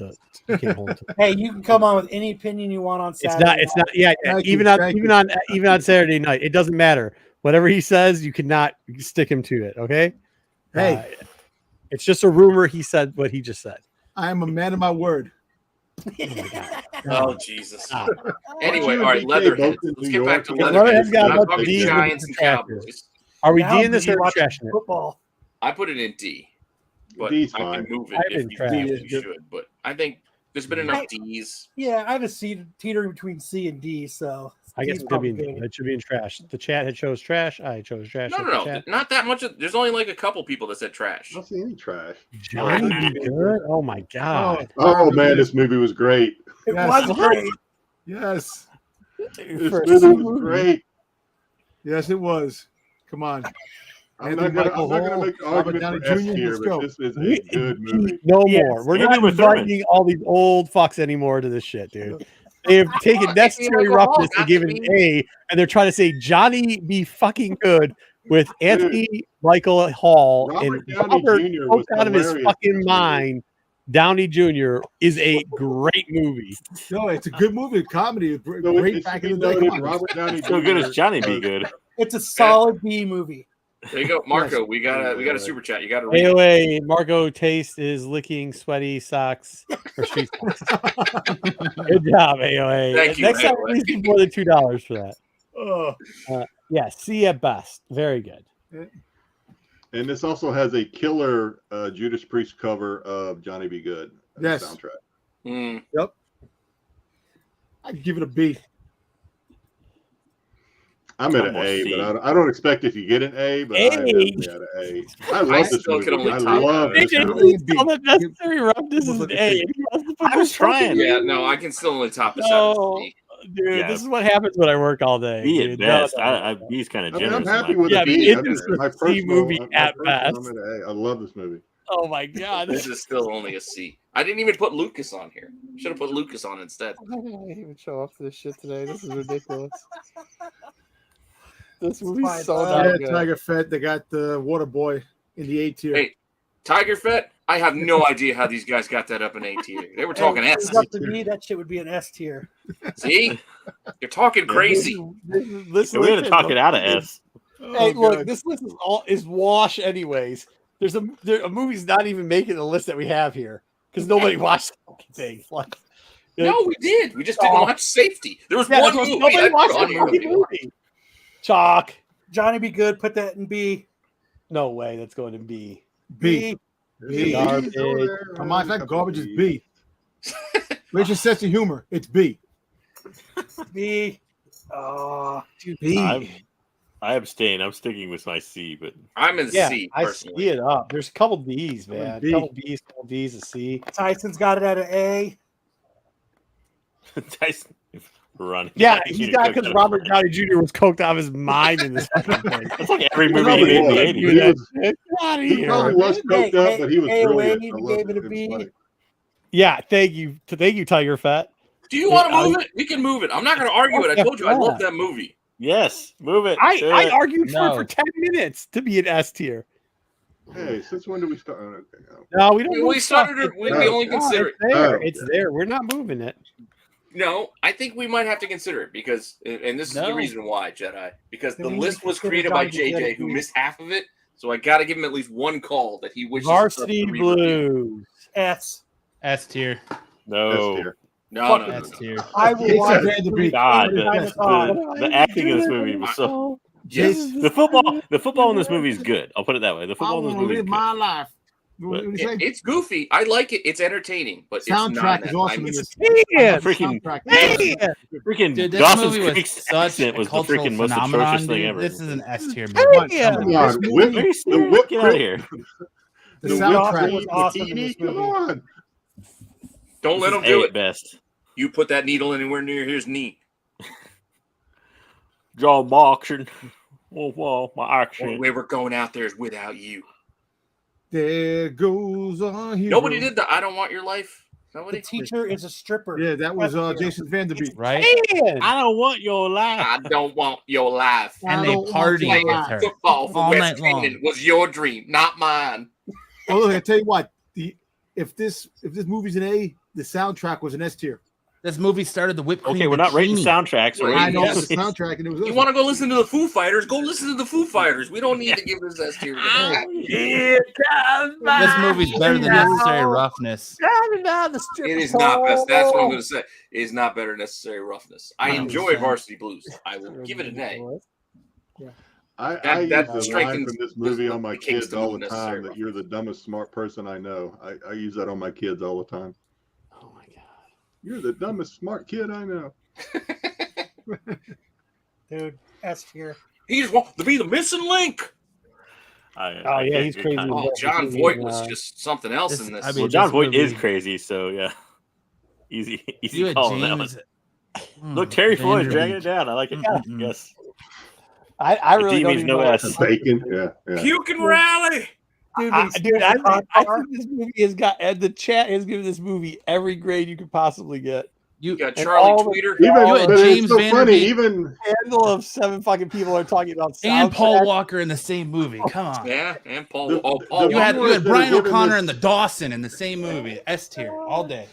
you can't hold to. Hey, you can come on with any opinion you want on Saturday. It's not. Yeah. Even on Saturday night, it doesn't matter. Whatever he says, you cannot stick him to it. Okay. Hey, it's just a rumor. He said what he just said. I am a man of my word. Oh, Jesus. Anyway, all right, Leatherhead. Let's get back to Leatherhead's got Leatherhead. about the Giants and Cowboys. Are we D'ing this or trashing it? Football. I put it in D. But D's I fine. can move it if you feel you should. But I think there's been enough D's. Yeah, I have a C teetering between C and D, so I guess it should be in trash. The chat had chose trash. I chose trash. No, not that much. There's only like a couple people that said trash. I don't see any trash. Johnny Be Good? Oh my god! Oh man, this movie was great. it was great. Yes. This movie was great. Yes, it was. Come on. I'm not gonna make an argument for S tier, but this is a good movie. No more. We're not inviting all these old fucks anymore to this shit, dude. They have taken necessary roughness and given an A, and they're trying to say Johnny Be Fucking Good with Anthony Michael Hall and Robert out of his fucking mind. Downey Jr. is a great movie. No, it's a good movie, comedy. Great back in the day. Robert Downey So good as Johnny Be Good. It's a solid B movie. There you go, Marco. We got a super chat. You got to read. AOA Marco Taste is licking sweaty socks for street socks. Good job, AOA. Thank you. Next time, AOA. please give more than $2 for that. Yeah, C at best. Very good. And this also has a killer Judas Priest cover of Johnny Be Good. Yes. Soundtrack. Yep. I'd give it a B. I'm at an A, but I don't expect if you get an A, but I'm definitely at an A. I love this movie. I love this movie. The necessary roughness is an A. I was trying. Yeah, no, I can still only top this out. No, dude, this is what happens when I work all day. B at dude. best. No. B's kind of I mean, generous. I'm happy with Yeah, a B. it's a C movie at best. I'm at an A. I love this movie. Oh my god, This is still only a C. I didn't even put Lucas on here. Should have put Lucas on instead. I didn't even show up for this shit today. This is ridiculous. This movie's so good. Tiger Fett. They got the Water Boy in the A tier. Hey, Tiger Fett. I have no idea how these guys got that up in A tier. They were talking If it S. was up to me, that shit would be an S tier. See, you're talking crazy. We're gonna talk it out of S. Hey, look, this list is wash anyways. There's a movie's not even making the list that we have here because nobody watched the fucking thing. Like, no, we did. We just didn't watch Safety. There was one movie. Nobody watched the fucking movie. Chalk. Johnny Be Good. Put that in B. No way. That's going to B. B. Garbage. Come on, that garbage is B. Where's your sense of humor? It's B. B. B. I abstain. I'm sticking with my C, but I'm in C. I Personally. see it up. There's a couple D's, man. B. Couple D's, a C. Tyson's got it at an A. Tyson running. Yeah, he's got because Robert Downey Jr. was coked out of his mind in this fucking thing. That's like every movie he made in the 80s. Out of He here. probably was coked up, but he was brilliant. I loved gave it a was B. funny. Yeah, thank you, Tiger Fat. Do you want to move it? We can move it. I'm not going to argue it. I told you I love that movie. Yes, move it. I argued for it for 10 minutes to be an S tier. Hey, since when did we start? Okay, No, we don't. We started it. We only consider it. It's there. Oh, It's there. We're not moving it. No, I think we might have to consider it because, and this is the reason why, Jedi, because the list was created by JJ, who missed half of it. So I got to give him at least one call that he wishes. Varsity Blues. S. S tier. No. S tier. No. S tier. I will watch God, the acting in this movie was so. Yes. The football in this movie is good. I'll put it that way. The football in this movie is good. my life. What do you say? It's goofy. I like it. It's entertaining, but Soundtrack it's is not. awesome in this. Yeah. Freaking- Soundtrack. Dude, this Dawson's movie was Creek such accent a was the cultural freaking most phenomenon, atrocious thing dude. ever. This is an S tier movie. Yeah. Come on, This whip, Are you the serious? whip Get out of cream. here. The The soundtrack whip was cream, awesome in bikini, this come movie. on. Don't let This them is do A it. at best. You put that needle anywhere near his knee. Draw my action. Oh, wow, my The action. only way we're going out there is without you. There goes our hero. Nobody did the I Don't Want Your Life. The Nobody. teacher is a stripper. Yeah, that was That's Jason Vanderbeek. Right? I don't want your life. I don't want your life. And I they don't want party your with life. her. Football for All West night long. Canaan was your dream, not mine. Well, look, I tell you what, if this movie's an A, the soundtrack was an S tier. This movie started the whipped cream. Okay, we're not rating bikini. soundtracks. We're Right. I rating know Yes. the soundtrack, and it was. You want to go listen to the Foo Fighters? Go listen to the Foo Fighters. We don't need to give this S tier. This movie's better than Necessary Roughness. It is not best. That's what I'm going to say. It is not better than Necessary Roughness. I enjoy 100%. Varsity Blues. I will give it an A. I That use the line strengthens from this movie the on my kinks kids to all move the necessary time that you're the dumbest smart person I know. I use that on my kids all the time. Oh my god. You're the dumbest smart kid I know. Dude, S tier. He just wants to be the missing link. Oh yeah, he's crazy. Oh, John Voight was just something else This- in this. I mean, Well, John this Voight is movie- crazy, so yeah. Easy You had call on that one. James. Look, Terry Floyd's Vanderbeek. dragging it down. I like it. Mm-mm. Yes. I The really D don't means even no know. S. Bacon, yeah. Puke and rally. Dude, I when think this movie has got, and the chat has given this movie every grade you could possibly get. You got And Charlie all the- Tweeter. You had But James it's so funny. Vanderbeek Even Handle of 7 fucking people are talking about and Paul soundtrack. Walker in the same movie. Come on. Yeah, and Paul. The- Paul the You had viewers that are Brian giving O'Connor this- and the Dawson in the same movie. S tier all day.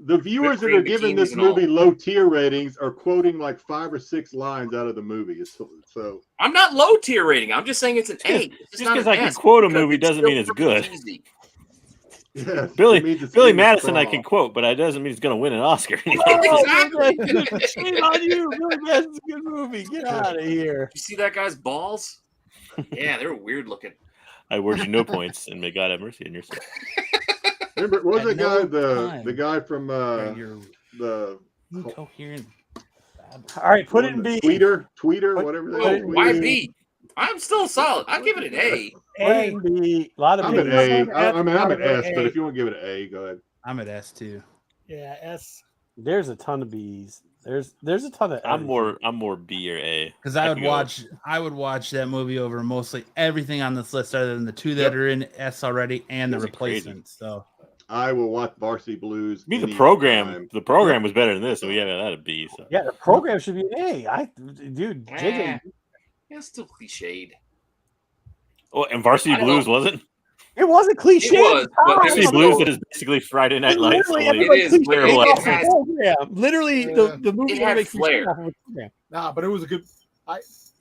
the viewers that cream are giving bikinis this and all. movie low tier ratings are quoting like 5 or 6 lines out of the movie. So I'm not low tier rating. I'm just saying it's an A. It's Just not because an I can S, quote a because movie doesn't still mean it's good. easy. yes, Billy it means it's Billy in Madison, I style. can quote, but that doesn't mean it's going to win an Oscar. Exactly. Shame on you. Billy Madison's a good movie. Get out of here. You see that guy's balls? Yeah, they were weird looking. I award you no points, and may God have mercy on your soul. Remember, what was At the guy, no time. the guy from You're the incoherent. All right, put it in B. Tweeter, whatever that Oh, is. why B? I'm still solid. I'll give it an A. Put it in B. A lot of I'm at B's. A. I'm at S, A. but if you want to give it an A, go ahead. I'm at S too. Yeah, S. There's a ton of B's. There's a ton of. I'm more B or A. Because I could go- would watch that movie over mostly everything on this list, other than the two that are in S already and the Those are crazy. replacements. So I will watch Varsity Blues. Me, the anytime. program was better than this, so we have that at B. So. Yeah, the program should be an A. Dude, JJ. Yeah, it's still cliched. Oh, and Varsity I don't Blues know. wasn't. It wasn't cliche. It was, but Varsity it's Blues still- is basically Friday Night Lights. Literally, only- everybody It is, cliche but it off the has- program. Literally, Yeah. the movie It had makes flair. off of the program. Nah, but it was a good.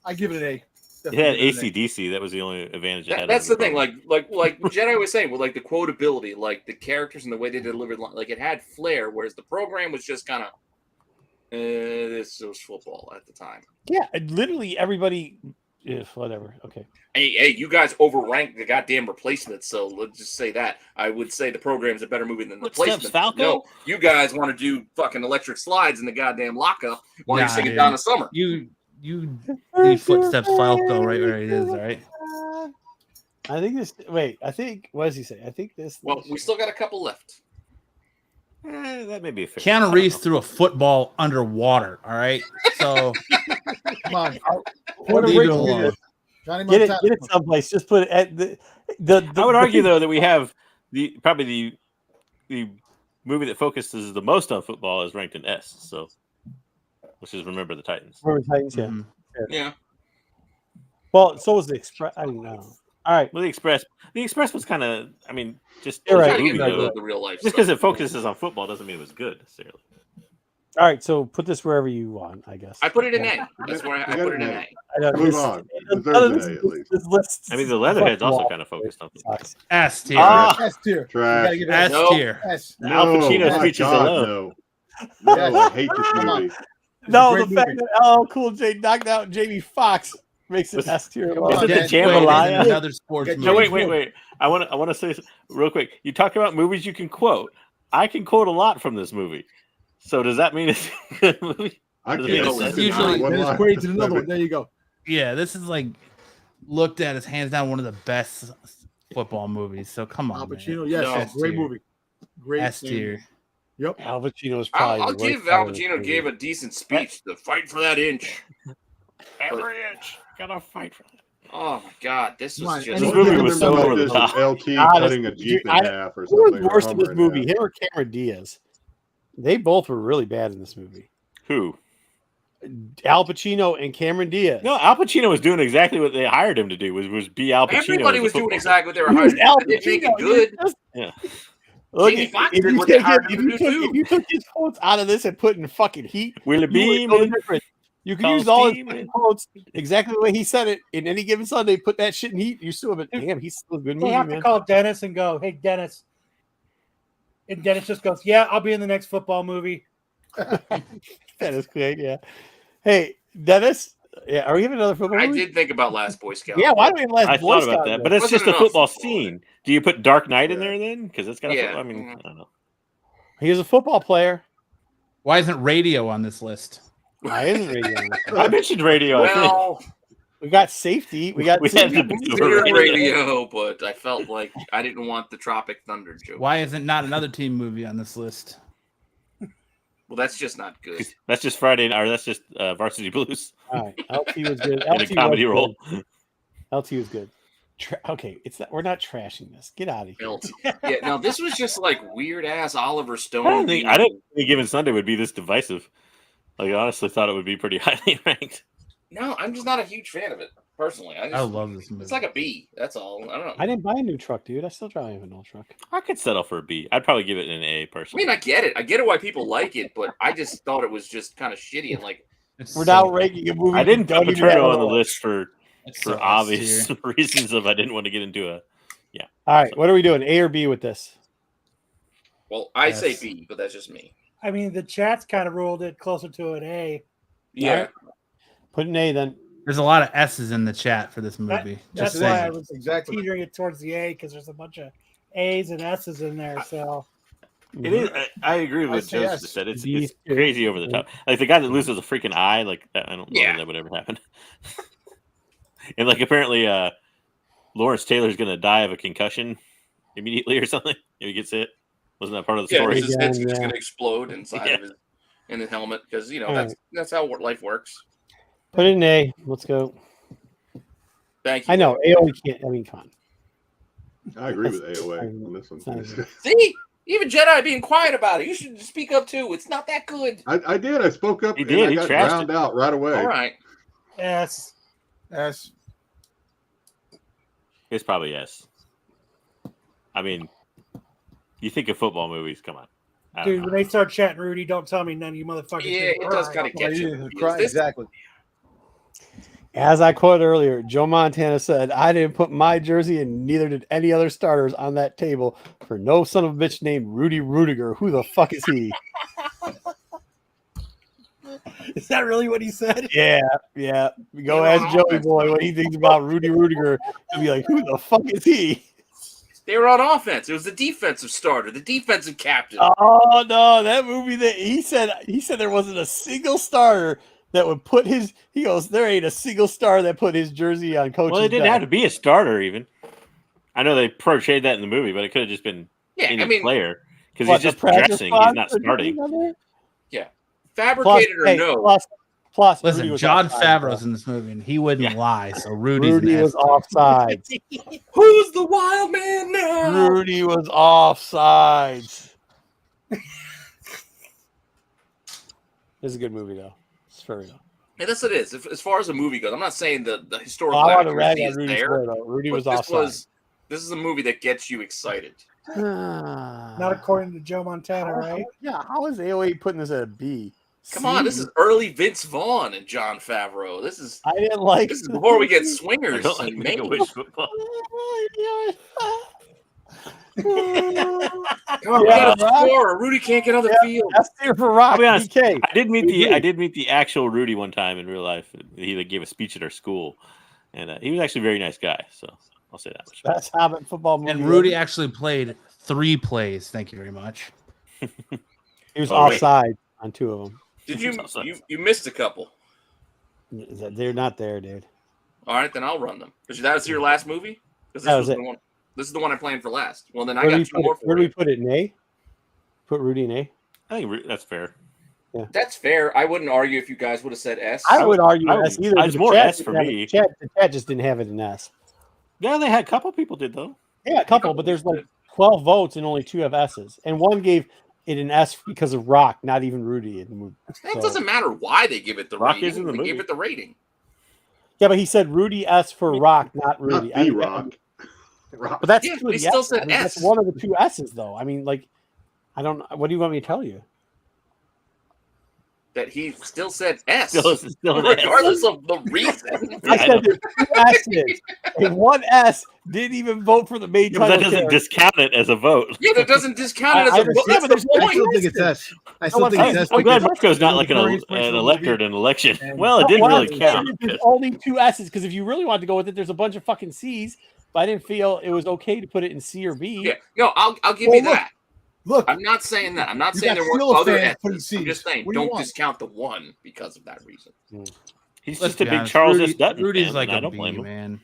I give it an A. It Definitely had give it an A. AC/DC. That was the only advantage it had. That's over the thing. program. Like Jedi was saying, with like the quotability, like the characters and the way they delivered, like it had flair, whereas the program was just kind of, this was football at the time. Yeah, literally everybody. If whatever. Okay. Hey, you guys overranked the goddamn replacements, so let's just say that. I would say the program's a better movie than the Footsteps, replacement. Falco? No, you guys want to do fucking electric slides in the goddamn lockup while Nah, you're singing dude. Donna Summer. you need Footsteps Falco right where it is. All right. I think this. Wait. I think. What does he say? I think this. Well, we still got a couple left. That may be a fair. Keanu Reeves threw a football underwater. All right. So Come on, What a leave great it alone. movie. Johnny Get Montana. it someplace. Just put it at the. I would argue though that we have probably the movie that focuses the most on football is ranked in S. So, which is Remember the Titans. Remember Titans, yeah. mhm. Yeah. Well, so was the Express. I don't know. All right. Well, the Express was kind of. I mean, just You're as a right. Trying to movie, get into though. the real life Just stuff. because it focuses on football doesn't mean it was good necessarily. All right. So put this wherever you want, I guess. I put it in A. That's where I put it in A. I know, Move this- on. none Deserves of an this- A at least. This list. I mean, the Leatherhead's also fucking kind of focused on football. sucks. S tier. S tier. Trash. You gotta give it S an No. tier. S. Al Pacino my speeches God, alone. No, I hate this Come on. movie. It's a No, great the fact movie. that Cool J knocked out Jamie Foxx Makes it S tier. on, Is it the Dan. Jambalaya? Another sports Get- movie. No, wait. I want to say real quick. You talk about movies you can quote. I can quote a lot from this movie. So does that mean it's a good movie? I Does can't. it No, make it's sense? usually- One Then it's line. quoted to another one. There you go. Yeah, this is like looked at as hands down one of the best football movies. So come Al on, Pacino, man. yes, No. yes, great S-tier. movie. Great S tier. Yep. Al Pacino's probably. I'll the worst give Al part of this Pacino movie. gave a decent speech. The fight for that inch. Every inch. Gotta fight for that. Oh my God, this was Right, just. and This he- movie was so Like over the this top. LT Honest- cutting a Jeep in I- half or Who was something. or worse in this Hummer in movie? half. Him or Cameron Diaz? They both were really bad in this movie. Who? Al Pacino and Cameron Diaz. No, Al Pacino was doing exactly what they hired him to do. Was be Al Pacino. Everybody as a was doing football exactly what they were He was hired. Al They didn't make Pacino. it good. Yeah. Look, Jamie if Foxx you did what they take hired it- him to do, if you took his quotes out of this and put in fucking heat, Will it you would be know the man? difference. You can Call use all his Steve, fucking man. quotes exactly the way he said it in any given Sunday. Put that shit in heat. You still have it. Damn, he's still a good They movie, have man. to call Dennis and go, "Hey, Dennis," and Dennis just goes, "Yeah, I'll be in the next football movie." That is great. Yeah. Hey, Dennis. Yeah, are we having another football I movie? did think about Last Boy Scout. Yeah. Why do we have last I Boy thought about Scout that, then? but it's Wasn't just a enough football football scene. Do you put Dark Knight in Yeah. there then? Because it's got a Yeah. football. I mean, I don't know. He was a football player. Why isn't radio on this list? Why isn't radio? on this? I mentioned radio. I think. Well, We got safety. We got We had safety. to be considered radio. radio, but I felt like I didn't want the Tropic Thunder joke. Why isn't not another team movie on this list? Well, that's just not good. That's just Friday, or that's just Varsity Blues All right. LT was good. in a LT comedy was role. good. LT was good. Okay, it's not, we're not trashing this. Get out of here. Built. Yeah, no, this was just like weird ass Oliver Stone. I didn't think Given Sunday would be this divisive. Like, I honestly thought it would be pretty highly ranked. No, I'm just not a huge fan of it personally. I love this movie. It's like a B. That's all. I don't know. I didn't buy a new truck, dude. I still drive an old truck. I could settle for a B. I'd probably give it an A I personally. mean, I get it. I get it why people like it, but I just thought it was just kind of shitty and like. It's We're so now bad. ranking a movie. I didn't put don't even Paterno have on the a- list for It's so obvious S-tier. reasons of I didn't want to get into a. All right, what are we doing? A or B with this? Well, I say Yes. B, but that's just me. I mean, the chat's kind of ruled it closer to an A. Yeah. Alright. Put an A then. There's a lot of S's in the chat for this movie. That's Just why I saying. was Exactly. teetering it towards the A because there's a bunch of A's and S's in there. So It is. I agree with I what say Joe yes. just said. It's B it's tier. crazy over the top. Like the guy that loses a freaking eye, like that, I don't know Yeah. if that would ever happen. And like apparently, Lawrence Taylor's gonna die of a concussion immediately or something if he gets hit. Wasn't that part of the Yeah, story? because his head's Yeah. just going to explode inside Yeah. of his in his helmet because you know Alright. that's how life works. Put it in A. Let's go. Thank you. I know AOE can't. I mean, come on. I agree with AOA That's- on this one. that's- See, even Jedi being quiet about it. You should speak up too. It's not that good. I did. I spoke up He and did. I He got trashed drowned it. out right away. All right. S. S. It's probably yes. I mean, you think of football movies? Come on, I don't Dude, know. when they start chatting Rudy, don't tell me none of you motherfuckers. Yeah, did it does cry. kind of get you. Cry, This- exactly. As I quoted earlier, Joe Montana said, "I didn't put my jersey, and neither did any other starters on that table for no son of a bitch named Rudy Rudiger. Who the fuck is he?" Is that really what he said? Yeah. Go Yeah, ask on Joey offense. Boy what he thinks about Rudy Rudiger. And be like, "Who the fuck is he?" They were on offense. It was the defensive starter, the defensive captain. Oh no, that movie that he said there wasn't a single starter that would put his. He goes, "There ain't a single star that put his jersey on coach's Well, it didn't back." have to be a starter even. I know they portrayed that in the movie, but it could have just been Yeah, any I mean, player because What, he's the just practice dressing. squad He's not or starting. something on there? fabricated or no. Plus, Rudy Listen, was John offside, Favreau's bro. in this movie, and he wouldn't Yeah. lie. So Rudy's Rudy an was S. offside. Who's the wild man now? Rudy was offside. This is a good movie, though. It's very good. Yeah, that's what it is. As far as the movie goes, I'm not saying the Oh, historical I want to rag accuracy on is Rudy's there, score, though. Rudy but was this offside. this is a movie that gets you excited. Not according to Joe Montana, right? Yeah, how is AOA putting this at a B? Come on, this C? is early Vince Vaughn and John Favreau. This is I didn't like. before we get I swingers don't like and Make a maybe. Wish football. Come on, we got a score. Rudy can't get on the field. S tier for Rock. I'll be honest, DK. I did meet the actual Rudy one time in real life. He gave a speech at our school, and he was actually a very nice guy. So I'll say that much. Best Hobbit football movie. And Rudy actually played 3 plays. Thank you very much. He was offside on 2 of them. Did you missed a couple? They're not there, dude. All right, then I'll run them. That was your last movie? That was it. This is the one I planned for last. Well, then I Where got 2 more for Where do you. we put it in A? Put Rudy in A? I think that's fair. Yeah. That's fair. I wouldn't argue if you guys would have said S. I would argue S either. It's more S for me. The chat just didn't have it in S. Yeah, they had a couple people did though. Yeah, a couple, but there's like 12 votes and only 2 have S's. And one gave it an S because of Rock, not even Rudy in the movie. It doesn't matter why they give it the Rock rating. is in the They movie. give it the rating. Yeah, but he said Rudy S for Rock, not Rudy. Not the Rock. Rock. But that's Yeah, two but of he the still S's. said That's S. one of the 2 S's, though. I mean, like, I don't. What do you want me to tell you? That he still said S. Still an S. regardless of the reason. I said there's 2 S's, and 1 S didn't even vote for the main Yeah, but title. that doesn't character. discount it as a vote. Yeah, that doesn't discount it as I a vote. understand, That's but the there's one I point. still think it's S. I still think it's S. I'm glad because Marco's not like an influential elector movie. in an election. And- Well, it didn't Well, really count. There's only 2 S's because if you really want to go with it, there's a bunch of fucking C's. But I didn't feel it was okay to put it in C or B. Yeah, no, I'll give Well, you look, that. Look, I'm not saying that. I'm not You saying got there weren't Steelers other fans putting S's. I'm C's. just saying What do you don't want? discount the 1 because of that reason. He's Let's just a be big honest, Charles Rudy, S. Dutton Rudy's fan, like and I a don't B, blame him. man.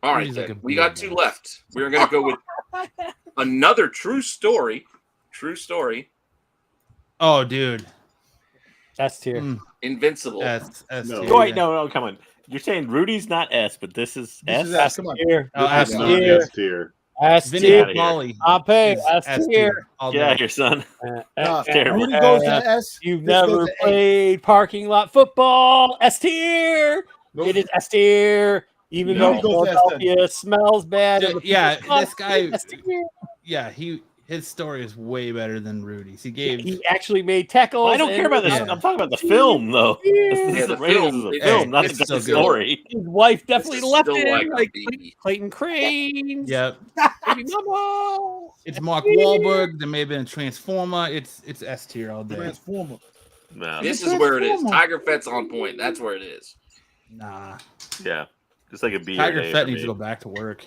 All right, Rudy's like then. a We B, got 2 man. left. We're going to go with another true story. True story. Oh, dude. S tier. Mm, Invincible. S No. tier. Oh, wait, no, come on. You're saying Rudy's not S, but this is This S? is S. Come on. Tier. Oh, This is S not tier. S tier. S Vinny tier. outta here. Pauly. I'll pay. is S S tier. all Get out day. of here, son. Terrible. terrible. Rudy goes to S. You've This goes never to A. played parking lot football. S tier. Nope. It is S tier. Even No. though It goes to S then. Philadelphia smells bad. and the Yeah, people this guy- S tier. Yeah, his story is way better than Rudy's. He gave He actually made tackles. Well, I don't care about this. Yeah. I'm talking about the film, though. This is Yeah, the the ratings film. of the Hey, film, not it's the so good. story. His wife definitely This is left still him, like a like B. Clayton Cranes. Yep. Baby mama. It's Mark Wahlberg. There may have been a Transformer. It's S tier all day. Transformer. No. This is where it is. Tiger Fett's on point. That's where it is. Nah. Yeah. Just like a B. Tiger or A Fett for needs me. to go back to work.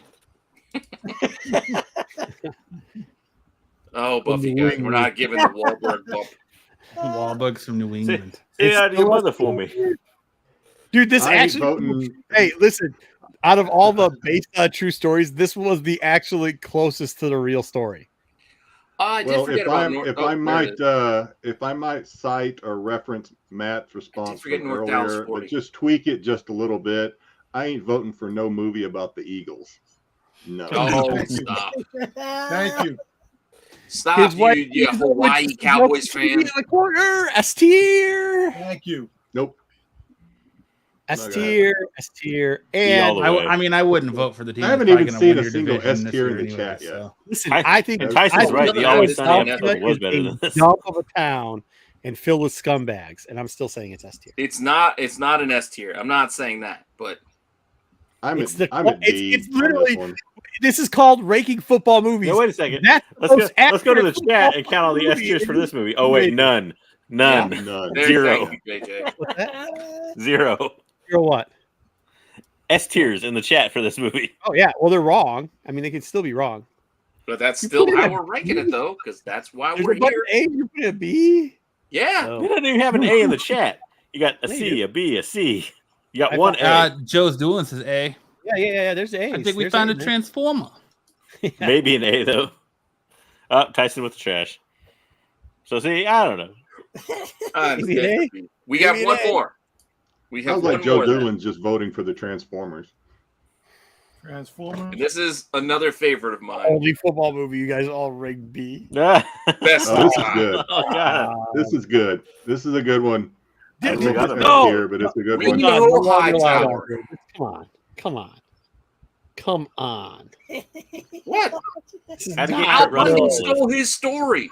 Oh, Buffy gang. We're not giving the Wahlberg bump. Wahlberg's from New England. Say It's that to your still- mother for me. Dude, this I ain't actually. voting. Hey, listen. Out of all the based on true stories, this was the actually closest to the real story. I did Well, forget if about I'm North. if oh, I there it might is. if I might cite or reference Matt's response forget from North Dallas earlier, 40. but just tweak it just a little bit. I ain't voting for no movie about the Eagles. No. Oh, stop. Thank you. Stop, His wife- you Hawaii Cowboys fan. In the corner, S tier, Thank you. Nope. S Not tier, S tier, all and the way. I mean, I wouldn't vote for the team. I haven't that's even probably seen gonna a win single your division S this tier year in the anyway, chat yet. so. listen, I- I think and Tyson's right. The Always Sunny in NFL was better than this. Dump of a town and filled with scumbags, and I'm still saying it's S tier. It's not an S tier. I'm not saying that, but I'm It's at, the- I'm at it's- D it's on literally- this one. This is called ranking football movies. No, wait a second. That's Let's go to the chat and count all the S tiers for this movie. Oh wait, none. None. there, Zero. thank you, JJ. Zero. You're what? S tiers in the chat for this movie. Oh yeah, well they're wrong. I mean, they can still be wrong. But that's You still put it how at we're ranking it, though, because that's why There's we're a bunch here. of A. You put a B. Yeah. Oh. We don't even have an A in the chat. You got a Yeah, C, a B, a C. You got I one thought- A. Joe's Doolin says A. Yeah. There's A. I think we found a Transformer. Maybe an A though. Tyson with the trash. So see, I don't know. Maybe an A? We got Maybe one an A. more. We have Sounds one like Joe more. then. Doolin's just voting for the Transformers. Transformer. And this is another favorite of mine. Only football movie you guys all ranked B. Best Oh, of this is time. good. Oh god. This is good. This is a good one. I Dude, don't know if we it's gotta S know. tier, but it's a good We one. know. No High longer allowed Tower. out there. Come on. What? This is Had to not get Al Kurt Russell. Bundy good. stole his story.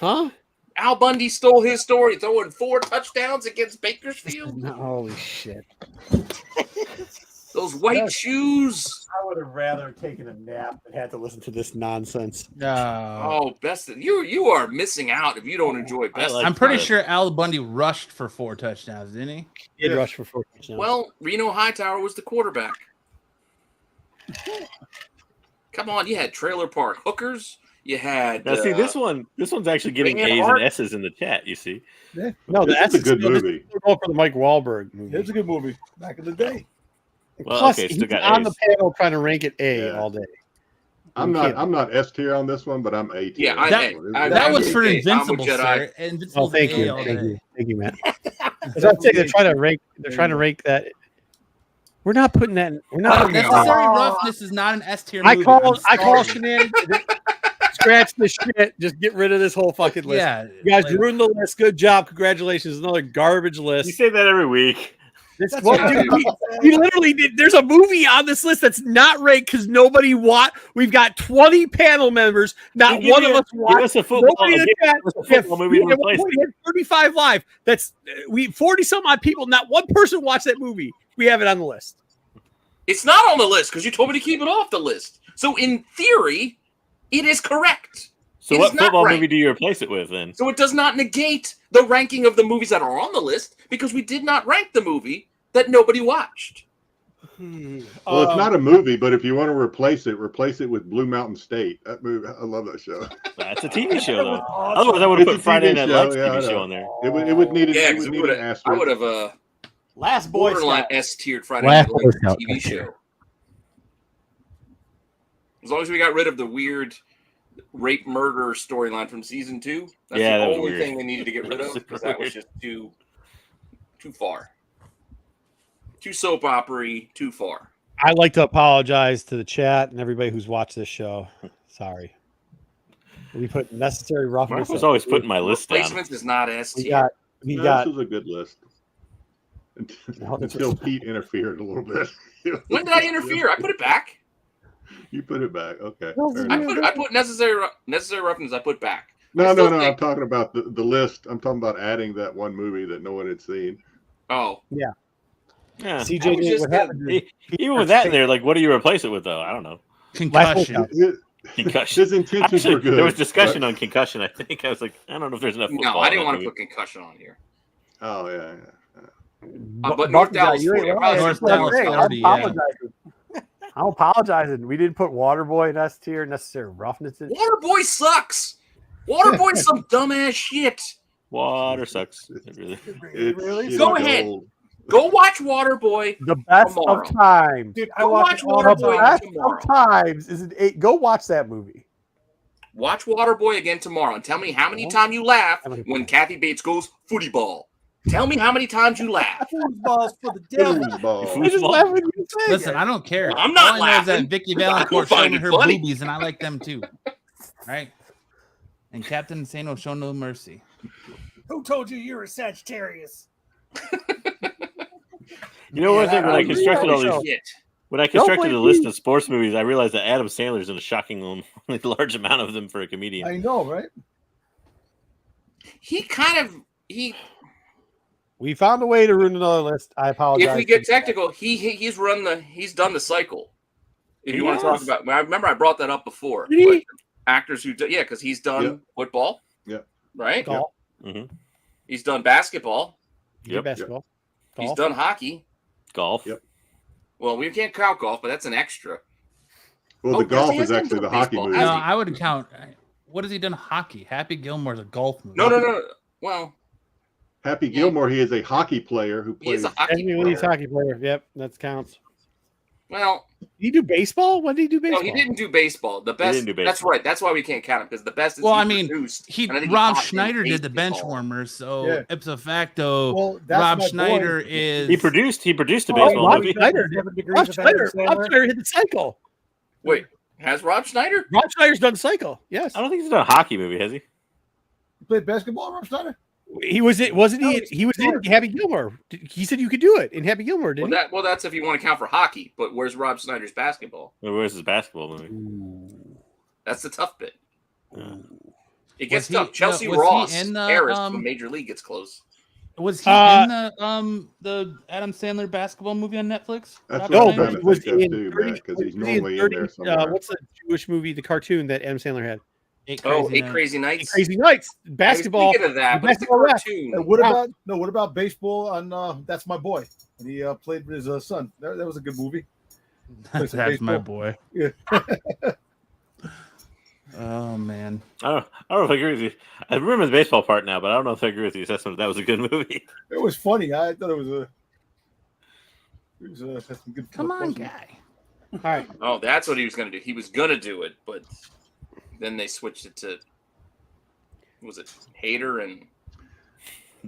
Huh? Al Bundy stole his story, throwing 4 touchdowns against Bakersfield. Holy shit. The Those white shoes. I would have rather taken a nap than had to listen to this nonsense. Oh, best you are missing out if you don't enjoy best. I'm pretty sure Al Bundy rushed for 4 touchdowns, didn't he? He did rush for 4 touchdowns. Well, Reno Hightower was the quarterback. Come on, you had trailer park hookers. You had Now, see this one. This one's actually getting A's and S's in the chat. You see? Yeah. No, That's a good movie. We're going for the Mike Wahlberg movie. It's a good movie back in the day. Well, Plus, okay, still he's got on A's. the panel trying to rank it A Yeah. all day. I'm not S tier on this one, but I'm A tier. Yeah, That was for I'm a Invincible, Jedi. sir. Invincible Oh, thank A you, all thank day. you, thank you, Matt. As I'm saying, they're trying to rank. They're trying to rank that. We're not putting that. We're not. Necessary Roughness is not an S tier I movie. call I'm sorry. shenanigans. Scratch the shit. Just get rid of this whole fucking list. Yeah, You guys like- ruined the list. Good job. Congratulations. Another garbage list. You say that every week. This, well, dude, we literally did. There's a movie on this list that's not ranked because nobody watched. We've got 20 panel members. Not Give one me of a- us give watched. us a football- Nobody in the give chat. us a football movie to At one replace point, we had 35 live. That's we 40 some odd people. Not one person watched that movie. We have it on the list. It's not on the list because you told me to keep it off the list. So in theory, it is correct. So It what is not football ranked. movie do you replace it with then? So it does not negate the ranking of the movies that are on the list because we did not rank the movie that nobody watched. Well, it's not a movie, but if you want to replace it with Blue Mountain State. That movie, I love that show. That's a TV show though. Otherwise, I would have It's put a Friday TV Night show, Lights yeah, I TV show know. on there. It would need, Yeah, it because would need an I asterisk. would have Last Boy borderline Scout. S-tiered Friday Last Night Lights Boy Scout, TV okay. show. As long as we got rid of the weird rape murder storyline from season 2, that's Yeah, the that was only weird. thing they needed to get rid of because that was just too far. Too soap opera-y, too far. I'd like to apologize to the chat and everybody who's watched this show. Sorry. We put necessary roughness. Mark was up. always putting my list down. Replacements is not S We tier. got. We No, got. this was a good list. Until Pete interfered a little bit. When did I interfere? I put it back. You put it back. Okay. No, fair I enough. put necessary roughness. I put back. No, I no, still no. I'm think- talking about the list. I'm talking about adding that one movie that no one had seen. Oh, Yeah. CJ. That was just What the- happened? Even with that in there, like, what do you replace it with though? I don't know. Concussion. Concussion. His intentions Actually, were good. there was discussion on concussion. I think I was like, I don't know if there's enough. no, football I in didn't that want to movie. put concussion on here. Oh yeah. But North Dallas, you ain't 40. lying. North That's what I'm Dallas saying. 40, yeah. I'm apologizing. We didn't put Waterboy in S tier. Necessary roughness. Waterboy sucks. Waterboy's some dumbass shit. Water sucks. It really. It's Really? shitty Go ahead. gold. Go watch Waterboy. The best Tomorrow. of times. Dude, I Go watch watch it all the Waterboy time. Best tomorrow. of times is an 8. Go watch that movie. Watch Waterboy again tomorrow and tell me how many times you laugh when Kathy Bates goes footy ball. Tell me how many times you laugh. Foosballs for the devil. Foosball. I just laugh when you say Listen, it. I don't care. I'm not All I know is that laughing. Vicky I Valancourt find showing it her funny. boobies, and I like them too. Right? And Captain Insano show no mercy. Who told you you're a Sagittarius? You know, one thing when I constructed all these, Shit. when I constructed blame a list me. of sports movies, I realized that Adam Sandler's in a shocking large amount of them for a comedian. I know, right? He kind of We found a way to ruin another list. I apologize. if we get technical, he's done the cycle. If you want to talk Yes. about, I remember I brought that up before. Did he? But actors who do, yeah, because he's done Yep. football. Yep. Right. Golf. He's done basketball. Yep. Basketball. He's Golf. done hockey. Golf. Yep. Well, we can't count golf, but that's an extra. Well, Oh, the yes, golf he is has done actually the some hockey baseball, movie. has No, he? I would count. What has he done? Hockey. Happy Gilmore's a golf movie. No. Well, Happy Gilmore, he is a hockey player who he is plays. a hockey Anthony Lee's player. hockey player. Yep, that counts. Well, Did he do baseball? When did he do baseball? no, he didn't do baseball. The best. didn't do That's baseball. right. That's why we can't count him because the best is Well, he I mean, produced. He and I think he Rob taught in Schneider did the bench baseball. warmers, so Yeah. ipso facto, Well, that's Rob my Schneider point. is He produced a Oh, baseball Rob movie. Schneider. 7 degrees Rob of Schneider. Adam Rob Sandler. Schneider hit the cycle. Wait, has Rob Schneider? Rob Schneider's done cycle. Yes, I don't think he's done a hockey movie, has he? You played basketball, Rob Snyder? he was it. Wasn't he? No, He was in Happy Gilmore. He said you could do it in Happy Gilmore, didn't Well, that's if you want to count for hockey. But where's Rob Schneider's basketball? Where's his basketball movie? he? That's the tough bit. Yeah. It gets Was he- tough. Chelsea was he Ross, in the, Harris from Major League gets close. Was he in the Adam Sandler basketball movie on Netflix? That's Robert what No, I'm Ryan? trying but to he was think of in too, 30 Matt, because he's was he normally in there 30, somewhere. what's the Jewish movie, the cartoon that Adam Sandler had? Eight Oh, Crazy Eight Nights. Crazy Eight Nights. Crazy Nights, I was basketball. thinking of that, but it's a basketball ref. cartoon. What about baseball on That's My Boy? And he played with his son. That was a good movie. That's That's my baseball. boy. Yeah. Oh man. I don't know if I agree with you. I remember the baseball part now, but I don't know if I agree with you. That was a good movie. It was funny. I thought it had some good. Come on, fun. guy. All right. Oh, that's what he was going to do. He was going to do it, but then they switched it to, was it Hader and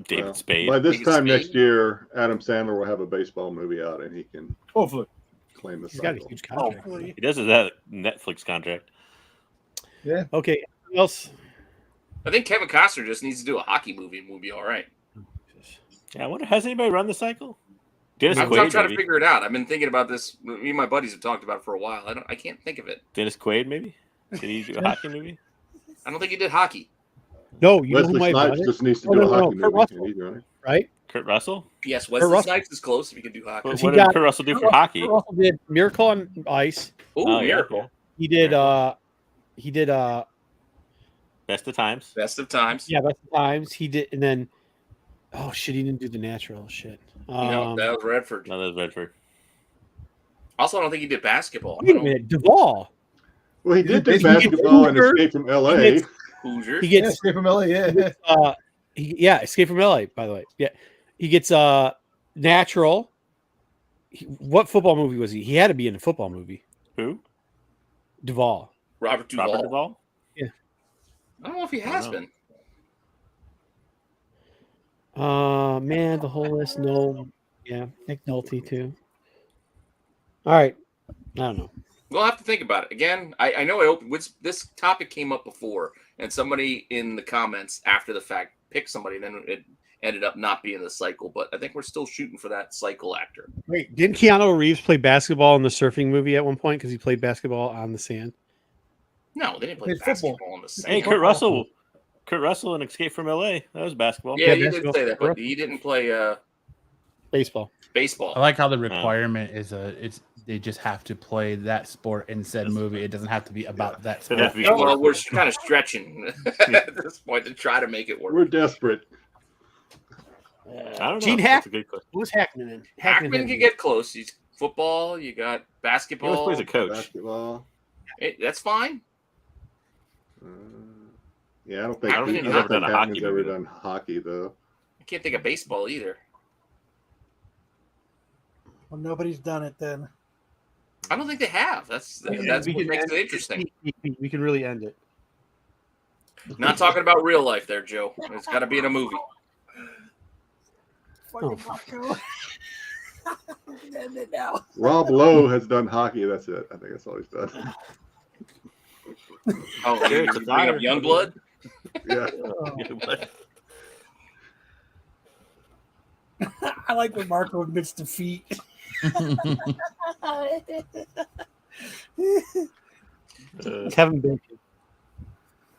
David Spade. By this David time Spade? next year, Adam Sandler will have a baseball movie out, and he can Hopefully. claim the He's got a cycle. huge contract. He does have that Netflix contract. Yeah. Okay. Anything else? I think Kevin Costner just needs to do a hockey movie and we'll be all right. Yeah, I wonder, has anybody run the cycle? Dennis I'm Quaid, trying to maybe. figure it out. I've been thinking about this. Me and my buddies have talked about it for a while. I can't think of it. Dennis Quaid, maybe? Did he do a hockey movie? I don't think he did hockey. No, you know who Wesley might have Snipes done it, just needs to Oh, do no, a no, hockey Kurt movie. Russell. And he's running. right? Kurt Russell? Yes, Wesley Russell. Snipes is close if he can do hockey. What he did got- Kurt Russell do for hockey? Kurt Russell did Miracle on Ice. Ooh, Oh, yeah, Miracle. yeah. He did. Best of Times. Best of Times. Yeah, Best of Times. He did, and then oh shit, he didn't do The Natural. Shit. No, that was Redford. No, that was Redford. Also, I don't think he did basketball. Wait a minute, Duvall. Well, he did do He gets basketball and Hoosier. Escape from L.A. He gets- Hoosier. He Yeah, gets Escape from LA. Yeah. Escape from LA. By the way, yeah, he gets Natural. What football movie was he? He had to be in a football movie. Who? Duvall. Robert Duvall. Robert Duvall? I don't know if he has I don't been. Man, the whole list. No, yeah, Nick Nolte too. All right, I don't know. We'll have to think about it. Again, I know I opened this topic came up before, and somebody in the comments after the fact picked somebody, and then it ended up not being the cycle. But I think we're still shooting for that cycle actor. Wait, didn't Keanu Reeves play basketball in the surfing movie at one point because he played basketball on the sand? No, they didn't play It's football. basketball on the same. Hey, Kurt Russell and Escape from LA. That was basketball. Yeah, Yeah, you did basketball. say that, but he didn't play Baseball. baseball. I like how the requirement is they just have to play that sport in said movie. It doesn't have to be about that It sport. has to be Well, we're kind of stretching at this point to try to make it work. We're desperate. I don't know. Gene That's Hack- a good question. Who was Hackman in? Hackman can get close. He's football. You got He always basketball. plays a coach. Basketball. That's fine. Yeah, I don't think Hackman Hackman's has never done a hockey ever movie. done hockey though. I can't think of baseball either. Well, nobody's done it then. I don't think they have. That's We what can makes end it interesting. We can really end it. Not talking about real life there, Joe. It's got to be in a movie. Oh, End it now. Rob Lowe has done hockey. That's it. I think that's all he's done. Oh, Sure, you're it's a bringing up fire. Youngblood? Yeah. I like when Marco admits defeat. Kevin Bacon.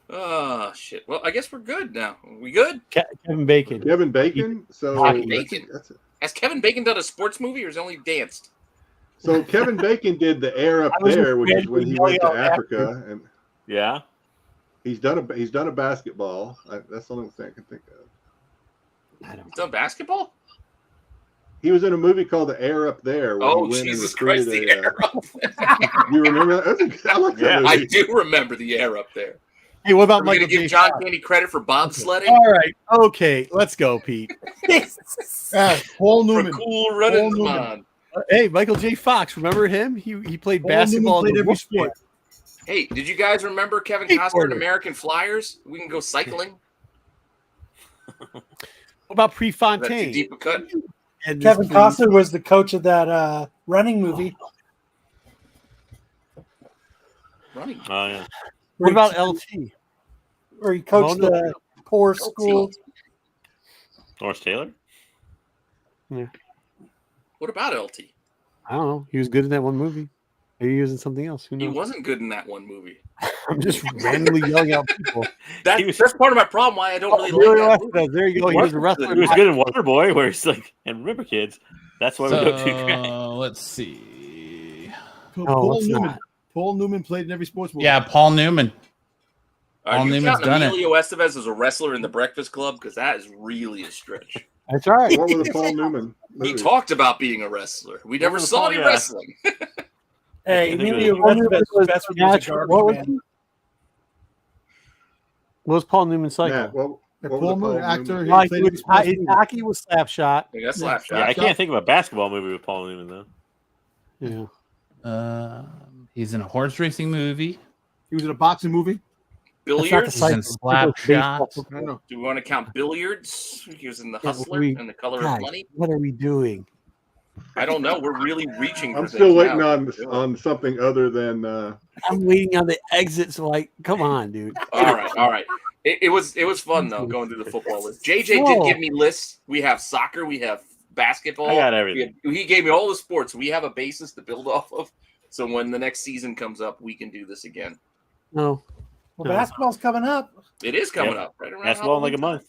Oh, shit. Well, I guess we're good now. We good? Kevin Bacon. Kevin Bacon. So Hockey. Bacon. that's it. Has Kevin Bacon done a sports movie or has he only danced? So Kevin Bacon did the Air Up I was There, which is afraid when to he yell went to out Africa, and Yeah. he's done a basketball. That's the only thing I can think of. I don't. Done basketball? He was in a movie called The Air Up There. Where Oh, he went Jesus and Christ, recruited the a, air up there. You remember that? I like that Yeah. movie. I do remember the air up there. Hey, what about Are we going Michael to J. give John Fox? Candy credit for bobsledding? All right. Okay. Let's go, Pete. Paul For Newman. cool running Paul man. Hey, Michael J. Fox. Remember him? He played Paul basketball. Newman played in the every Wolf sport. Hey, did you guys remember Kevin Hey, Costner in Porter. American Flyers? We can go cycling. What about Is that too Prefontaine? deep a cut? And Kevin this- Costner was the coach of that running movie. Running. Oh, yeah. What about LT? Where he coached Oh, no. the poor school. Norris Taylor? What about LT? I don't know. He was good in that one movie. Maybe he was in something else. Who He knows? wasn't good in that one movie. I'm just randomly yelling out people. That's part of my problem. Why I don't really like that movie. There you go. He was a wrestler. He was good in Waterboy, where he's like, and remember, kids, that's why we go to Grant. Let's see. Paul Newman. Paul Newman played in every sports movie. Yeah, Paul Newman. Are Paul you Newman's counting done it. Emilio Estevez as a wrestler in The Breakfast Club? Because that is really a stretch. That's right. What was the Paul Newman He movie? talked about being a wrestler. We never was saw Paul- any yeah. wrestling. Hey, I think Emilio Paul Newman Estevez was was best when he was a natural. garbage man. What was Paul Newman's cycle? Matt, what The was Paul the Newman Paul actor. Newman? He Like, played in his sports movies. hockey was Slapshot. I guess Slapshot. Yeah, I can't think of a basketball movie with Paul Newman though. Yeah. He's in a horse racing movie. He was in a boxing movie. Billiards? He's in Slapshot. I don't know. Do we want to count billiards? He was in The Yeah, Hustler and The Color Guys, of Money. what are we doing? I don't know. We're really reaching for I'm things still waiting now. on something other than I'm waiting on the exit. So, like, come on, dude. All right. It was fun though going through the football list. JJ did give me lists. We have soccer. We have basketball. I got everything. He gave me all the sports. We have a basis to build off of. So when the next season comes up, we can do this again. No. Well, basketball's coming up. It is coming Yep. up right around. Basketball in like a Halloween month.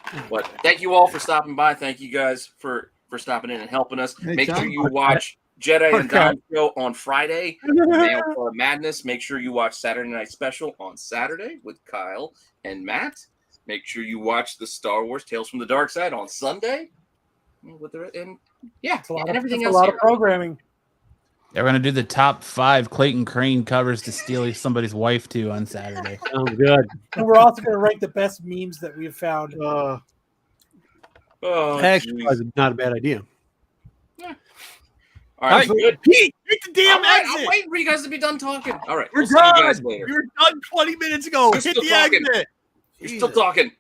time. But thank you all for stopping by. Thank you guys for stopping in and helping us. Make sure Anytime. you watch Jedi and Okay. Don show on Friday. Mail for Madness. Make sure you watch Saturday Night Special on Saturday with Kyle and Matt. Make sure you watch the Star Wars Tales from the Dark Side on Sunday. And everything That's else. a lot here. of programming. They're going to do the top 5 Clayton Crane covers to steal somebody's wife to on Saturday. Sounds good. And we're also going to rank the best memes that we've found. Oh, Actually, geez. it's not a bad idea. All right, good. Pete, take the damn All right, I'm exit. waiting for you guys to be done talking. All right, We're we'll see you guys done. later. We were done 20 minutes ago. We're Hit still the talking. exit. You're still talking.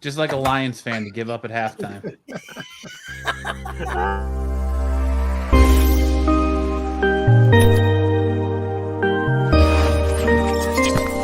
Just like a Lions fan to give up at halftime.